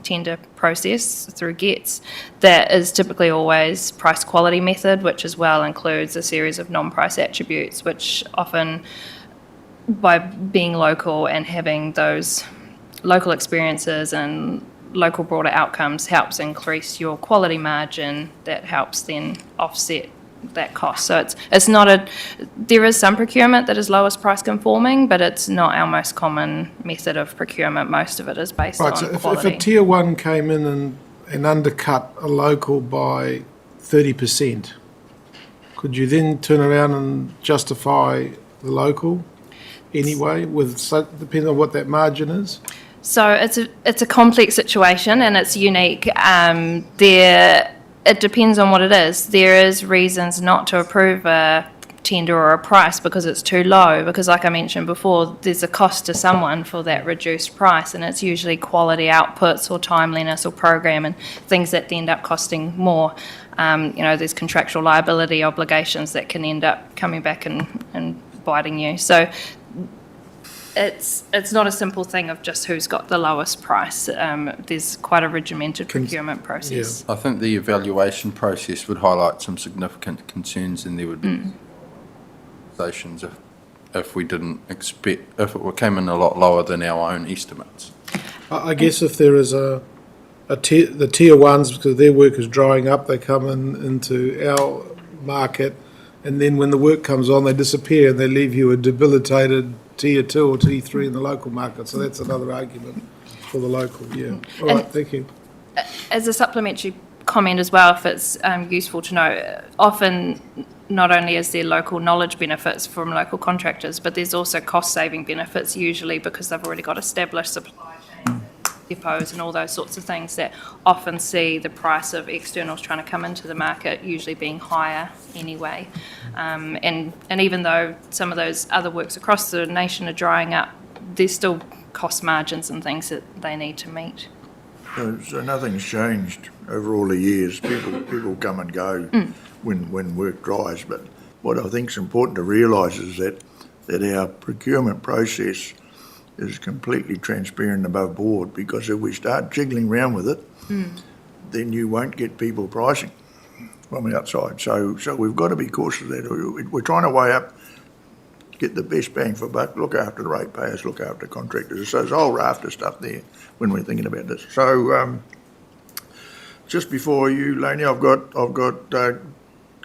S12: tender process through GETS, that is typically always price quality method, which as well includes a series of non-price attributes, which often, by being local and having those local experiences and local broader outcomes, helps increase your quality margin, that helps then offset that cost. So it's not there is some procurement that is lowest price conforming, but it's not our most common method of procurement. Most of it is based on
S5: So
S12: quality.
S5: if a tier one came in and undercut a local by 30%, could you then turn around and justify the local anyway, depending on what that margin is?
S12: So it's a complex situation and it's unique. It depends on what it is. There is reasons not to approve a tender or a price because it's too low, because like I mentioned before, there's a cost to someone for that reduced price, and it's usually quality outputs or timeliness or program and things that end up costing more. There's contractual liability obligations that can end up coming back and biting you. So it's not a simple thing of just who's got the lowest price. There's quite a regimented procurement process.
S9: I think the evaluation process would highlight some significant concerns, and there would be conversations if we didn't expect, if it came in a lot lower than our own estimates.
S5: I guess if there is the tier ones, because their work is drying up, they come into our market, and then when the work comes on, they disappear and they leave you a debilitated tier 2 or tier 3 in the local market. So that's another argument for the local, yeah. All right, thank you.
S12: As a supplementary comment as well, if it's useful to know, often not only is there local knowledge benefits from local contractors, but there's also cost-saving benefits usually because they've already got established supply chains, depots and all those sorts of things that often see the price of externals trying to come into the market usually being higher anyway. And even though some of those other works across the nation are drying up, there's still cost margins and things that they need to meet.
S1: So nothing's changed over all the years. People come and go when work dries. But what I think is important to realise is that our procurement process is completely transparent and above board, because if we start jiggling around with it, then you won't get people pricing from the outside. So we've got to be cautious of that. We're trying to weigh up, get the best bang for buck, look after the ratepayers, look after contractors. So there's a whole raft of stuff there when we're thinking about this. So just before you, Laney, I've got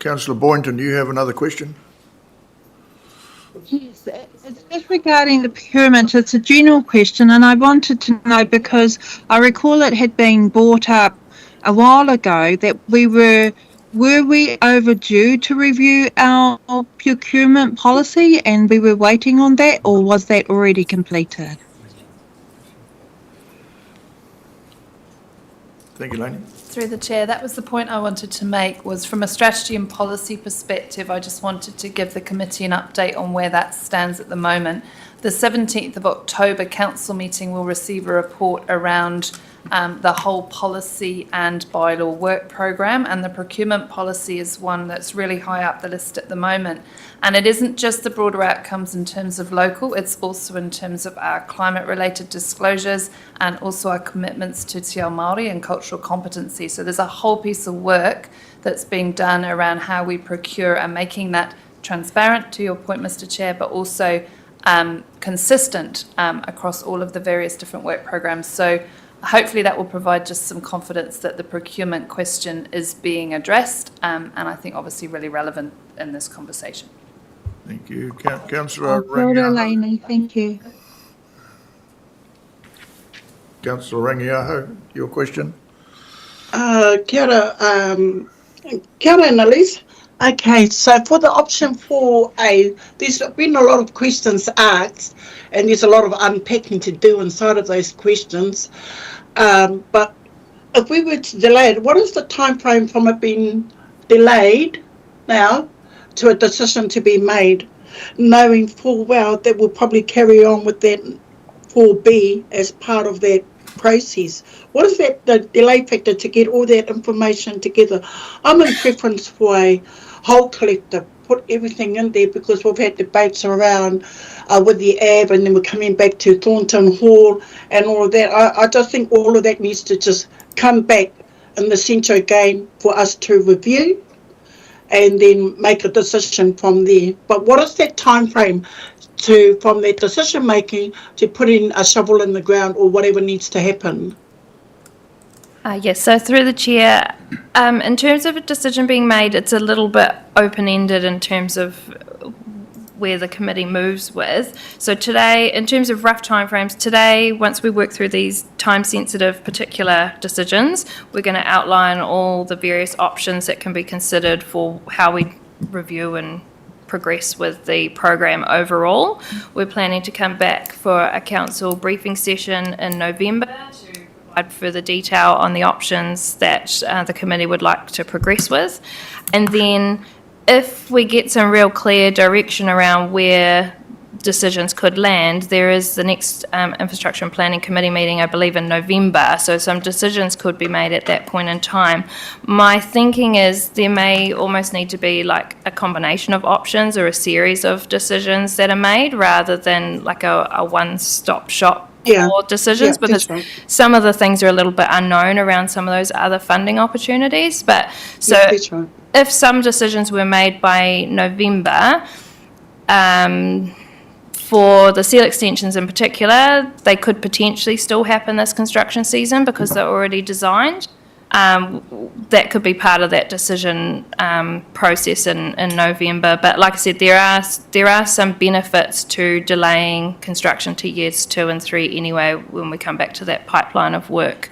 S1: Councillor Boynton. Do you have another question?
S4: Yes, it's just regarding the procurement. It's a general question, and I wanted to know because I recall it had been brought up a while ago that were we overdue to review our procurement policy and we were waiting on that, or was that already completed?
S1: Thank you, Laney.
S17: Through the chair, that was the point I wanted to make, was from a strategy and policy perspective, I just wanted to give the committee an update on where that stands at the moment. The 17th of October council meeting will receive a report around the whole policy and bylaw work programme, and the procurement policy is one that's really high up the list at the moment. And it isn't just the broader outcomes in terms of local, it's also in terms of our climate related disclosures and also our commitments to Te Ao Māori and cultural competency. So there's a whole piece of work that's being done around how we procure and making that transparent, to your point, Mr. Chair, but also consistent across all of the various different work programmes. So hopefully that will provide just some confidence that the procurement question is being addressed, and I think obviously really relevant in this conversation.
S1: Thank you. Councillor
S4: Laney, thank you.
S1: Councillor Rangiaho, your question?
S18: Kia ora, Annalise. Okay, so for the option 4A, there's been a lot of questions asked, and there's a lot of unpacking to do inside of those questions. But if we were to delay it, what is the time frame from it being delayed now to a decision to be made, knowing full well that we'll probably carry on with that 4B as part of that process? What is that the delay factor to get all that information together? I'm in preference for a whole collective, put everything in there, because we've had debates around with the AB, and then we're coming back to Thornton Hall and all of that. I just think all of that needs to just come back in the centre again for us to review and then make a decision from there. But what is that time frame from that decision making to putting a shovel in the ground or whatever needs to happen?
S12: Yes, so through the chair, in terms of a decision being made, it's a little bit open-ended in terms of where the committee moves with. So today, in terms of rough timeframes, today, once we work through these time-sensitive particular decisions, we're going to outline all the various options that can be considered for how we review and progress with the program overall. We're planning to come back for a council briefing session in November to provide further detail on the options that the committee would like to progress with. And then if we get some real clear direction around where decisions could land, there is the next Infrastructure and Planning Committee meeting, I believe, in November, so some decisions could be made at that point in time. My thinking is there may almost need to be like a combination of options or a series of decisions that are made rather than like a one-stop shop for decisions, because some of the things are a little bit unknown around some of those other funding opportunities. But so if some decisions were made by November, for the seal extensions in particular, they could potentially still happen this construction season because they're already designed. That could be part of that decision process in November. But like I said, there are some benefits to delaying construction to years 2 and 3 anyway when we come back to that pipeline of work.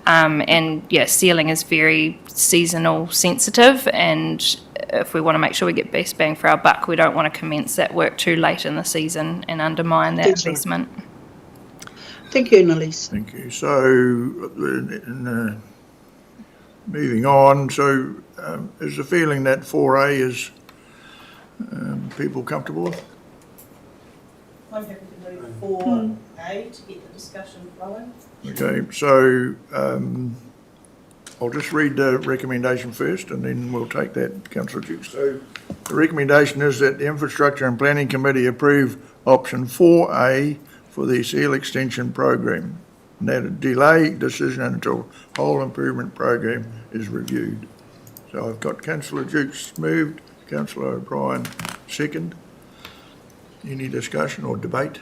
S12: And yeah, sealing is very seasonal sensitive, and if we want to make sure we get best bang for our buck, we don't want to commence that work too late in the season and undermine that
S18: That's right.
S12: investment.
S18: Thank you, Annalise.
S1: Thank you. So, moving on, so is the feeling that 4A is people comfortable with?
S15: I'm happy to move 4A to get the discussion flowing.
S1: Okay, so I'll just read the recommendation first and then we'll take that, Councillor Dukes. So the recommendation is that the Infrastructure and Planning Committee approve option 4A for the seal extension program, and that a delay decision until whole improvement program is reviewed. So I've got Councillor Dukes moved, Councillor O'Brien second. Any discussion or debate?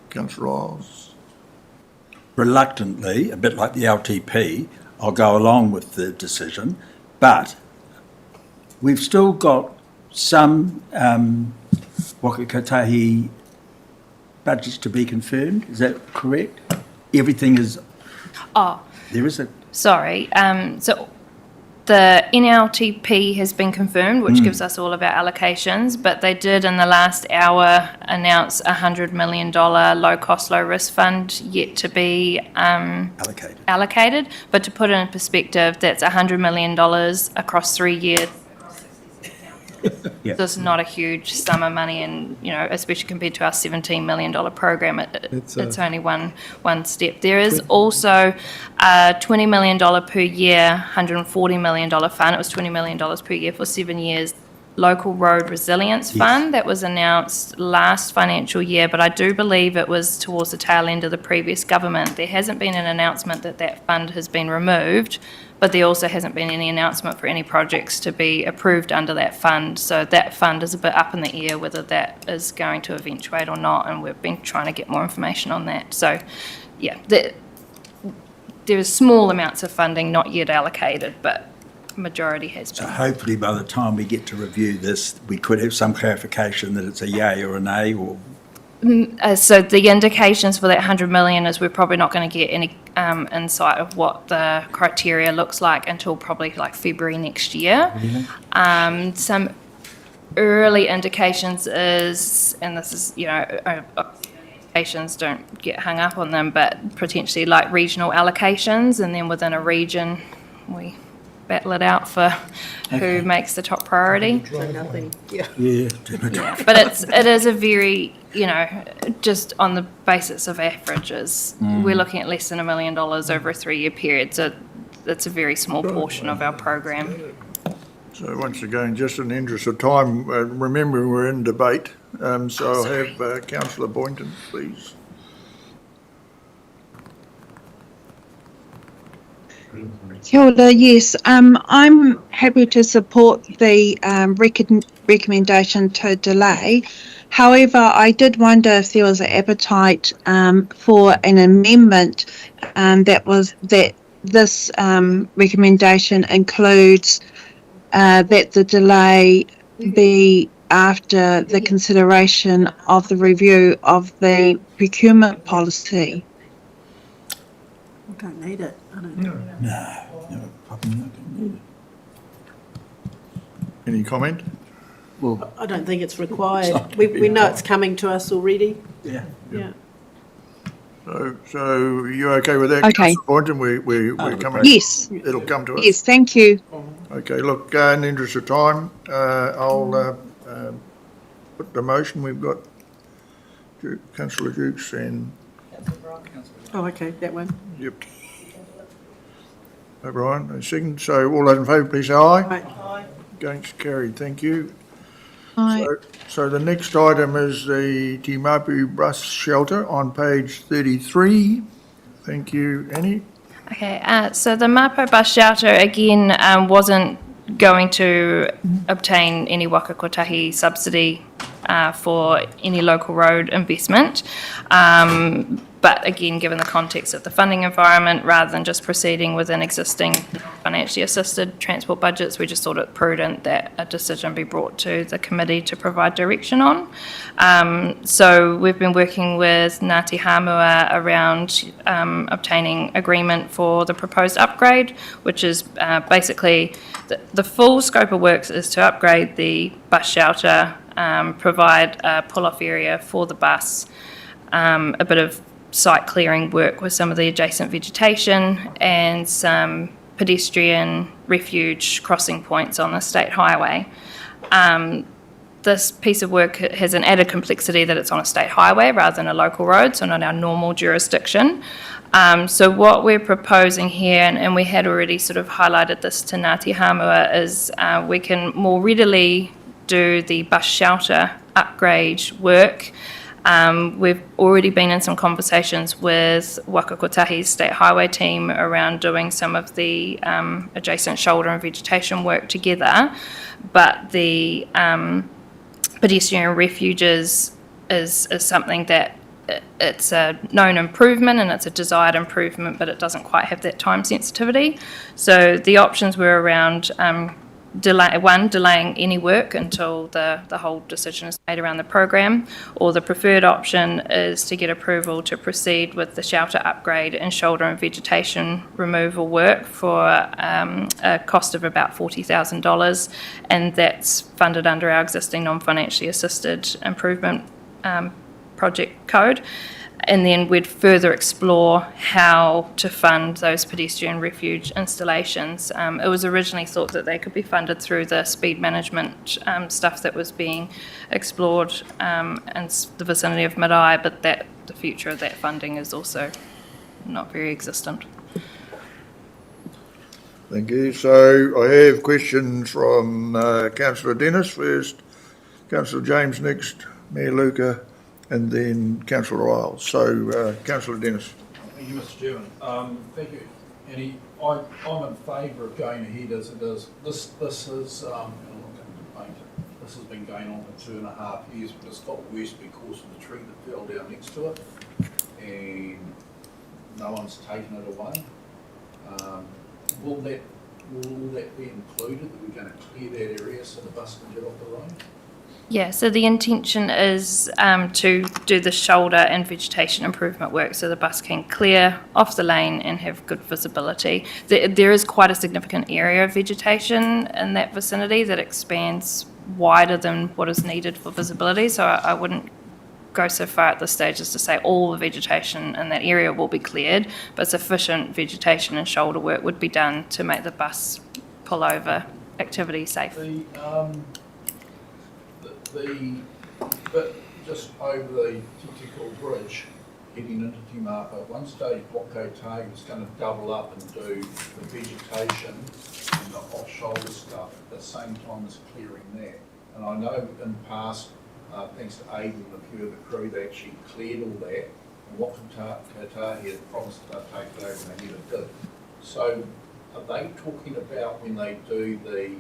S1: Councillor Riles.
S8: Reluctantly, a bit like the LTP, I'll go along with the decision, but we've still got some Waka Kotahi budgets to be confirmed. Is that correct? Everything is.
S12: Oh,
S8: there is a.
S12: Sorry. So the NLTP has been confirmed, which gives us all of our allocations, but they did in the last hour announce a $100 million low cost, low risk fund yet to be allocated. But to put it in perspective, that's $100 million across 3 years.
S8: Yeah.
S12: So it's not a huge sum of money, and especially compared to our $17 million program, it's only one step. There is also a $20 million per year, $140 million fund. It was $20 million per year for 7 years. Local Road Resilience Fund that was announced last financial year, but I do believe it was towards the tail end of the previous government. There hasn't been an announcement that fund has been removed, but there also hasn't been any announcement for any projects to be approved under that fund. So that fund is a bit up in the air whether that is going to eventuate or not, and we've been trying to get more information on that. So, yeah, there is small amounts of funding not yet allocated, but majority has been.
S8: So hopefully by the time we get to review this, we could have some clarification that it's a yay or a nay, or.
S12: So the indications for that 100 million is we're probably not going to get any insight of what the criteria looks like until probably like February next year. Some early indications is, and this is, allocations, don't get hung up on them, but potentially like regional allocations, and then within a region we battle it out for who makes the top priority.
S10: Nothing. Yeah.
S12: But it is a very, just on the basis of averages, we're looking at less than $1 million over a 3-year period. So that's a very small portion of our program.
S1: So once again, just in the interest of time, remember we're in debate. So I'll have Councillor Boynton, please.
S4: Kia ora, yes. I'm happy to support the recommendation to delay. However, I did wonder if there was an appetite for an amendment that this recommendation includes that the delay be after the consideration of the review of the procurement policy.
S10: I don't need it. I don't
S8: No, probably not going to need it.
S1: Any comment?
S10: Well, I don't think it's required. We know it's coming to us already.
S8: Yeah.
S1: So you okay with that,
S4: Okay.
S1: Councillor Boynton? We're coming.
S4: Yes.
S1: It'll come to us.
S4: Yes, thank you.
S1: Okay, look, in the interest of time, I'll put the motion. We've got Councillor Dukes and.
S10: Oh, okay, that one.
S1: Yep. O'Brien, a second. So all those in favour, please say aye.
S10: Aye.
S1: Against, carried. Thank you.
S4: Aye.
S1: So the next item is the Te Mapu bus shelter on page 33. Thank you, Annie.
S12: Okay, so the Mapo bus shelter, again, wasn't going to obtain any Waka Kotahi subsidy for any local road investment. But again, given the context of the funding environment, rather than just proceeding within existing financially assisted transport budgets, we just thought it prudent that a decision be brought to the committee to provide direction on. So we've been working with Ngāti Hāmua around obtaining agreement for the proposed upgrade, which is basically the full scope of works is to upgrade the bus shelter, provide a pull-off area for the bus, a bit of site clearing work with some of the adjacent vegetation, and some pedestrian refuge crossing points on the state highway. This piece of work has an added complexity that it's on a state highway rather than a local road, so not our normal jurisdiction. So what we're proposing here, and we had already sort of highlighted this to Ngāti Hāmua, is we can more readily do the bus shelter upgrade work. We've already been in some conversations with Waka Kotahi's state highway team around doing some of the adjacent shoulder and vegetation work together, but the pedestrian refuges is something that it's a known improvement and it's a desired improvement, but it doesn't quite have that time sensitivity. So the options were around delaying any work until the whole decision is made around the program, or the preferred option is to get approval to proceed with the shelter upgrade and shoulder and vegetation removal work for a cost of about $40,000, and that's funded under our existing non-financially assisted improvement project code. And then we'd further explore how to fund those pedestrian refuge installations. It was originally thought that they could be funded through the speed management stuff that was being explored in the vicinity of Marae, but the future of that funding is also not very existent.
S1: Thank you. So I have questions from Councillor Dennis first, Councillor James next, Mayor Luca, and then Councillor Riles. So, Councillor Dennis.
S11: Thank you, Mr. Chairman. Thank you, Annie. I'm in favour of going ahead as it is. This is, this has been going on for 2.5 years, but it's got worse because of the tree that fell down next to it, and no one's taken it away. Will that be included, that we're going to clear that area so the bus can get off the road?
S12: Yeah, so the intention is to do the shoulder and vegetation improvement work so the bus can clear off the lane and have good visibility. There is quite a significant area of vegetation in that vicinity that expands wider than what is needed for visibility, so I wouldn't go so far at this stage as to say all the vegetation in that area will be cleared, but sufficient vegetation and shoulder work would be done to make the bus pullover activity safe.
S11: The bit just over the Titico Bridge heading into Timapa, at one stage Waka Kotahi was going to double up and do the vegetation and the off-shoulder stuff at the same time as clearing that. And I know in the past, thanks to Aidan and a few of the crew, they actually cleared all that, and Waka Kotahi had promised that they'd take it over and they never did. So are they talking about when they do the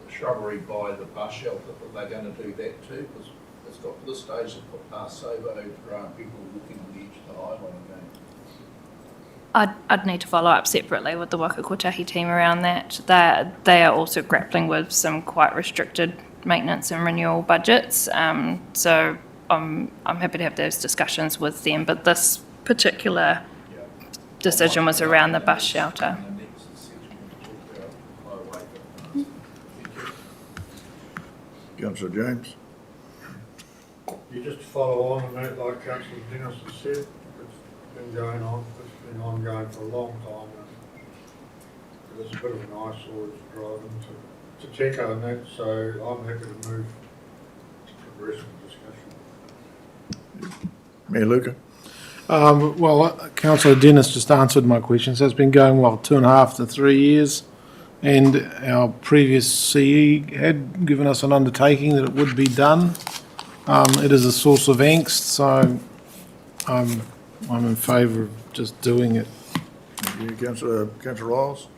S11: shrubbery by the bus shelter that they're going to do that too? Because it's got to the stage of put past over overgrown, people walking on the edge of the highway again.
S12: I'd need to follow up separately with the Waka Kotahi team around that. They are also grappling with some quite restricted maintenance and renewal budgets. So I'm happy to have those discussions with them. But this particular decision was around the bus shelter.
S1: Councillor James.
S7: You just follow on that, like Councillor Dennis has said, it's been going on, it's been ongoing for a long time. And it's a bit of an eyesore to drive into Teco and that, so I'm happy to move to progress with discussion.
S1: Mayor Luca.
S5: Well, Councillor Dennis just answered my question. So it's been going, 2.5 to 3 years. And our previous CE had given us an undertaking that it would be done. It is a source of angst, so I'm in favour of just doing it.
S1: Thank you, Councillor Riles.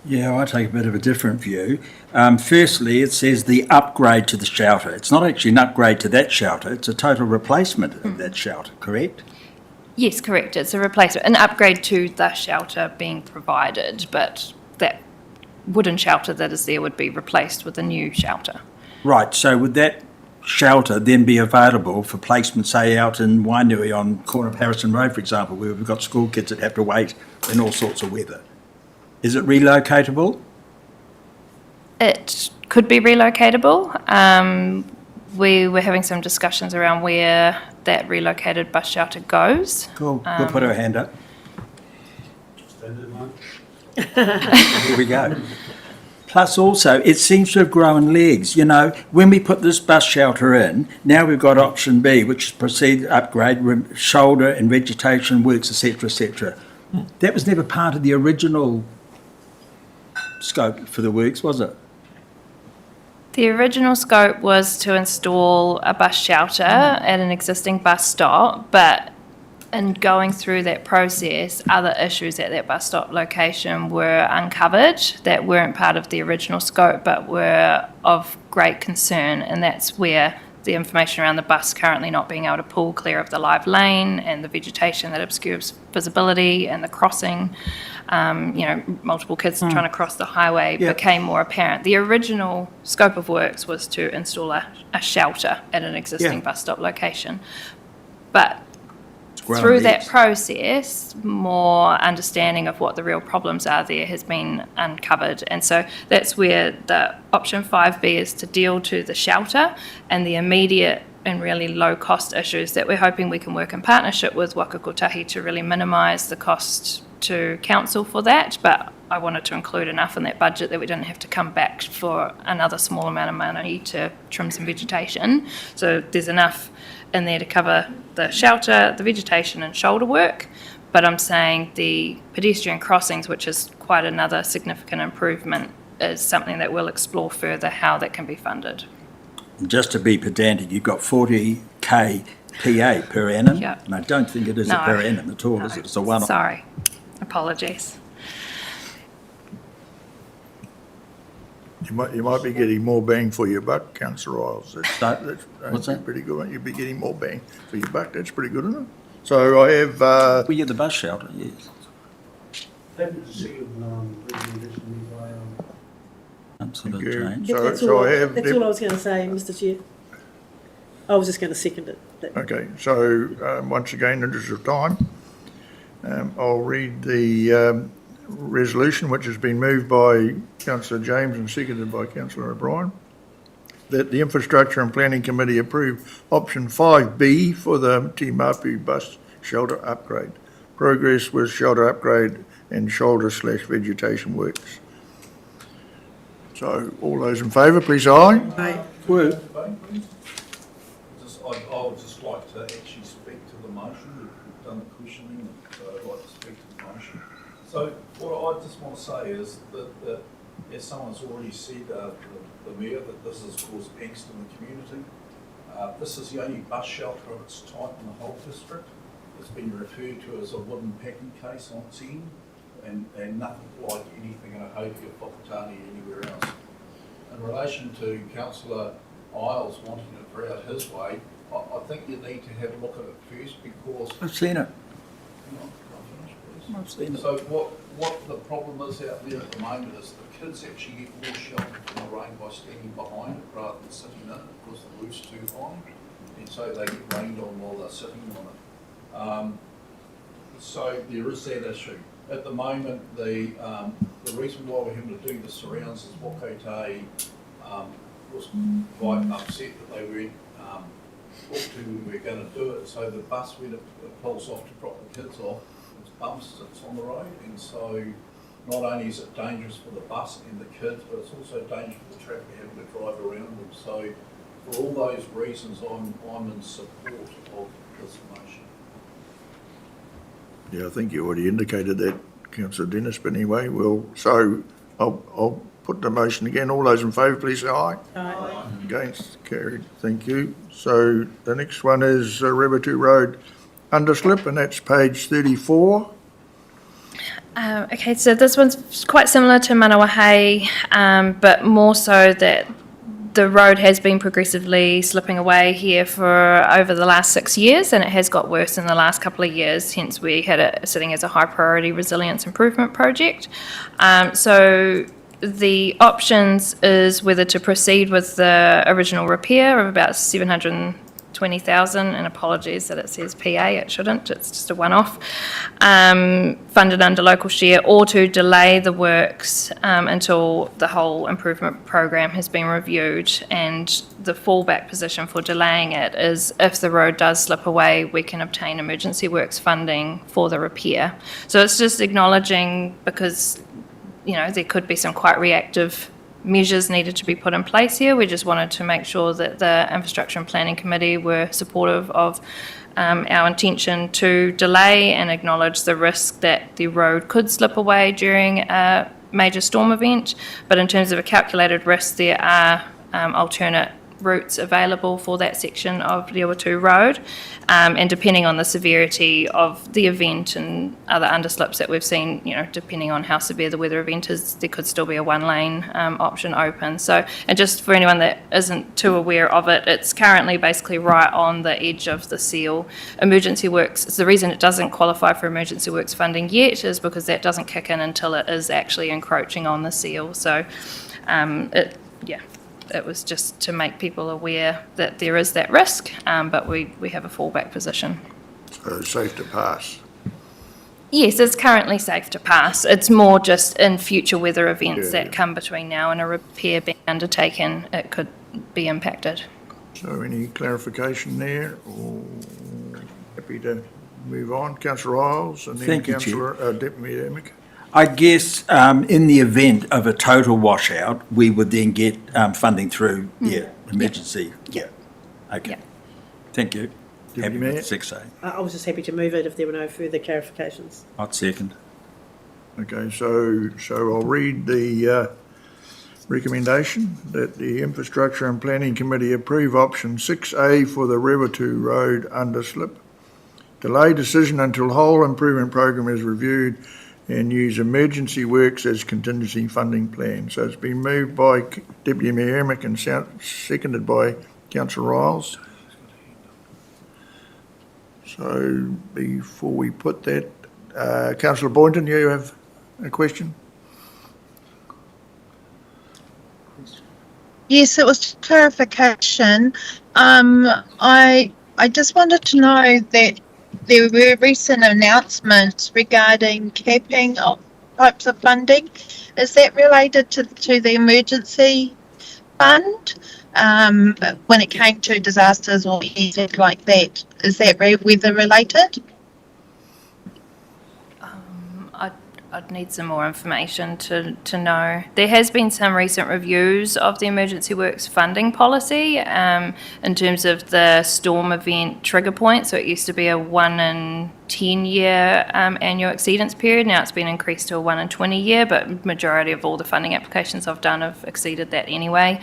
S8: Yeah, I take a bit of a different view. Firstly, it says the upgrade to the shelter. It's not actually an upgrade to that shelter, it's a total replacement of that shelter, correct?
S12: Yes, correct. It's a replacement, an upgrade to the shelter being provided, but that wooden shelter that is there would be replaced with a new shelter.
S8: Right, so would that shelter then be available for placement, say, out in Wainui on corner of Harrison Road, for example, where we've got school kids that have to wait in all sorts of weather? Is it relocatable?
S12: It could be relocatable. We were having some discussions around where that relocated bus shelter goes.
S8: Cool, we'll put her hand up. Here we go. Plus also, it seems to have grown legs. You know, when we put this bus shelter in, now we've got option B, which is proceed, upgrade, shoulder and vegetation works, etc., etc. That was never part of the original scope for the works, was it?
S12: The original scope was to install a bus shelter at an existing bus stop, but in going through that process, other issues at that bus stop location were uncovered that weren't part of the original scope but were of great concern, and that's where the information around the bus currently not being able to pull clear of the live lane and the vegetation that obscures visibility and the crossing, multiple kids trying to cross the highway became more apparent. The original scope of works was to install a shelter at an existing bus stop location. But through that process, more understanding of what the real problems are there has been uncovered. And so that's where the option 5B is to deal to the shelter and the immediate and really low cost issues that we're hoping we can work in partnership with Waka Kotahi to really minimise the cost to council for that. But I wanted to include enough in that budget that we didn't have to come back for another small amount of money to trim some vegetation. So there's enough in there to cover the shelter, the vegetation and shoulder work, but I'm saying the pedestrian crossings, which is quite another significant improvement, is something that we'll explore further how that can be funded.
S8: Just to be pedantic, you've got 40k PA per annum, and I don't think it is a per annum at all, is it? It's a one-off.
S12: Sorry, apologies.
S1: You might be getting more bang for your buck, Councillor Isles.
S8: What's that?
S1: Pretty good. You'll be getting more bang for your buck. That's pretty good, isn't it? So I have.
S8: We get the bus shelter, yes.
S2: Happy to see you,
S8: Absolute
S1: Thank you.
S8: change.
S15: That's
S1: So
S15: all
S1: I have.
S15: that's all I was going to say, Mr Chair. I was just going to second it.
S1: Okay, so once again, in the interest of time, I'll read the resolution, which has been moved by Councillor James and seconded by Councillor O'Brien, that the Infrastructure and Planning Committee approve option 5B for the Te Mapu bus shelter upgrade. Progress with shelter upgrade and shoulder/vegetation works. So all those in favour, please say aye.
S15: Aye.
S11: I would just like to actually speak to the motion. We've done the questioning, so I'd like to speak to the motion. So what I just want to say is that as someone's already said, the Mayor, that this has caused angst in the community. This is the only bus shelter of its type in the whole district. It's been referred to as a wooden packing case on its end, and nothing like anything in a Hōhia, Whakatane, anywhere else. In relation to Councillor Isles wanting it throughout his way, I think you need to have a look at it first because...
S8: I've seen it.
S11: Hang on, can I finish, please?
S8: I've seen it.
S11: So what the problem is out there at the moment is the kids actually get more shelter from the rain by standing behind it rather than sitting in it because the roof's too high, and so they get rained on while they're sitting on it. So there is that issue. At the moment, the reason why we're having to do the surrounds is Wakotae was quite upset that they weren't talked to when we were going to do it. So the bus, when it pulls off to drop the kids off, it's bumps, it's on the road, and so not only is it dangerous for the bus and the kids, but it's also dangerous for the traffic having to drive around them. So for all those reasons, I'm in support of this motion.
S1: Yeah, I think you already indicated that, Councillor Dennis, but anyway, so I'll put the motion again. All those in favour, please say aye.
S15: Aye.
S1: Against, carried, thank you. So the next one is Revertu Road underslip, and that's page 34.
S12: Okay, so this one's quite similar to Manawahei, but more so that the road has been progressively slipping away here for over the last 6 years, and it has got worse in the last couple of years, hence we had it sitting as a high priority resilience improvement project. So the options is whether to proceed with the original repair of about 720,000, and apologies that it says PA, it shouldn't, it's just a one-off, funded under local share, or to delay the works until the whole improvement program has been reviewed. And the fallback position for delaying it is if the road does slip away, we can obtain emergency works funding for the repair. So it's just acknowledging, because there could be some quite reactive measures needed to be put in place here. We just wanted to make sure that the Infrastructure and Planning Committee were supportive of our intention to delay and acknowledge the risk that the road could slip away during a major storm event. But in terms of a calculated risk, there are alternate routes available for that section of Riawatu Road, and depending on the severity of the event and other underslips that we've seen, depending on how severe the weather event is, there could still be a one-lane option open. So, and just for anyone that isn't too aware of it, it's currently basically right on the edge of the seal. Emergency works, the reason it doesn't qualify for emergency works funding yet is because that doesn't kick in until it is actually encroaching on the seal. So, it was just to make people aware that there is that risk, but we have a fallback position.
S1: So safe to pass.
S12: Yes, it's currently safe to pass. It's more just in future weather events that come between now and a repair being undertaken, it could be impacted.
S1: So any clarification there, or happy to move on? Councillor Isles and then
S8: Thank you, Chair.
S1: Councillor Deputy Emick.
S8: I guess in the event of a total washout, we would then get funding through, emergency. Yeah. Okay.
S12: Yeah.
S8: Thank you. Happy
S1: Mayor?
S8: with 6A.
S10: I was just happy to move it if there were no further clarifications.
S8: I'd second.
S1: Okay, so I'll read the recommendation that the Infrastructure and Planning Committee approve option 6A for the Riawatu Road underslip. Delay decision until whole improvement program is reviewed and use emergency works as contingency funding plan. So it's been moved by Deputy Mayor Emick and seconded by Councillor Riles. So before we put that, Councillor Boynton, you have a question?
S4: Yes, it was clarification. I just wanted to know that there were recent announcements regarding capping of types of funding. Is that related to the emergency fund? When it came to disasters or anything like that, is that weather related?
S12: I'd need some more information to know. There has been some recent reviews of the emergency works funding policy in terms of the storm event trigger point. So it used to be a 1 in 10 year annual exceedance period. Now it's been increased to a 1 in 20 year, but majority of all the funding applications I've done have exceeded that anyway.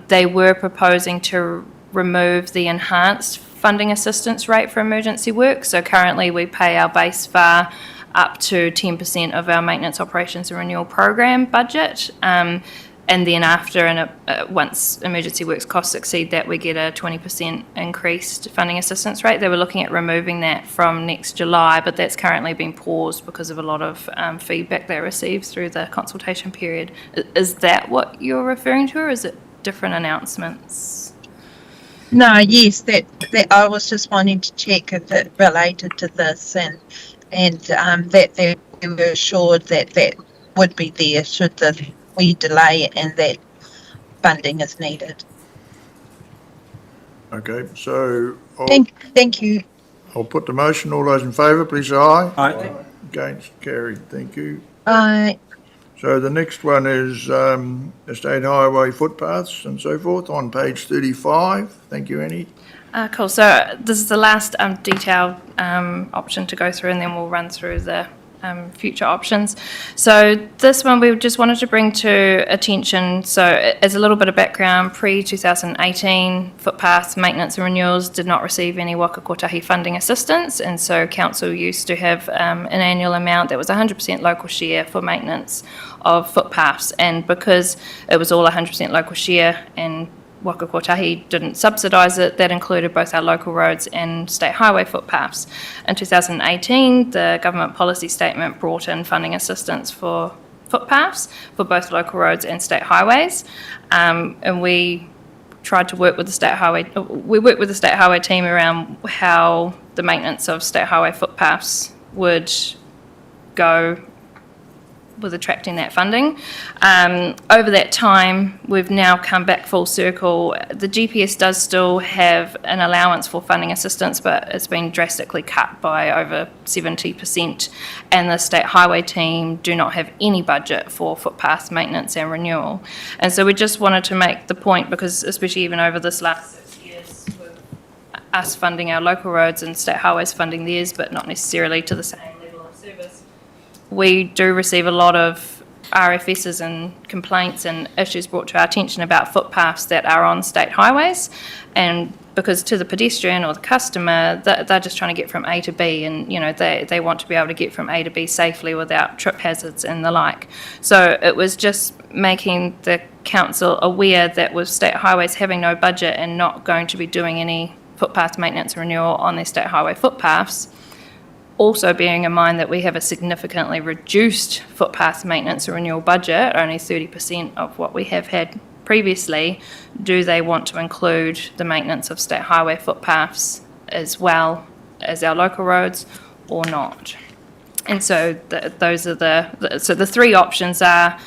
S12: They were proposing to remove the enhanced funding assistance rate for emergency work. So currently we pay our base FAR up to 10% of our maintenance operations and renewal program budget. And then after, once emergency works costs exceed that, we get a 20% increased funding assistance rate. They were looking at removing that from next July, but that's currently been paused because of a lot of feedback they received through the consultation period. Is that what you're referring to, or is it different announcements?
S4: No, yes, that I was just wanting to check if it related to this and that they were assured that would be there should we delay and that funding is needed.
S1: Okay, so
S4: Thank you.
S1: I'll put the motion. All those in favour, please say aye.
S8: Aye.
S1: Against, carried. Thank you.
S4: Aye.
S1: So the next one is estate highway footpaths and so forth on page 35. Thank you, Annie.
S12: Cool. So this is the last detailed option to go through, and then we'll run through the future options. So this one we just wanted to bring to attention. So as a little bit of background, pre-2018 footpath maintenance and renewals did not receive any Waka Kotahi funding assistance, and so council used to have an annual amount that was 100% local share for maintenance of footpaths, and because it was all 100% local share and Waka Kotahi didn't subsidise it, that included both our local roads and state highway footpaths. In 2018, the government policy statement brought in funding assistance for footpaths for both local roads and state highways, and we tried to work with the state highway. We worked with the state highway team around how the maintenance of state highway footpaths would go with attracting that funding. Over that time, we've now come back full circle. The GPS does still have an allowance for funding assistance, but it's been drastically cut by over 70%, and the state highway team do not have any budget for footpath maintenance and renewal. And so we just wanted to make the point, because especially even over this last 6 years, with us funding our local roads and state highways funding theirs, but not necessarily to the same level of service, we do receive a lot of RFSs and complaints and issues brought to our attention about footpaths that are on state highways, and because to the pedestrian or the customer, they're just trying to get from A to B, and they want to be able to get from A to B safely without trip hazards and the like. So it was just making the council aware that with state highways having no budget and not going to be doing any footpath maintenance renewal on their state highway footpaths, also bearing in mind that we have a significantly reduced footpath maintenance and renewal budget, only 30% of what we have had previously, do they want to include the maintenance of state highway footpaths as well as our local roads or not? And so those are the three options are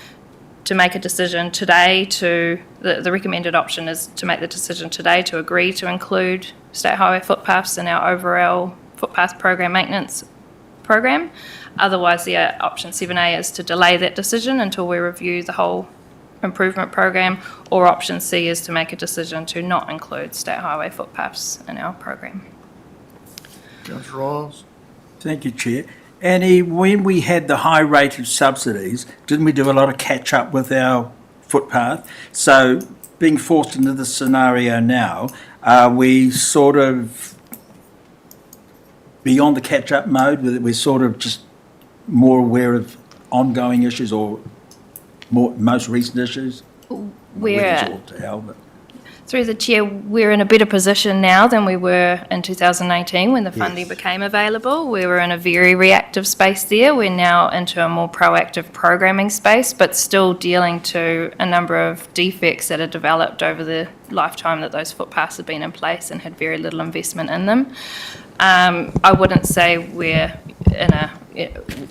S12: to make a decision today the recommended option is to make the decision today to agree to include state highway footpaths in our overall footpath program maintenance program. Otherwise, the option 7A is to delay that decision until we review the whole improvement program, or option C is to make a decision to not include state highway footpaths in our program.
S1: Councillor Riles?
S8: Thank you, Chair. Annie, when we had the high rate of subsidies, didn't we do a lot of catch up with our footpath? So being forced into this scenario now, are we sort of beyond the catch-up mode, where we're sort of just more aware of ongoing issues or most recent issues?
S12: Through the chair, we're in a better position now than we were in 2018 when the funding became available. We were in a very reactive space there. We're now into a more proactive programming space, but still dealing to a number of defects that are developed over the lifetime that those footpaths have been in place and had very little investment in them. I wouldn't say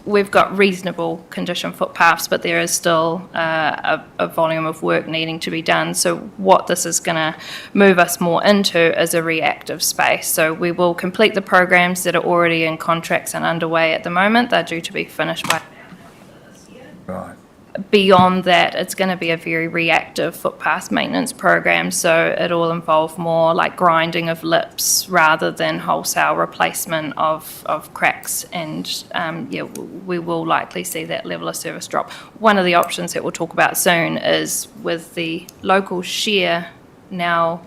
S12: we've got reasonable condition footpaths, but there is still a volume of work needing to be done. So what this is going to move us more into is a reactive space. So we will complete the programs that are already in contracts and underway at the moment. They're due to be finished by this year.
S8: Right.
S12: Beyond that, it's going to be a very reactive footpath maintenance program, so it'll involve more like grinding of lips rather than wholesale replacement of cracks, and we will likely see that level of service drop. One of the options that we'll talk about soon is with the local share. Now,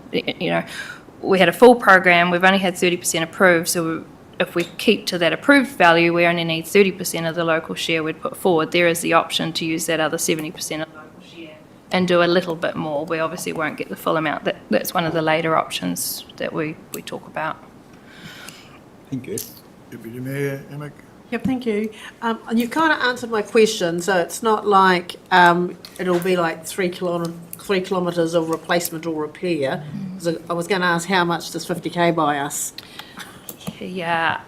S12: we had a full program, we've only had 30% approved, so if we keep to that approved value, we only need 30% of the local share we'd put forward. There is the option to use that other 70% of local share and do a little bit more. We obviously won't get the full amount. That's one of the later options that we talk about.
S8: Thank you.
S1: Deputy Mayor Emick?
S10: Yep, thank you. You've kind of answered my question, so it's not like it'll be like 3 kilometres of replacement or repair. So I was going to ask, how much does 50k buy us?
S12: Yeah,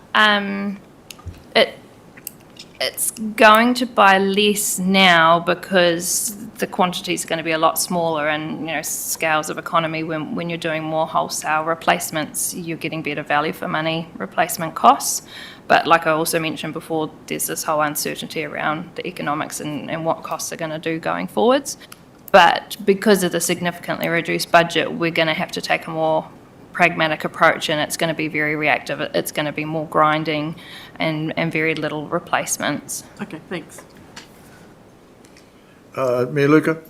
S12: it's going to buy less now because the quantity is going to be a lot smaller, and scales of economy. When you're doing more wholesale replacements, you're getting better value for money replacement costs. But like I also mentioned before, there's this whole uncertainty around the economics and what costs are going to do going forwards. But because of the significantly reduced budget, we're going to have to take a more pragmatic approach, and it's going to be very reactive. It's going to be more grinding and very little replacements.
S10: Okay, thanks.
S1: Mayor Luca?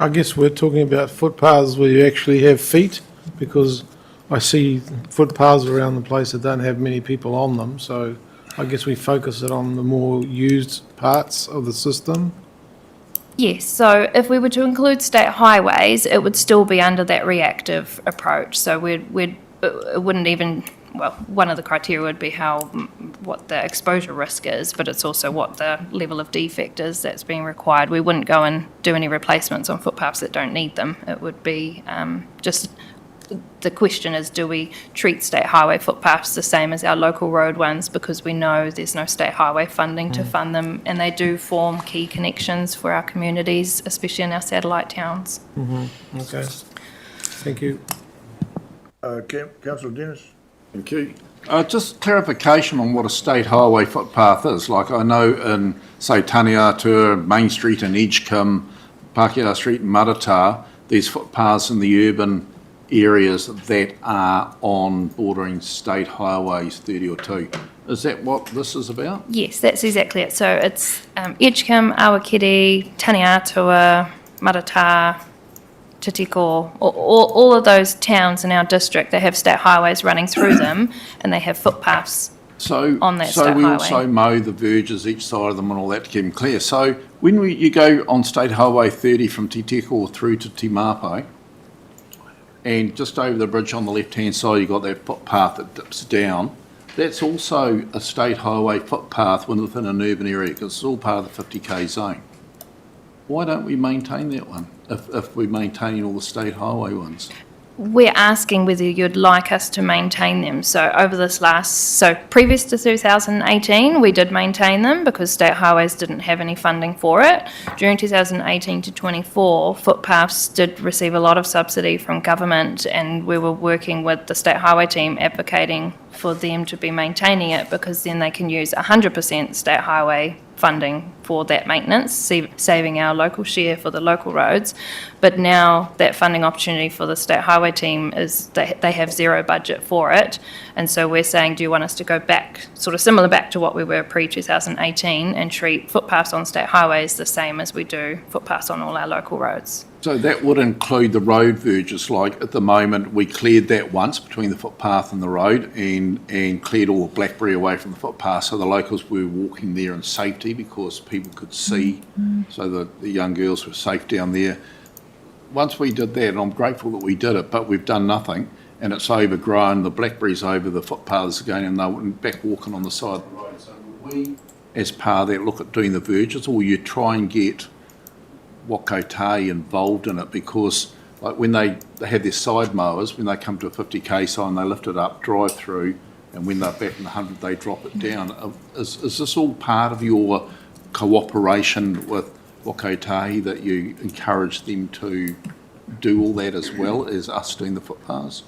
S5: I guess we're talking about footpaths where you actually have feet, because I see footpaths around the place that don't have many people on them, so I guess we focus it on the more used parts of the system.
S12: Yes, so if we were to include state highways, it would still be under that reactive approach. So it wouldn't even, well, one of the criteria would be what the exposure risk is, but it's also what the level of defect is that's being required. We wouldn't go and do any replacements on footpaths that don't need them. It would be just, the question is, do we treat state highway footpaths the same as our local road ones, because we know there's no state highway funding to fund them, and they do form key connections for our communities, especially in our satellite towns.
S5: Okay. Thank you.
S1: Councillor Dennis?
S13: Thank you. Just clarification on what a state highway footpath is. Like I know in, say, Taniatua, Main Street in Edgecombe, Pakeha Street in Matata, there's footpaths in the urban areas that are on bordering state highways 30 or 2. Is that what this is about?
S12: Yes, that's exactly it. So it's Edgecombe, Awakiri, Taniatua, Matata, Titiko, all of those towns in our district, they have state highways running through them, and they have footpaths on that state highway. So
S13: we also mow the verges each side of them and all that to keep them clear. So when you go on State Highway 30 from Titiko through to Timapo, and just over the bridge on the left-hand side, you've got that footpath that dips down. That's also a state highway footpath within an urban area, because it's all part of the 50k zone. Why don't we maintain that one if we're maintaining all the state highway ones?
S12: We're asking whether you'd like us to maintain them. So previous to 2018, we did maintain them because state highways didn't have any funding for it. During 2018 to 24, footpaths did receive a lot of subsidy from government, and we were working with the state highway team advocating for them to be maintaining it, because then they can use 100% state highway funding for that maintenance, saving our local share for the local roads. But now that funding opportunity for the state highway team is they have zero budget for it. And so we're saying, do you want us to go back, sort of similar back to what we were pre-2018, and treat footpaths on state highways the same as we do footpaths on all our local roads?
S13: So that would include the road verges. Like at the moment, we cleared that once between the footpath and the road, and cleared all the blackberry away from the footpath, so the locals were walking there in safety because people could see, so the young girls were safe down there. Once we did that, and I'm grateful that we did it, but we've done nothing, and it's overgrown, the blackberries over the footpaths again, and they went back walking on the side of the road. So would we, as part of that, look at doing the verges, or you try and get Wakotahi involved in it? Because like when they have their side mowers, when they come to a 50k sign, they lift it up, drive through, and when they're back in the 100, they drop it down. Is this all part of your cooperation with Wakotahi, that you encourage them to do all that as well as us doing the footpaths?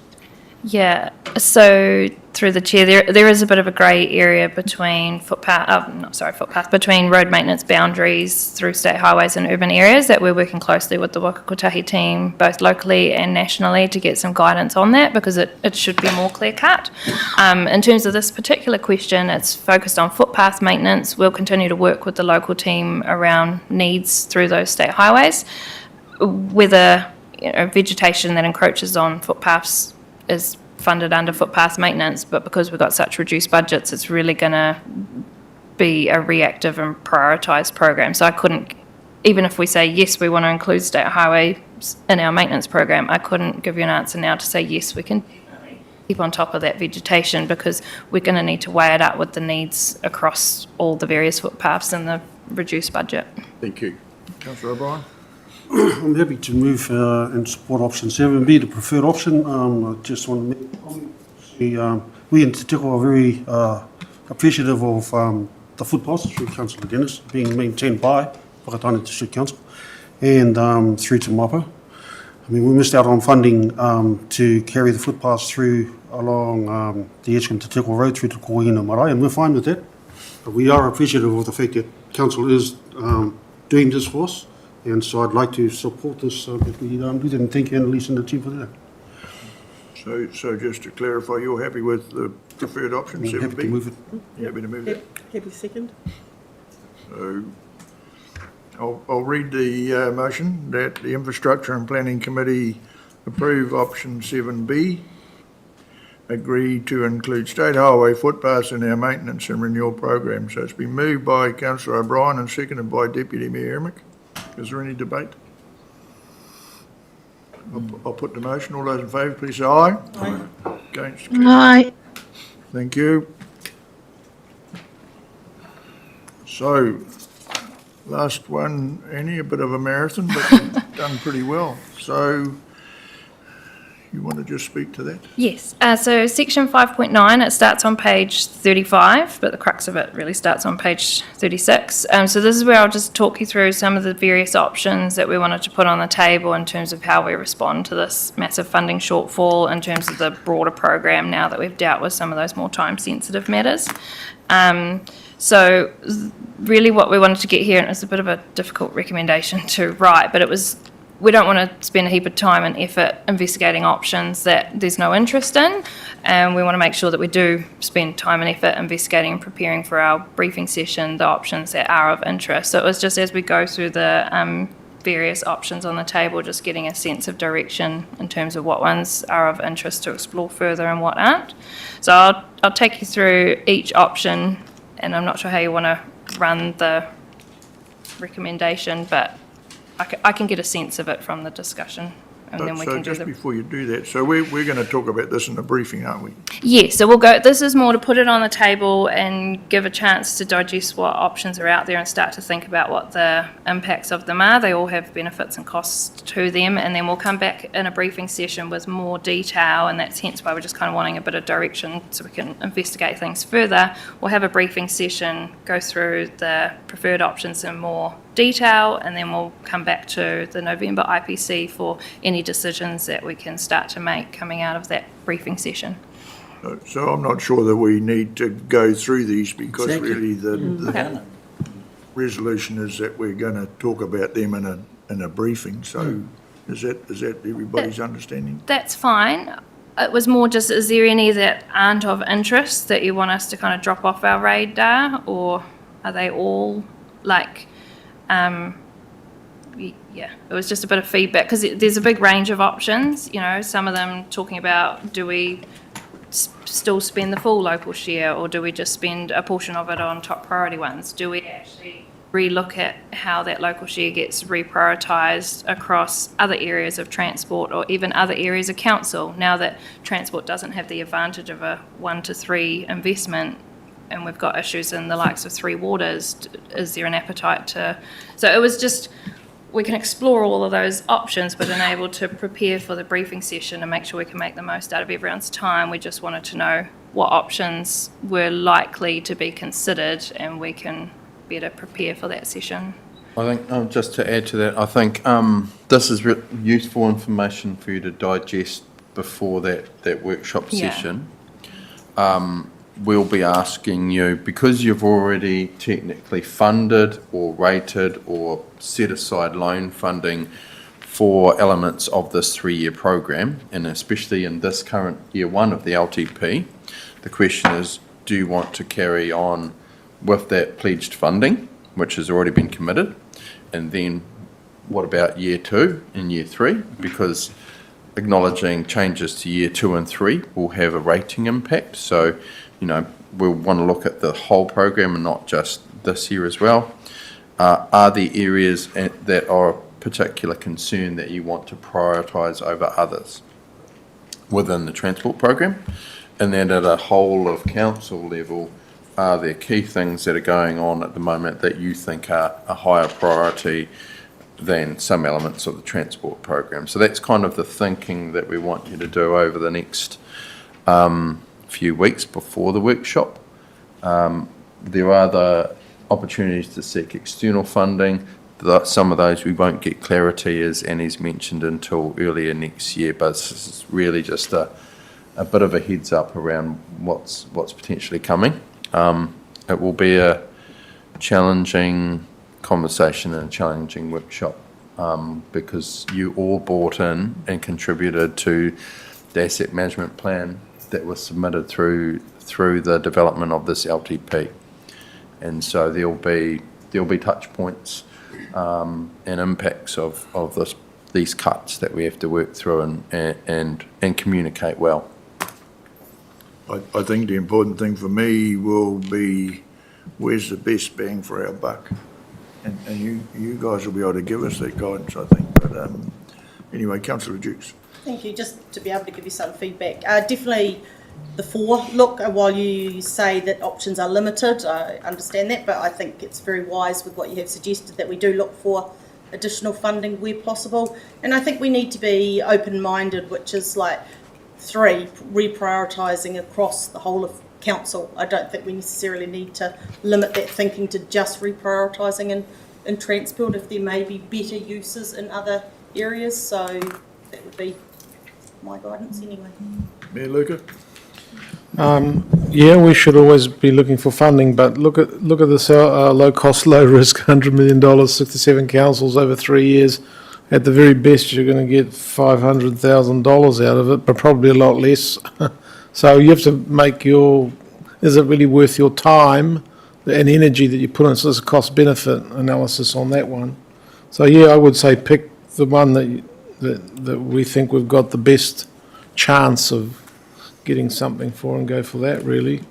S12: Yeah, so through the chair, there is a bit of a grey area between between road maintenance boundaries through state highways and urban areas, that we're working closely with the Wakotahi team, both locally and nationally, to get some guidance on that, because it should be more clear cut. In terms of this particular question, it's focused on footpath maintenance. We'll continue to work with the local team around needs through those state highways. Whether vegetation that encroaches on footpaths is funded under footpath maintenance, but because we've got such reduced budgets, it's really going to be a reactive and prioritised program. So I couldn't, even if we say yes, we want to include state highways in our maintenance program, I couldn't give you an answer now to say yes, we can keep on top of that vegetation, because we're going to need to weigh it up with the needs across all the various footpaths in the reduced budget.
S13: Thank you.
S1: Councillor O'Brien?
S2: I'm happy to move and support option 7B, the preferred option. I just want to say we in Te Tiko are very appreciative of the footpaths through Councillor Dennis being maintained by Whakatane District Council and through to Mapa. I mean, we missed out on funding to carry the footpaths through along the Edgecombe Te Tiko Road through to Koina Marae, and we're fine with that. But we are appreciative of the fact that Council is doing this for us. And so I'd like to support this, if we do that, and thank Annalise and the team for that.
S1: So just to clarify, you're happy with the preferred option,
S2: I'm
S1: 7B?
S2: happy to move it.
S1: You happy to move that?
S10: Happy second?
S1: So I'll read the motion that the Infrastructure and Planning Committee approve option 7B, agree to include state highway footpaths in our maintenance and renewal program. So it's been moved by Councillor O'Brien and seconded by Deputy Mayor Emick. Is there any debate? I'll put the motion. All those in favour, please say aye. Aye. Against?
S4: Aye.
S1: Thank you. So, last one, Annie, a bit of a marathon, but you've done pretty well. So, you want to just speak to that?
S12: Yes, so section 5.9, it starts on page 35, but the crux of it really starts on page 36. So this is where I'll just talk you through some of the various options that we wanted to put on the table in terms of how we respond to this massive funding shortfall in terms of the broader program now that we've dealt with some of those more time-sensitive matters. So really what we wanted to get here, and it was a bit of a difficult recommendation to write, but it was, we don't want to spend a heap of time and effort investigating options that there's no interest in, and we want to make sure that we do spend time and effort investigating and preparing for our briefing session the options that are of interest. So it was just as we go through the various options on the table, just getting a sense of direction in terms of what ones are of interest to explore further and what aren't. So I'll take you through each option, and I'm not sure how you want to run the recommendation, but I can get a sense of it from the discussion, and then we can do
S1: So just before you do that, so we're going to talk about this in the briefing, aren't we?
S12: Yeah, so we'll go, this is more to put it on the table and give a chance to digest what options are out there and start to think about what the impacts of them are. They all have benefits and costs to them, and then we'll come back in a briefing session with more detail, and that's hence why we're just kind of wanting a bit of direction so we can investigate things further. We'll have a briefing session, go through the preferred options in more detail, and then we'll come back to the November IPC for any decisions that we can start to make coming out of that briefing session.
S1: So I'm not sure that we need to go through these because really the resolution is that we're going to talk about them in a briefing. So is that everybody's understanding?
S12: That's fine. It was more just, is there any that aren't of interest that you want us to kind of drop off our radar, or are they all like, yeah, it was just a bit of feedback because there's a big range of options, you know, some of them talking about, do we still spend the full local share, or do we just spend a portion of it on top priority ones? Do we actually relook at how that local share gets reprioritised across other areas of transport or even other areas of council, now that transport doesn't have the advantage of a 1 to 3 investment, and we've got issues in the likes of Three Waters? Is there an appetite to... So it was just, we can explore all of those options, but enable to prepare for the briefing session and make sure we can make the most out of everyone's time. We just wanted to know what options were likely to be considered, and we can better prepare for that session.
S9: I think, just to add to that, I think this is useful information for you to digest before that workshop session. We'll be asking you, because you've already technically funded or rated or set aside loan funding for elements of this 3-year program, and especially in this current year 1 of the LTP, the question is, do you want to carry on with that pledged funding, which has already been committed? And then what about year 2 and year 3? Because acknowledging changes to year 2 and 3 will have a rating impact. So, you know, we'll want to look at the whole program and not just this year as well. Are there areas that are of particular concern that you want to prioritise over others within the transport program? And then at a whole of council level, are there key things that are going on at the moment that you think are a higher priority than some elements of the transport program? So that's kind of the thinking that we want you to do over the next few weeks before the workshop. There are the opportunities to seek external funding. Some of those we won't get clarity, as Annie's mentioned, until earlier next year, but this is really just a bit of a heads up around what's potentially coming. It will be a challenging conversation and a challenging workshop because you all bought in and contributed to the asset management plan that was submitted through the development of this LTP. And so there'll be touch points and impacts of these cuts that we have to work through and communicate well.
S1: I think the important thing for me will be where's the best bang for our buck? And you guys will be able to give us that guidance, I think. But anyway, Councillor Dukes.
S15: Thank you. Just to be able to give you some feedback. Definitely the 4 look, while you say that options are limited, I understand that, but I think it's very wise with what you have suggested that we do look for additional funding where possible. And I think we need to be open-minded, which is like 3, reprioritising across the whole of council. I don't think we necessarily need to limit that thinking to just reprioritising in transport if there may be better uses in other areas. So that would be my guidance anyway.
S1: Mayor Luca?
S5: Yeah, we should always be looking for funding, but look at this low cost, low risk, $100 million, 67 councils over 3 years. At the very best, you're going to get $500,000 out of it, but probably a lot less. So you have to make is it really worth your time and energy that you put in? So there's a cost benefit analysis on that one. So yeah, I would say pick the one that we think we've got the best chance of getting something for and go for that, really.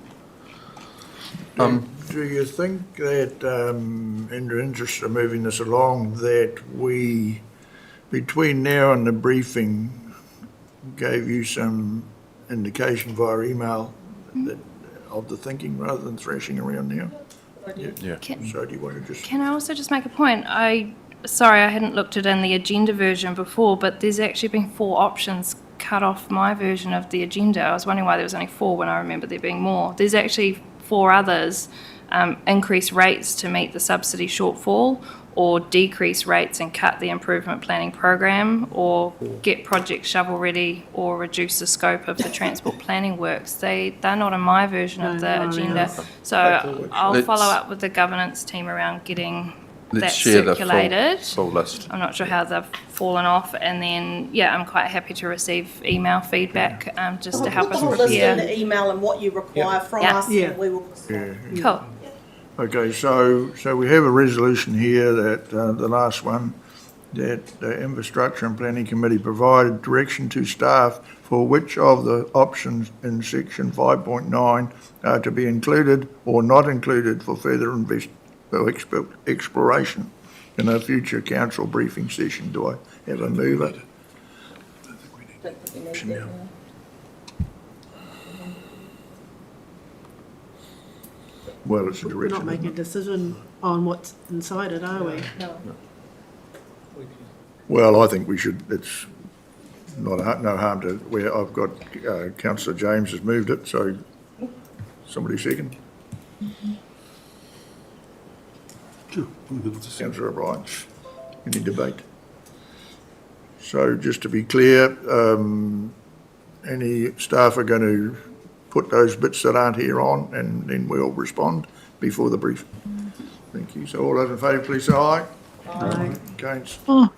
S1: Do you think that, in the interest of moving this along, that we, between now and the briefing, gave you some indication via email of the thinking rather than thrashing around now?
S9: Yeah.
S1: So do you want to just...
S12: Can I also just make a point? Sorry, I hadn't looked at it in the agenda version before, but there's actually been 4 options cut off my version of the agenda. I was wondering why there was only 4 when I remember there being more. There's actually 4 others. Increase rates to meet the subsidy shortfall, or decrease rates and cut the improvement planning program, or get projects shovel ready, or reduce the scope of the transport planning works. They're not in my version of the agenda. So I'll follow up with the governance team around getting that
S9: share
S12: circulated.
S9: The full list.
S12: I'm not sure how they've fallen off, and then I'm quite happy to receive email feedback just to help us
S15: Put the list in
S12: prepare.
S15: the email and what you require from us, and we will.
S12: Cool.
S1: Okay, so we have a resolution here that, the last one, that the Infrastructure and Planning Committee provided direction to staff for which of the options in section 5.9 are to be included or not included for further exploration in a future council briefing session. Do I have a mover? Well, it's a
S10: We're
S1: direction.
S10: not making a decision on what's inside it, are we?
S15: No.
S1: Well, I think we should, it's no harm to, where I've got, Councillor James has moved it, so somebody second. Councillor O'Brien, any debate? So just to be clear, any staff are going to put those bits that aren't here on, and then we'll respond before the brief. Thank you. So all those in favour, please say aye.
S10: Aye.
S1: Against?
S4: Oh,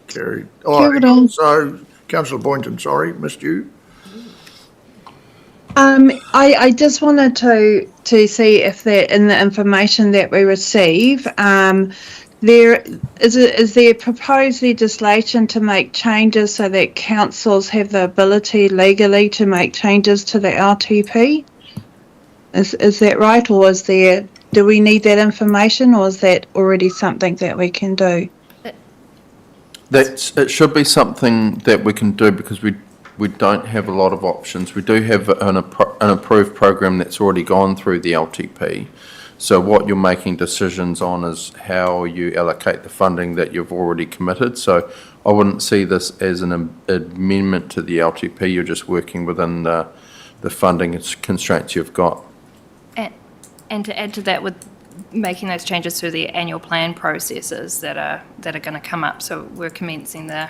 S1: Carried.
S4: Kia ora.
S1: So, Councillor Boynton, sorry, missed you.
S4: I just wanted to see if that in the information that we receive, there is there proposed legislation to make changes so that councils have the ability legally to make changes to the LTP? Is that right, or do we need that information, or is that already something that we can do?
S9: It should be something that we can do because we don't have a lot of options. We do have an approved program that's already gone through the LTP. So what you're making decisions on is how you allocate the funding that you've already committed. So I wouldn't see this as an amendment to the LTP. You're just working within the funding constraints you've got.
S12: And to add to that, with making those changes through the annual plan processes that are going to come up. So we're commencing the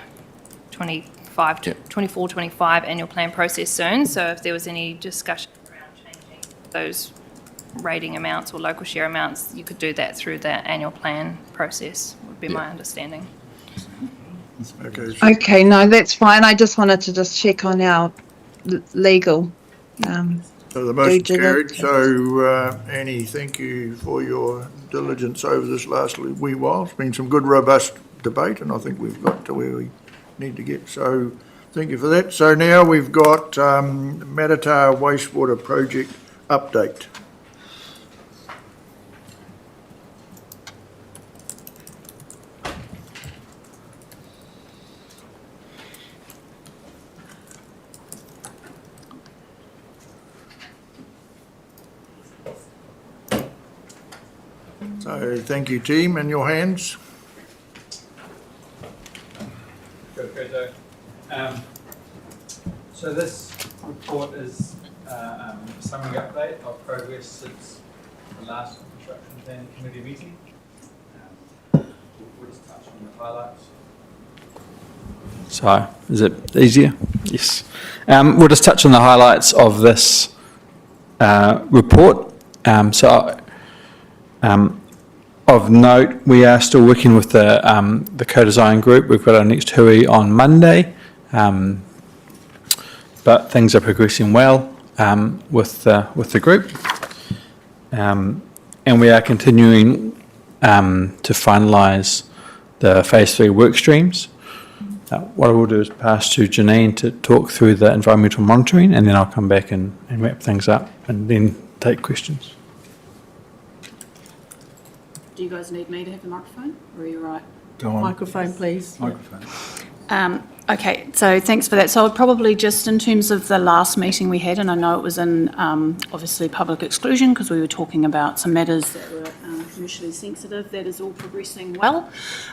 S12: 24-25 annual plan process soon. So if there was any discussion around changing those rating amounts or local share amounts, you could do that through the annual plan process, would be my understanding.
S1: Okay, so
S4: Okay, no, that's fine. I just wanted to just check on our legal.
S1: so the motion's
S4: due
S1: carried.
S4: diligence.
S1: So, Annie, thank you for your diligence over this last wee while. It's been some good, robust debate, and I think we've got to where we need to get. So, thank you for that. So now we've got Matata Wastewater Project update. So thank you, team, in your hands.
S19: Good, so this report is a summary update of progress since the last construction planning committee meeting. We'll just touch on the highlights.
S20: So, is it easier? Yes. We'll just touch on the highlights of this report. Of note, we are still working with the co-design group. We've got our next hui on Monday, but things are progressing well with the group, and we are continuing to finalise the Phase 3 work streams. What I will do is pass to Janine to talk through the environmental monitoring, and then I'll come back and wrap things up and then take questions.
S21: Do you guys need me to have the microphone, or are you right?
S20: Go on.
S10: Microphone, please.
S20: Microphone.
S21: Okay, so thanks for that. So I'd probably just, in terms of the last meeting we had, and I know it was in obviously public exclusion because we were talking about some matters that were commercially sensitive, that is all progressing well.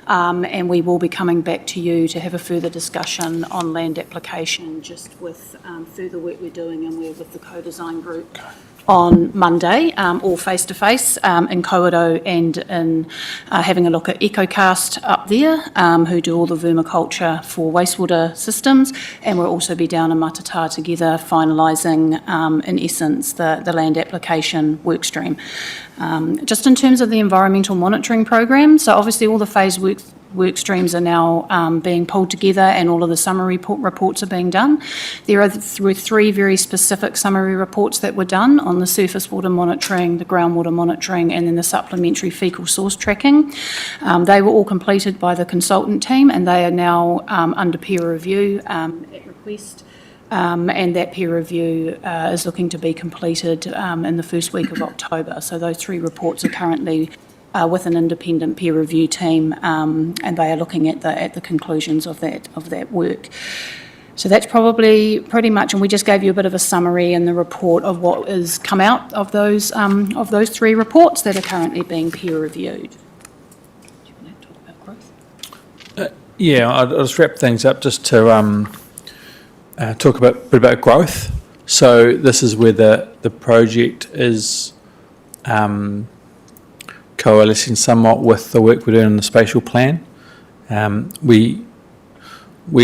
S21: And we will be coming back to you to have a further discussion on land application, just with further work we're doing, and we're with the co-design group on Monday, all face-to-face in Kawerau, and in having a look at EcoCast up there, who do all the vermiculture for wastewater systems, and we'll also be down in Matata together finalising, in essence, the land application work stream. Just in terms of the environmental monitoring program, so obviously all the phase work streams are now being pulled together, and all of the summary reports are being done. There were three very specific summary reports that were done on the surface water monitoring, the groundwater monitoring, and then the supplementary fecal source tracking. They were all completed by the consultant team, and they are now under peer review at request. And that peer review is looking to be completed in the first week of October. So those three reports are currently with an independent peer review team, and they are looking at the conclusions of that work. So that's probably pretty much, and we just gave you a bit of a summary in the report of what has come out of those three reports that are currently being peer reviewed. Do you want to talk about growth?
S20: Yeah, I'll just wrap things up just to talk a bit about growth. So this is where the project is coalescing somewhat with the work we're doing in the spatial plan. We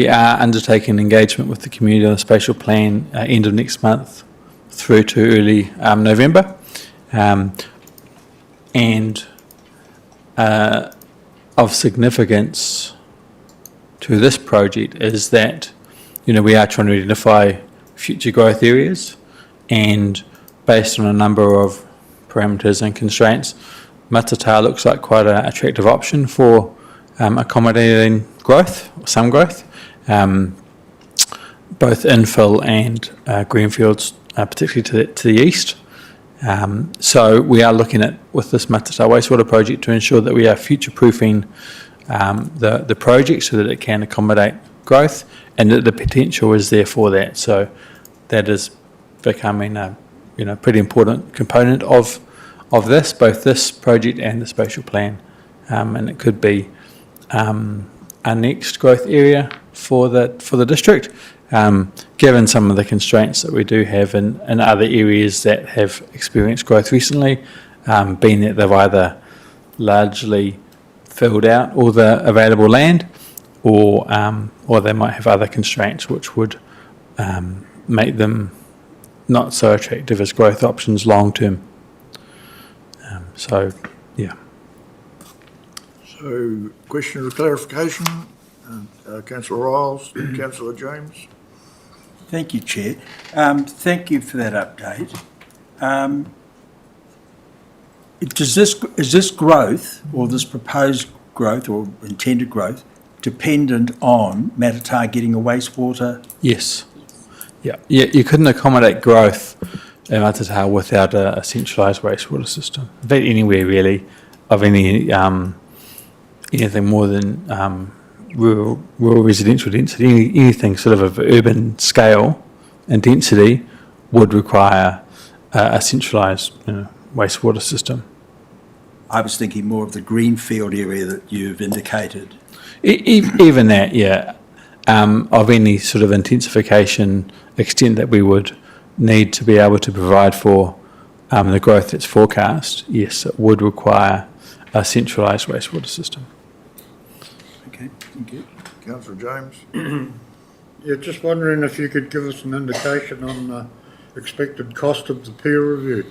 S20: are undertaking engagement with the community on the spatial plan end of next month through to early November. And of significance to this project is that, we are trying to identify future growth areas, and based on a number of parameters and constraints, Matata looks like quite an attractive option for accommodating growth, some growth, both infill and greenfields, particularly to the east. So we are looking at, with this Matata wastewater project, to ensure that we are future-proofing the project so that it can accommodate growth, and that the potential is there for that. So that is becoming a pretty important component of this, both this project and the spatial plan, and it could be our next growth area for the district, given some of the constraints that we do have in other areas that have experienced growth recently, being that they've either largely filled out all the available land, or they might have other constraints which would make them not so attractive as growth options long term. So, yeah.
S1: So, question or clarification? Councillor Riles, then Councillor James.
S8: Thank you, Chair. Thank you for that update. Is this growth, or this proposed growth, or intended growth, dependent on Matata getting a wastewater?
S20: Yes. Yeah, you couldn't accommodate growth in Matata without a centralised wastewater system. In fact, anywhere really of anything more than rural residential density, anything sort of urban scale and density would require a centralised wastewater system.
S8: I was thinking more of the greenfield area that you've indicated.
S20: Even that, yeah. Of any sort of intensification extent that we would need to be able to provide for the growth that's forecast, yes, it would require a centralised wastewater system.
S8: Okay, thank you.
S1: Councillor James.
S7: Yeah, just wondering if you could give us an indication on the expected cost of the peer review.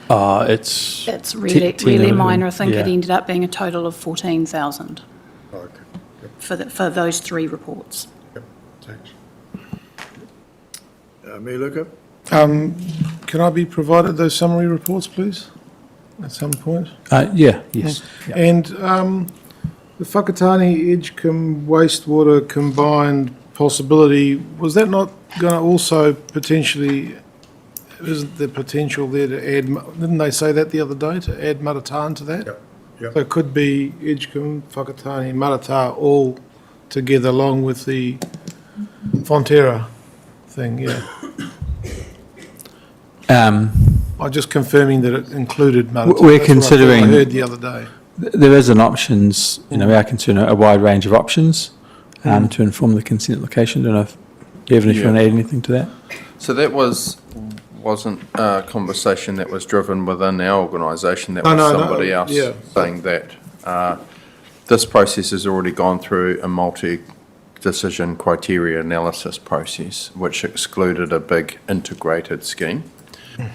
S21: It's really minor. I think it ended up being a total of 14,000 for those 3 reports.
S7: Yep, thanks.
S1: Mayor Luca?
S5: Can I be provided those summary reports, please, at some point?
S20: Yes. Yeah.
S5: And the Whakatane Edgecombe wastewater combined possibility, was that not going to also potentially, isn't there potential there to add, didn't they say that the other day, to add Matata to that?
S1: Yep.
S5: So it could be Edgecombe, Whakatane, Matata all together along with the Fonterra thing, yeah. I'm just confirming that it included Matata.
S20: We're
S5: That's
S20: considering.
S5: what I heard the other day.
S20: There is an options, we are considering a wide range of options to inform the consent application. Don't know if you want to add anything to that.
S9: So that wasn't a conversation that was driven within our organisation, that was somebody else saying that. This process has already gone through a multi-decision criteria analysis process, which excluded a big integrated scheme.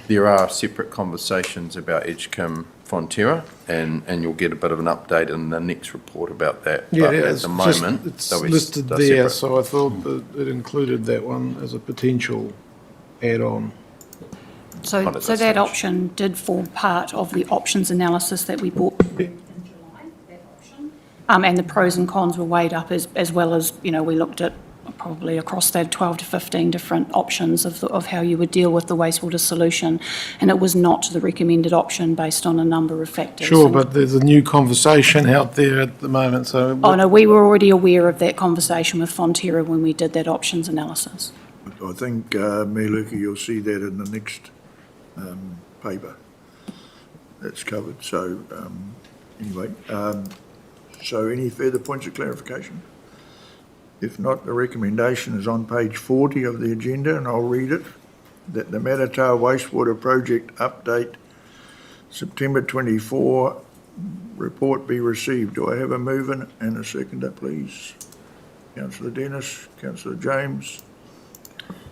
S9: There are separate conversations about Edgecombe Fonterra, and you'll get a bit of an update in the next report about that.
S5: Yeah,
S9: but
S5: it's
S9: at the moment,
S5: it's
S9: they're
S5: listed
S9: they're
S5: there,
S9: separate.
S5: so I thought that it included that one as a potential add-on.
S21: So that option did form part of the options analysis that we brought in July, that option. And the pros and cons were weighed up as well as, we looked at probably across that 12 to 15 different options of how you would deal with the wastewater solution. And it was not the recommended option based on a number of factors.
S5: Sure, but there's a new conversation out there at the moment, so...
S21: Oh, no, we were already aware of that conversation with Fonterra when we did that options analysis.
S1: I think, Mayor Luca, you'll see that in the next paper that's covered. So, anyway, so any further points of clarification? If not, the recommendation is on page 40 of the agenda, and I'll read it, that the Matata Wastewater Project Update September 24 report be received. Do I have a mover and a seconder, please? Councillor Dennis, Councillor James.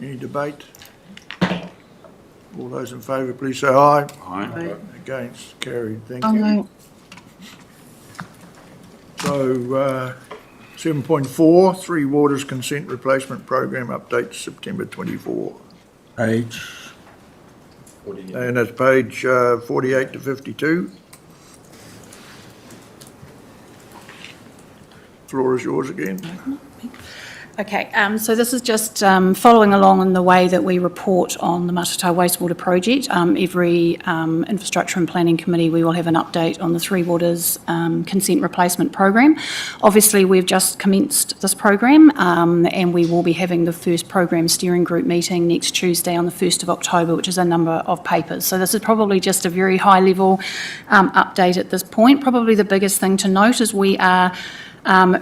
S1: Any debate? All those in favour, please say aye.
S2: Aye.
S1: Against, carried. Thank you. So, 7.4, Three Waters Consent Replacement Program Update, September 24.
S8: Page?
S1: And that's page 48 to 52. Floor is yours again.
S21: Okay, so this is just following along in the way that we report on the Matata Wastewater Project. Every Infrastructure and Planning Committee, we will have an update on the Three Waters Consent Replacement Program. Obviously, we've just commenced this program, and we will be having the first program steering group meeting next Tuesday on the 1st of October, which is a number of papers. So this is probably just a very high-level update at this point. Probably the biggest thing to note is we are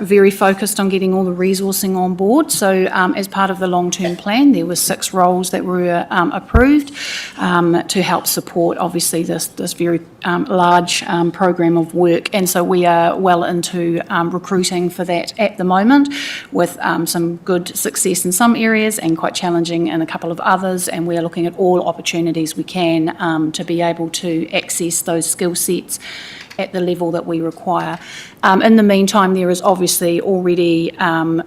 S21: very focused on getting all the resourcing on board. So as part of the long-term plan, there were 6 roles that were approved to help support, obviously, this very large program of work. And so we are well into recruiting for that at the moment, with some good success in some areas and quite challenging in a couple of others. And we are looking at all opportunities we can to be able to access those skill sets at the level that we require. In the meantime, there is obviously already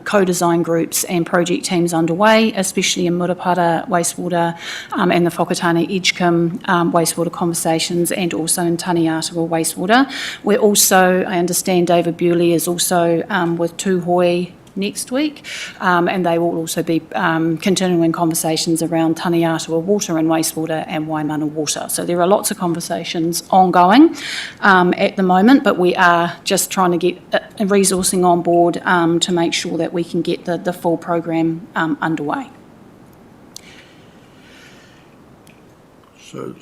S21: co-design groups and project teams underway, especially in Murupara Wastewater and the Whakatane Edgecombe wastewater conversations, and also in Taniatawa Wastewater. We're also, I understand David Bewley is also with Tūhoi next week, and they will also be continuing conversations around Taniatawa water and wastewater and Waimana water. So there are lots of conversations ongoing at the moment, but we are just trying to get resourcing on board to make sure that we can get the full program underway.
S1: So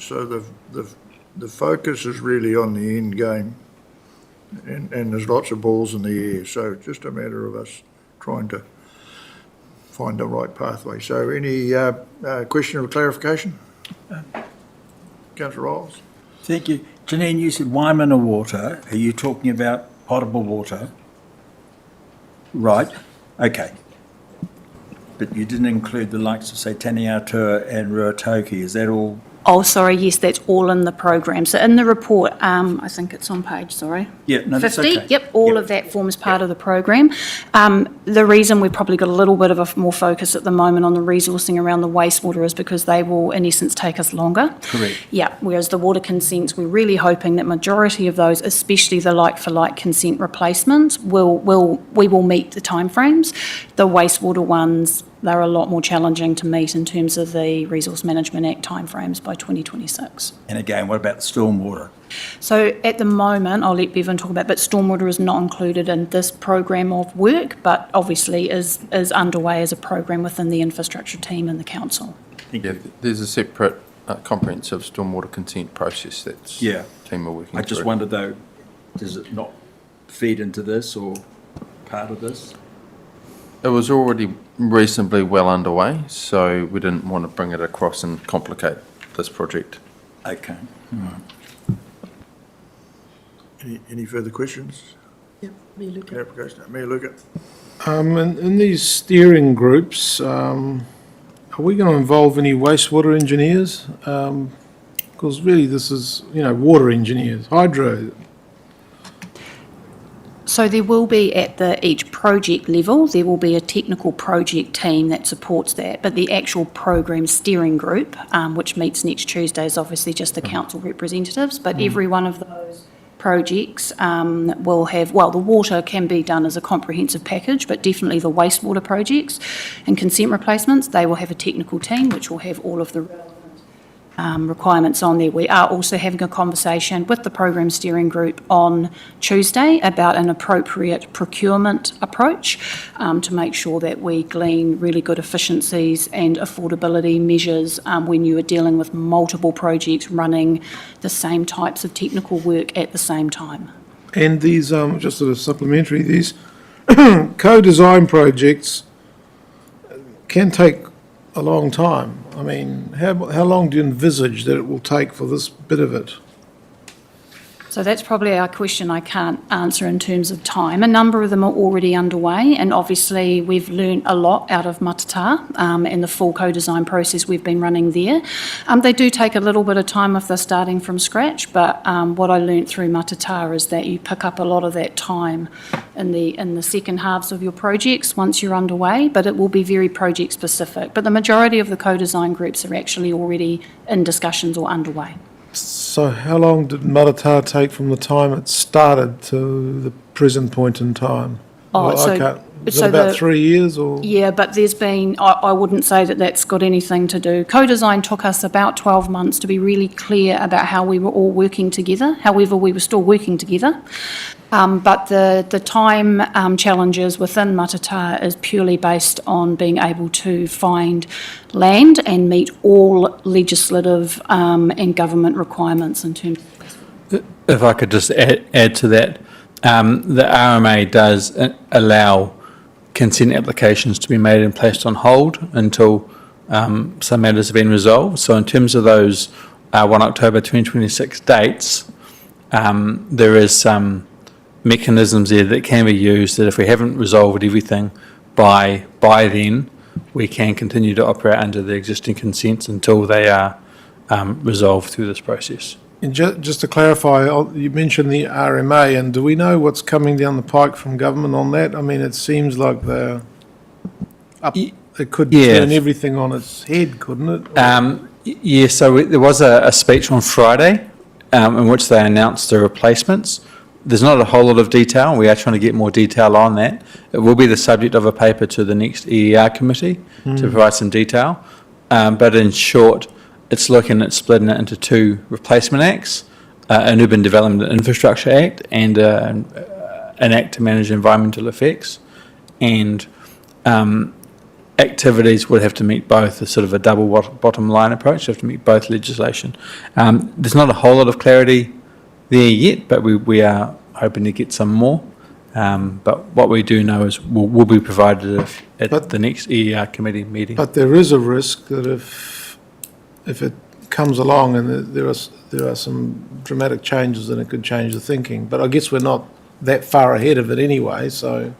S1: the focus is really on the end game, and there's lots of balls in the air, so it's just a matter of us trying to find the right pathway. So any question or clarification? Councillor Riles?
S8: Thank you. Janine, you said Waimana water. Are you talking about potable water? Right, okay. But you didn't include the likes of, say, Taniatua and Ruatoki. Is that all?
S21: Oh, sorry, yes, that's all in the program. So in the report, I think it's on page, sorry.
S8: Yeah, no, that's
S21: 50,
S8: okay.
S21: yep, all of that forms part of the program. The reason we've probably got a little bit of a more focus at the moment on the resourcing around the wastewater is because they will, in essence, take us longer.
S8: Correct.
S21: Yeah, whereas the water consents, we're really hoping that majority of those, especially the like-for-like consent replacements, we will meet the timeframes. The wastewater ones, they're a lot more challenging to meet in terms of the Resource Management Act timeframes by 2026.
S8: And again, what about the stormwater?
S21: So at the moment, I'll let Bevan talk about, but stormwater is not included in this program of work, but obviously is underway as a program within the infrastructure team and the council.
S9: Yeah, there's a separate comprehensive stormwater consent process that's team are working
S8: I just
S9: through.
S8: wondered though, does it not feed into this or part of this?
S9: It was already reasonably well underway, so we didn't want to bring it across and complicate this project.
S8: Okay.
S1: Any further questions?
S10: Yep, Mayor Luca.
S1: Clarification? Mayor Luca?
S5: In these steering groups, are we going to involve any wastewater engineers? Because really this is, water engineers, hydro.
S21: So there will be at each project level, there will be a technical project team that supports that, but the actual program steering group, which meets next Tuesday, is obviously just the council representatives, but every one of those projects will have, the water can be done as a comprehensive package, but definitely the wastewater projects and consent replacements, they will have a technical team which will have all of the relevant requirements on there. We are also having a conversation with the program steering group on Tuesday about an appropriate procurement approach to make sure that we glean really good efficiencies and affordability measures when you are dealing with multiple projects running the same types of technical work at the same time.
S5: And these, just sort of supplementary, these co-design projects can take a long time. I mean, how long do you envisage that it will take for this bit of it?
S21: So that's probably our question I can't answer in terms of time. A number of them are already underway, and obviously we've learned a lot out of Matata and the full co-design process we've been running there. They do take a little bit of time if they're starting from scratch, but what I learned through Matata is that you pick up a lot of that time in the second halves of your projects once you're underway, but it will be very project specific. But the majority of the co-design groups are actually already in discussions or underway.
S5: So how long did Matata take from the time it started to the present point in time? Is it about 3 years or?
S21: Yeah, but there's been, I wouldn't say that that's got anything to do. Co-design took us about 12 months to be really clear about how we were all working together. However, we were still working together. But the time challenges within Matata is purely based on being able to find land and meet all legislative and government requirements in terms of...
S20: If I could just add to that, the RMA does allow consent applications to be made and placed on hold until some matters have been resolved. So in terms of those 1 October 2026 dates, there is some mechanisms there that can be used that if we haven't resolved everything by then, we can continue to operate under the existing consents until they are resolved through this process.
S5: And just to clarify, you mentioned the RMA, and do we know what's coming down the pike from government on that? I mean, it seems like they're up. It could turn everything on its head, couldn't it?
S20: Yeah, so there was a speech on Friday in which they announced the replacements. There's not a whole lot of detail. We are trying to get more detail on that. It will be the subject of a paper to the next EER committee to provide some detail. But in short, it's looking at splitting it into two replacement acts, an Urban Development and Infrastructure Act and an Act to manage environmental effects. And activities would have to meet both, a sort of a double bottom line approach, have to meet both legislation. There's not a whole lot of clarity there yet, but we are hoping to get some more. But what we do know is will be provided at the next EER committee meeting.
S5: But there is a risk that if it comes along and there are some dramatic changes, then it could change the thinking. But I guess we're not that far ahead of it anyway, so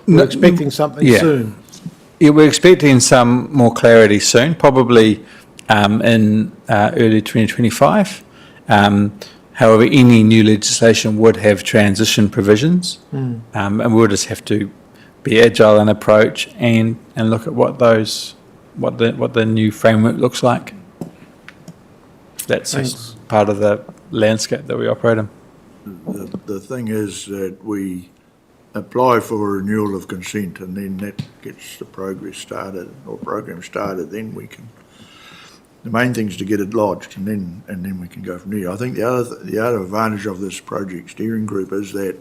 S5: we're expecting something soon.
S20: Yeah, we're expecting some more clarity soon, probably in early 2025. However, any new legislation would have transition provisions, and we'll just have to be agile in approach and look at what the new framework looks like. That's just part of the landscape that we operate in.
S1: The thing is that we apply for a renewal of consent, and then that gets the program started, then we can. The main thing is to get it lodged, and then we can go from there. I think the other advantage of this project steering group is that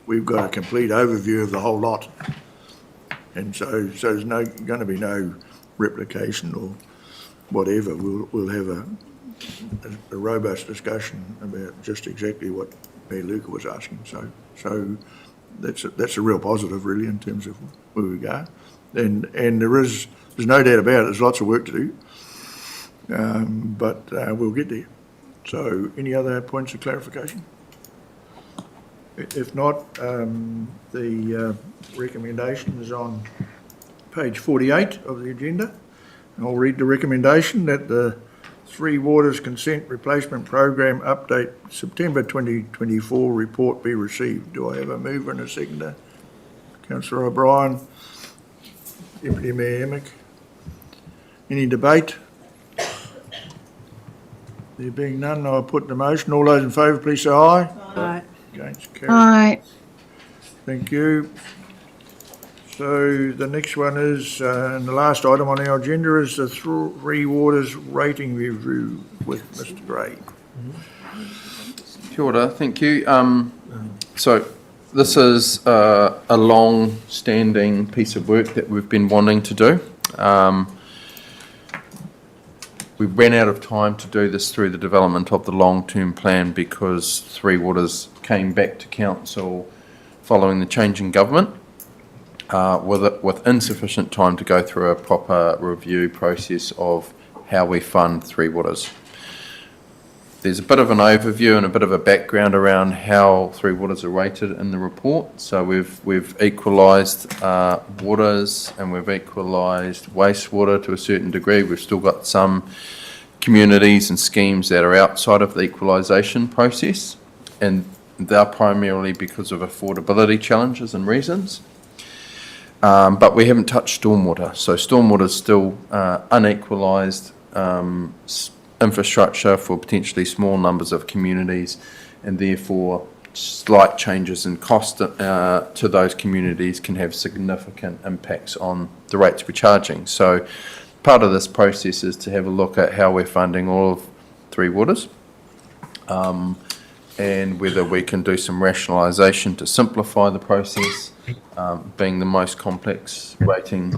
S1: we've got a complete overview of the whole lot, and so there's going to be no replication or whatever. We'll have a robust discussion about just exactly what Mayor Luca was asking. So that's a real positive, really, in terms of where we go. And there's no doubt about it. There's lots of work to do. But we'll get there. So any other points of clarification? If not, the recommendation is on page 48 of the agenda. I'll read the recommendation that the Three Waters Consent Replacement Program Update September 2024 report be received. Do I have a mover and a seconder? Councillor O'Brien, Deputy Mayor Emick. Any debate? There being none, I'll put the motion. All those in favour, please say aye.
S10: Aye.
S1: Against, carried.
S4: Aye.
S1: Thank you. So the next one is, and the last item on our agenda is the Three Waters rating review with Mr. Gray.
S9: Kia ora, thank you. So this is a long-standing piece of work that we've been wanting to do. We ran out of time to do this through the development of the long-term plan because Three Waters came back to council following the change in government with insufficient time to go through a proper review process of how we fund Three Waters. There's a bit of an overview and a bit of a background around how Three Waters are rated in the report. So we've equalised waters and we've equalised wastewater to a certain degree. We've still got some communities and schemes that are outside of the equalisation process, and they're primarily because of affordability challenges and reasons. But we haven't touched stormwater. So stormwater is still unequalised infrastructure for potentially small numbers of communities, and therefore slight changes in cost to those communities can have significant impacts on the rates we're charging. So part of this process is to have a look at how we're funding all of Three Waters, and whether we can do some rationalisation to simplify the process, being the most complex rating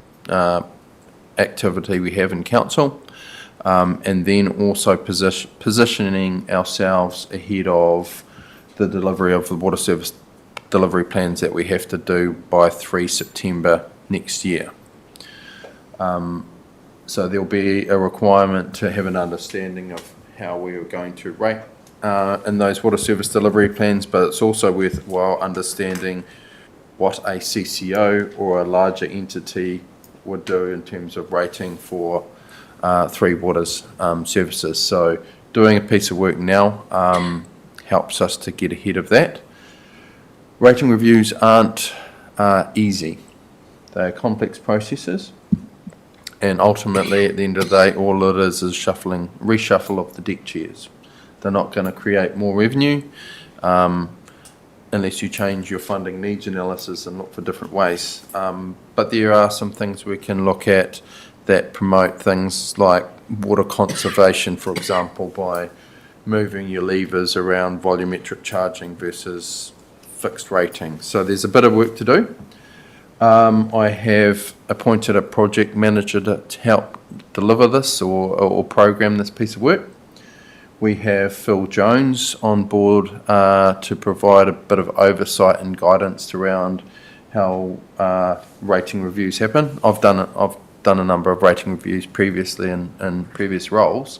S9: activity we have in council. And then also positioning ourselves ahead of the delivery of the water service delivery plans that we have to do by 3 September next year. So there'll be a requirement to have an understanding of how we are going to rate in those water service delivery plans, but it's also worthwhile understanding what a CCO or a larger entity would do in terms of rating for Three Waters services. So doing a piece of work now helps us to get ahead of that. Rating reviews aren't easy. They're complex processes, and ultimately, at the end of the day, all it is reshuffle of the deck chairs. They're not going to create more revenue unless you change your funding needs analysis and look for different ways. But there are some things we can look at that promote things like water conservation, for example, by moving your levers around volumetric charging versus fixed rating. So there's a bit of work to do. I have appointed a project manager to help deliver this or program this piece of work. We have Phil Jones on board to provide a bit of oversight and guidance around how rating reviews happen. I've done a number of rating reviews previously in previous roles,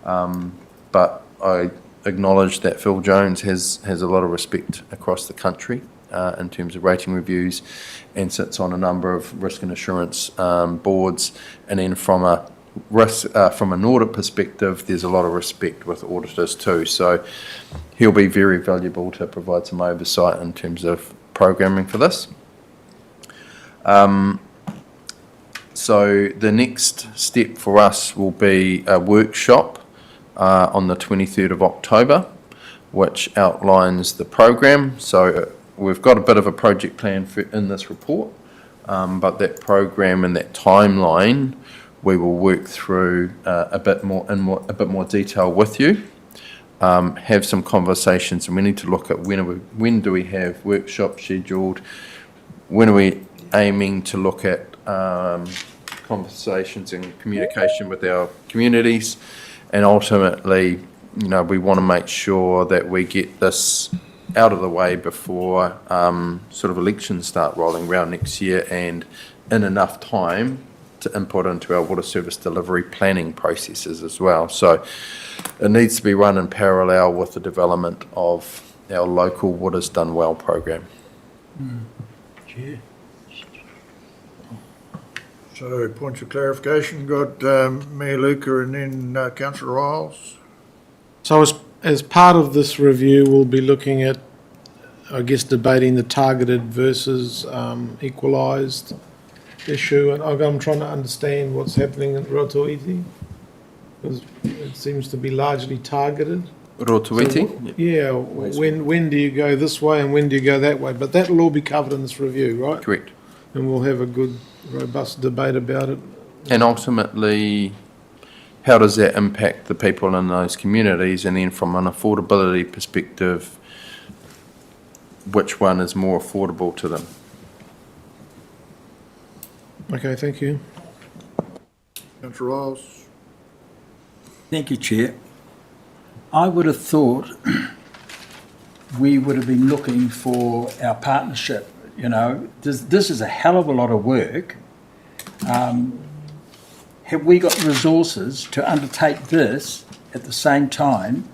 S9: but I acknowledge that Phil Jones has a lot of respect across the country in terms of rating reviews, and sits on a number of risk and assurance boards. And then from an audit perspective, there's a lot of respect with auditors too. So he'll be very valuable to provide some oversight in terms of programming for this. So the next step for us will be a workshop on the 23rd of October, which outlines the program. So we've got a bit of a project plan in this report, but that program and that timeline we will work through a bit more detail with you. Have some conversations, and we need to look at when do we have workshops scheduled, when are we aiming to look at conversations and communication with our communities, and ultimately, we want to make sure that we get this out of the way before sort of elections start rolling around next year, and in enough time to input into our water service delivery planning processes as well. So it needs to be run in parallel with the development of our local Water's Done Well program.
S8: Chair.
S1: So, points of clarification, got Mayor Luca and then Councillor Riles.
S5: So as part of this review, we'll be looking at, I guess, debating the targeted versus equalised issue. And I'm trying to understand what's happening in Rotoiti, because it seems to be largely targeted.
S9: Rotoiti?
S5: So, yeah, when do you go this way and when do you go that way? But that'll all be covered in this review, right?
S9: Correct.
S5: And we'll have a good, robust debate about it.
S9: And ultimately, how does that impact the people in those communities? And then from an affordability perspective, which one is more affordable to them?
S5: Okay, thank you.
S1: Councillor Riles.
S8: Thank you, Chair. I would have thought we would have been looking for our partnership. This is a hell of a lot of work. Have we got resources to undertake this at the same time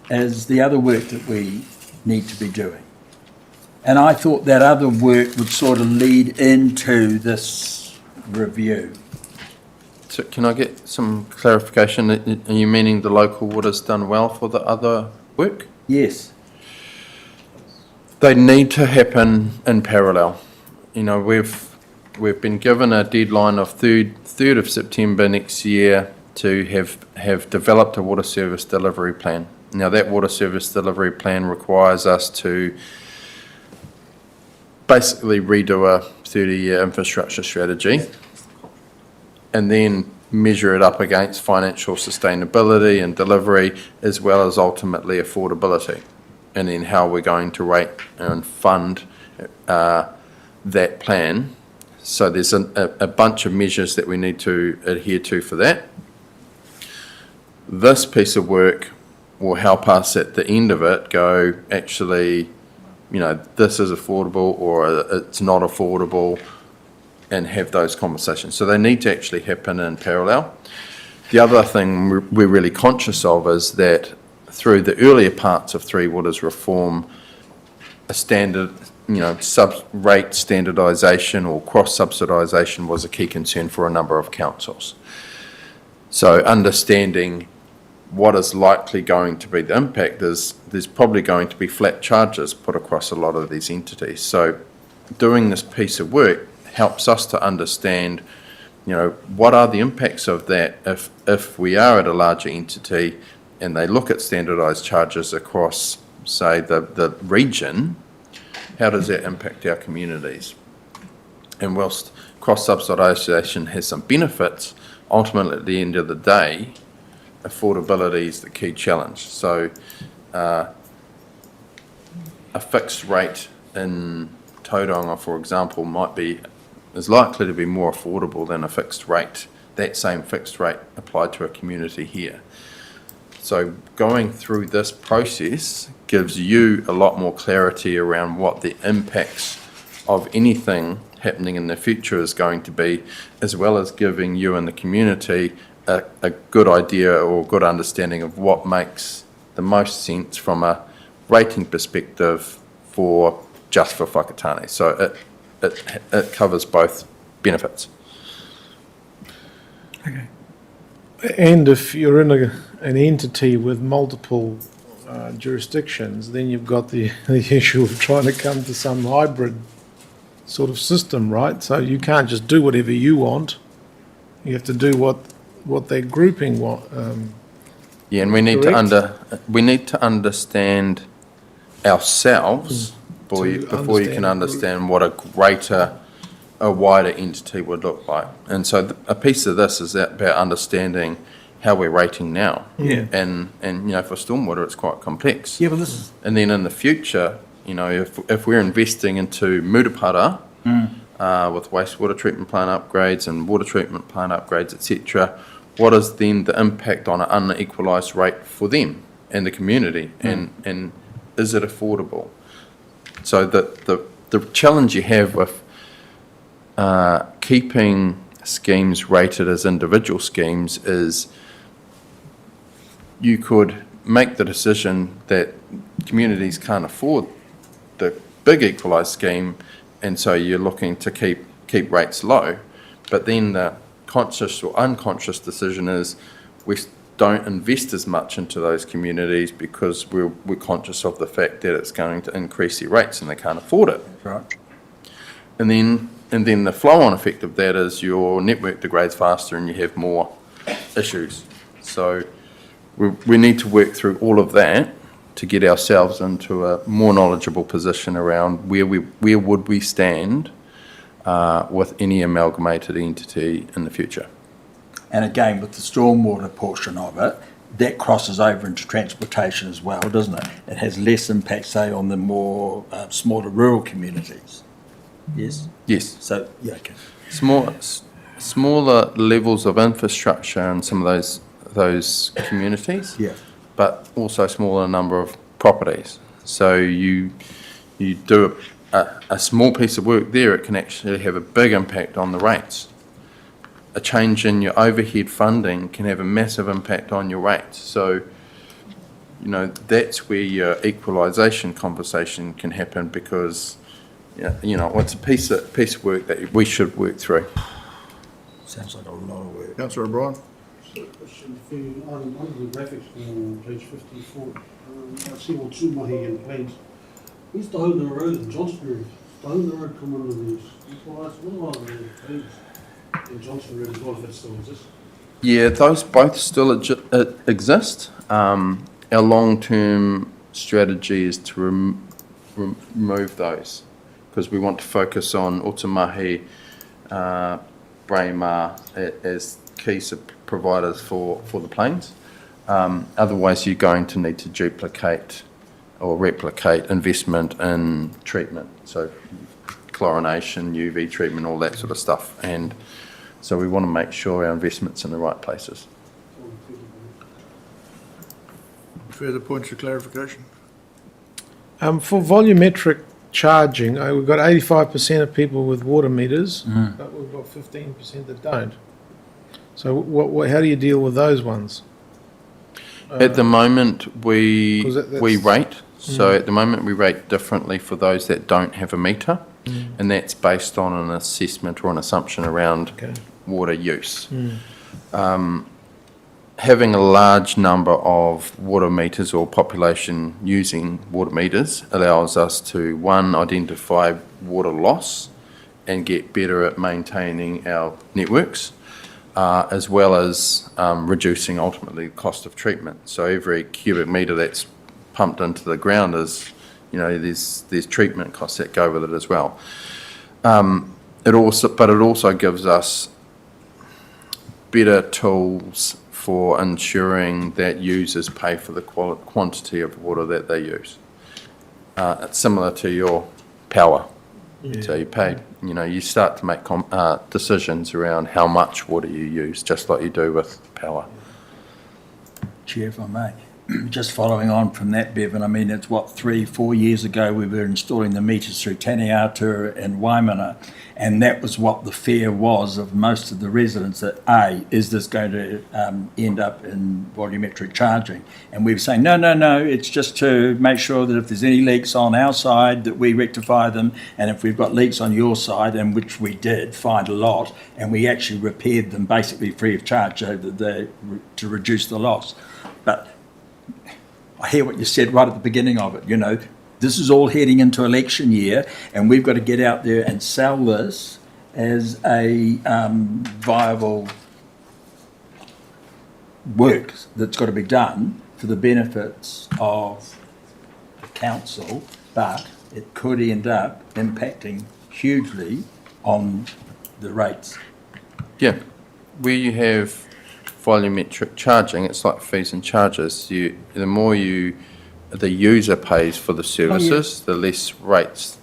S8: as the other work that we need to be doing? And I thought that other work would sort of lead into this review.
S9: So can I get some clarification? Are you meaning the local Water's Done Well for the other work?
S8: Yes.
S9: They need to happen in parallel. We've been given a deadline of 3rd of September next year to have developed a water service delivery plan. Now that water service delivery plan requires us to basically redo a 30-year infrastructure strategy and then measure it up against financial sustainability and delivery, as well as ultimately affordability, and then how we're going to rate and fund that plan. So there's a bunch of measures that we need to adhere to for that. This piece of work will help us at the end of it go, actually, this is affordable or it's not affordable, and have those conversations. So they need to actually happen in parallel. The other thing we're really conscious of is that through the earlier parts of Three Waters reform, a standard, sub-rate standardisation or cross-subsidisation was a key concern for a number of councils. So understanding what is likely going to be the impact is there's probably going to be flat charges put across a lot of these entities. So doing this piece of work helps us to understand, what are the impacts of that if we are at a larger entity and they look at standardised charges across, say, the region, how does that impact our communities? And whilst cross-subsidisation has some benefits, ultimately at the end of the day, affordability is the key challenge. So a fixed rate in Tauranga, for example, is likely to be more affordable than a fixed rate, that same fixed rate applied to a community here. So going through this process gives you a lot more clarity around what the impacts of anything happening in the future is going to be, as well as giving you and the community a good idea or good understanding of what makes the most sense from a rating perspective for Whakatane. So it covers both benefits.
S5: Okay. And if you're in an entity with multiple jurisdictions, then you've got the issue of trying to come to some hybrid sort of system, right? So you can't just do whatever you want. You have to do what their grouping want.
S9: Yeah, and we need to understand ourselves before you can understand what a wider entity would look like. And so a piece of this is about understanding how we're rating now.
S5: Yeah.
S9: And for stormwater, it's quite complex.
S8: Yeah, but this is...
S9: And then in the future, if we're investing into Murupara with wastewater treatment plant upgrades and water treatment plant upgrades, etc., what is then the impact on an unequalised rate for them and the community? And is it affordable? So the challenge you have with keeping schemes rated as individual schemes is you could make the decision that communities can't afford the big equalised scheme, and so you're looking to keep rates low. But then the conscious or unconscious decision is we don't invest as much into those communities because we're conscious of the fact that it's going to increase their rates and they can't afford it.
S8: Right.
S9: And then the flow-on effect of that is your network degrades faster and you have more issues. So we need to work through all of that to get ourselves into a more knowledgeable position around where would we stand with any amalgamated entity in the future.
S8: And again, with the stormwater portion of it, that crosses over into transportation as well, doesn't it? It has less impact, say, on the more smaller rural communities. Yes?
S9: Yes.
S8: So, yeah, okay.
S9: Smaller levels of infrastructure in some of those communities,
S8: yeah,
S9: but also smaller number of properties. So you do a small piece of work there, it can actually have a big impact on the rates. A change in your overhead funding can have a massive impact on your rates. So, that's where your equalisation conversation can happen because, it's a piece of work that we should work through.
S8: Sounds like a lot of work.
S1: Councillor O'Brien.
S2: So, question for you, under the graphics on page 54, I see all Tumahi and planes. Where's Tahuna Road and Johnson Road? Tahuna Road come under these equalised, what are the planes? In Johnson Road as well, if it still exists?
S9: Yeah, those both still exist. Our long-term strategy is to remove those because we want to focus on Otamahi, Braemar as key providers for the planes. Otherwise, you're going to need to duplicate or replicate investment in treatment. So chlorination, UV treatment, all that sort of stuff. And so we want to make sure our investment's in the right places.
S1: Further points of clarification?
S5: For volumetric charging, we've got 85% of people with water meters, but we've got 15% that don't. So how do you deal with those ones?
S9: At the moment, we rate. So at the moment, we rate differently for those that don't have a meter, and that's based on an assessment or an assumption around water use. having a large number of water meters or population using water meters allows us to, one, identify water loss and get better at maintaining our networks, as well as reducing ultimately the cost of treatment. So every cubic metre that's pumped into the ground is, there's treatment costs that go with it as well. It also gives us better tools for ensuring that users pay for the quantity of water that they use. It's similar to your power.
S5: Yeah.
S9: So you pay, you start to make decisions around how much water you use, just like you do with power.
S8: Chair, if I may, just following on from that, Bevan, I mean, it's 3-4 years ago we were installing the meters through Taneatua and Waimana, and that was what the fear was of most of the residents, that is this going to end up in volumetric charging? And we were saying, no, it's just to make sure that if there's any leaks on our side that we rectify them, and if we've got leaks on your side, and which we did find a lot, and we actually repaired them basically free of charge to reduce the loss. But I hear what you said right at the beginning of it, this is all heading into election year, and we've got to get out there and sell this as a viable work that's got to be done for the benefits of the council, but it could end up impacting hugely on the rates.
S9: Yeah, where you have volumetric charging, it's like fees and charges. The more the user pays for the services, the less rates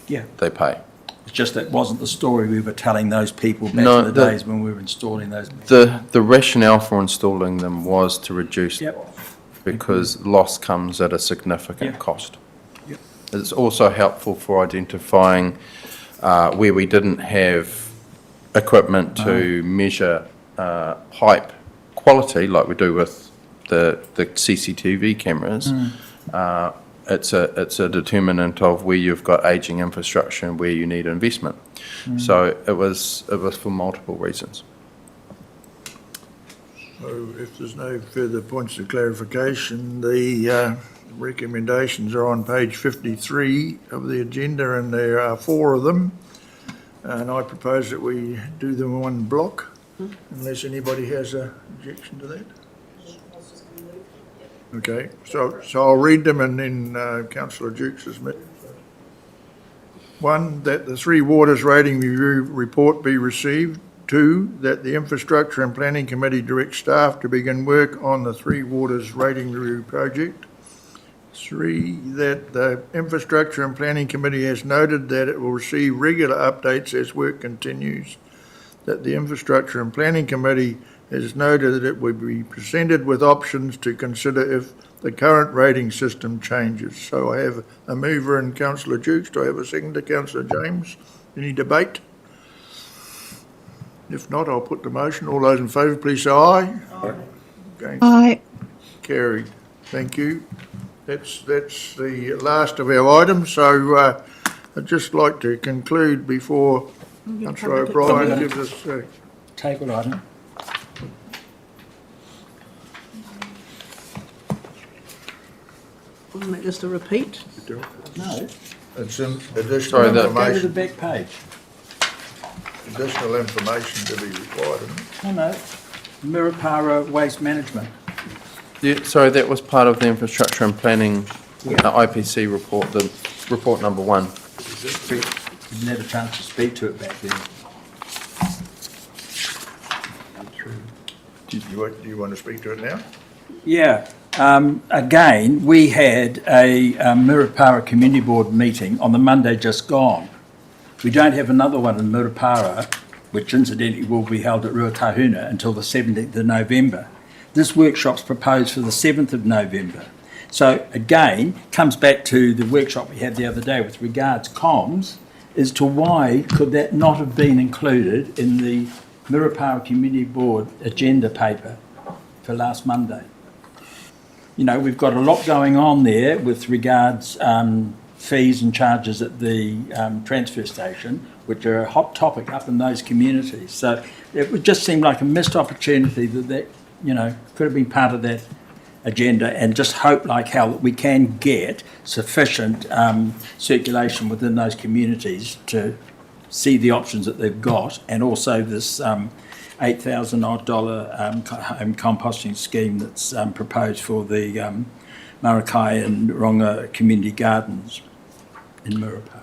S9: they pay.
S8: It's just that wasn't the story we were telling those people back in the days when we were installing those.
S9: The rationale for installing them was to reduce because loss comes at a significant cost.
S8: Yep.
S9: It's also helpful for identifying where we didn't have equipment to measure pipe quality like we do with the CCTV cameras. It's a determinant of where you've got ageing infrastructure and where you need investment. So it was for multiple reasons.
S1: So if there's no further points of clarification, the recommendations are on page 53 of the agenda, and there are 4 of them. And I propose that we do them in one block, unless anybody has an objection to that. Okay, so I'll read them, and then Councillor Dukes has met. 1, that the Three Waters Rating Review report be received. 2, that the Infrastructure and Planning Committee direct staff to begin work on the Three Waters Rating Review project. 3, that the Infrastructure and Planning Committee has noted that it will receive regular updates as work continues. That the Infrastructure and Planning Committee has noted that it will be presented with options to consider if the current rating system changes. So I have a mover in Councillor Dukes. Do I have a seconder, Councillor James? Any debate? If not, I'll put the motion. All those in favour, please say aye. Aye.
S4: Aye.
S1: Carried. Thank you. That's the last of our items. So I'd just like to conclude before Councillor O'Brien gives us...
S8: Table item.
S10: Wasn't that just a repeat?
S8: No.
S1: It's additional
S8: Go to
S1: information.
S8: the back page.
S1: Additional information to be required. Isn't it?
S8: Oh no, Mirapara Waste Management.
S9: Yeah, sorry, that was part of the Infrastructure and Planning IPC report, the report number 1.
S8: Didn't have a chance to speak to it back then.
S1: Do you want to speak to it now?
S8: Yeah. Again, we had a Mirapara Community Board meeting on the Monday just gone. We don't have another one in Mirapara, which incidentally will be held at Ruatahuna until the 17th of November. This workshop's proposed for the 7th of November. So again, comes back to the workshop we had the other day with regards comms, as to why could that not have been included in the Mirapara Community Board agenda paper for last Monday. We've got a lot going on there with regards fees and charges at the transfer station, which are a hot topic up in those communities. So it would just seem like a missed opportunity that could have been part of that agenda, and just hope like hell that we can get sufficient circulation within those communities to see the options that they've got, and also this $8,000 odd home composting scheme that's proposed for the Marakai and Ronga Community Gardens in Murupara.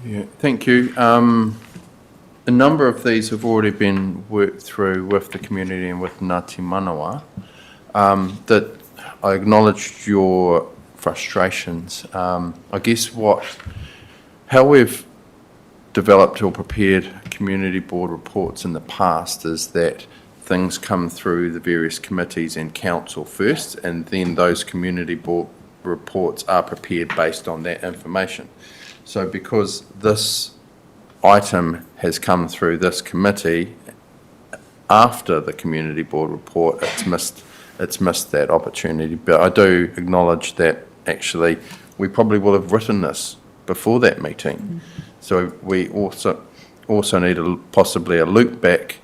S9: Yeah, thank you. A number of these have already been worked through with the community and with Ngāti Manawa. That I acknowledged your frustrations. I guess how we've developed or prepared community board reports in the past is that things come through the various committees and council first, and then those community board reports are prepared based on that information. So because this item has come through this committee after the community board report, it's missed that opportunity. But I do acknowledge that actually we probably will have written this before that meeting. So we also need possibly a loop back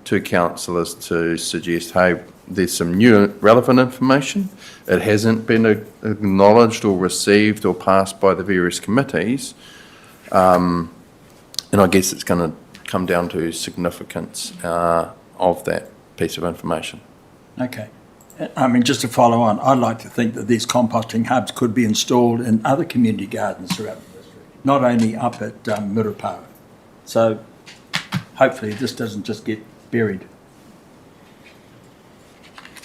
S9: to councillors to suggest, hey, there's some new relevant information. It hasn't been acknowledged or received or passed by the various committees. And I guess it's going to come down to significance of that piece of information.
S8: Okay. I mean, just to follow on, I'd like to think that these composting hubs could be installed in other community gardens throughout the district, not only up at Murupara. So hopefully this doesn't just get buried.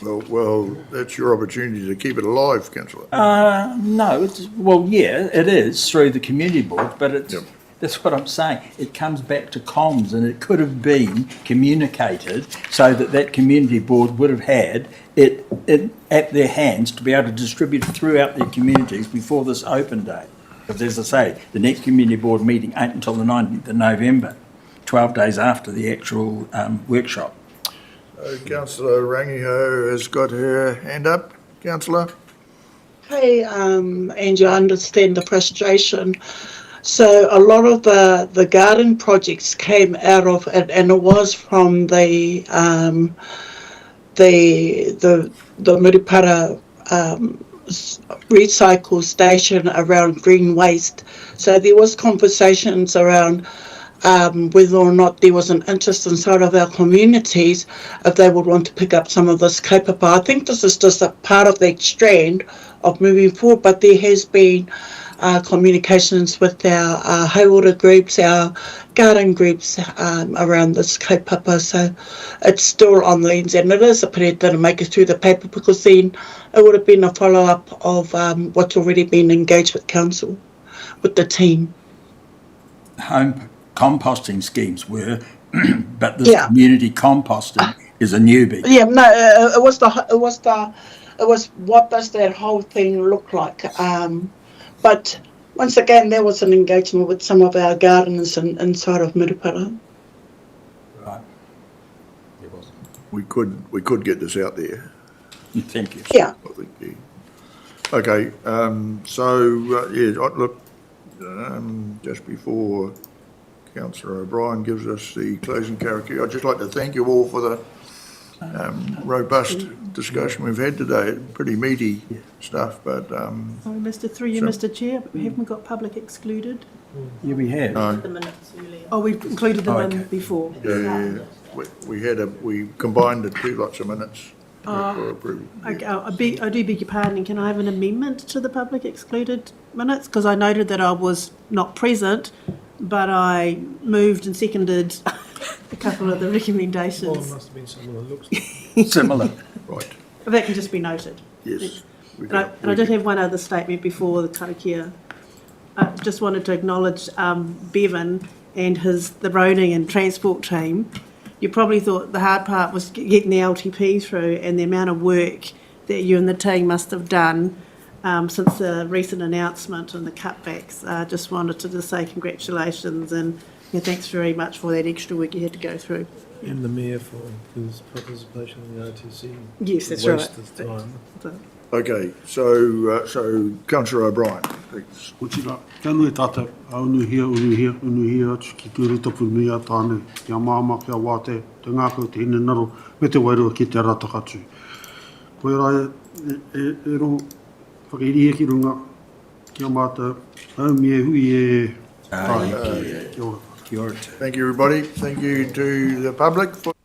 S1: Well, that's your opportunity to keep it alive, councillor.
S8: No, it is through the community board, but that's what I'm saying. It comes back to comms, and it could have been communicated so that community board would have had it at their hands to be able to distribute it throughout their communities before this open day. Because as I say, the next community board meeting ain't until the 19th of November, 12 days after the actual workshop.
S1: Councillor Rangiho has got her hand up. Councillor?
S18: Hey, Angie, I understand the frustration. So a lot of the garden projects came out of it, and it was from the Murupara recycle station around green waste. So there was conversations around whether or not there was an interest inside of our communities if they would want to pick up some of this kaupapa. I think this is just a part of that strand of moving forward, but there has been communications with our hauora groups, our garden groups around this kaupapa, so it's still on the ends, and it is a pity it didn't make it through the paper, because then it would have been a follow-up of what's already been engaged with council, with the team.
S8: Home composting schemes were, but this community composting is a newbie.
S18: Yeah, no, it was what does that whole thing look like? But once again, there was an engagement with some of our gardeners inside of Murupara.
S8: Right.
S1: We could get this out there.
S8: Thank you.
S18: Yeah.
S1: Okay. Look. Just before Councillor O'Brien gives us the closing character, I'd just like to thank you all for the robust discussion we've had today. Pretty meaty stuff, but
S10: Sorry, Mr. Chair, but we haven't got public excluded.
S8: Yeah, we have.
S1: No.
S15: The minutes earlier.
S10: Oh, we've included them in before.
S1: Yeah. We combined the two lots of minutes for approval.
S10: Okay, I do beg your pardon. Can I have an amendment to the public excluded minutes? Because I noted that I was not present, but I moved and seconded a couple of the recommendations.
S5: Well, it must have been someone that looks
S8: similar.
S1: Right.
S10: That can just be noted.
S1: Yes.
S10: And I did have one other statement before the karakia. I just wanted to acknowledge Bevan and the roading and transport team. You probably thought the hard part was getting the LTP through, and the amount of work that you and the team must have done since the recent announcement and the cutbacks. Just wanted to say congratulations and thanks very much for that extra work you had to go through.
S5: And the Mayor for his participation in the OTC.
S10: Yes, that's
S5: waste
S10: right.
S5: of time.
S1: Okay, so Councillor O'Brien.
S2: Utira, tēnui tata, unuhia, atu ki tūri tapu nui a tāne, kia māma, kia wāte, te ngākau, te hine naro, me te wairua ki te ratakatu. Koe rai, e ro, whakeirihe ki runga, kia māta, haumi e hui e tāne. Kia ora.
S1: Thank you, everybody. Thank you to the public for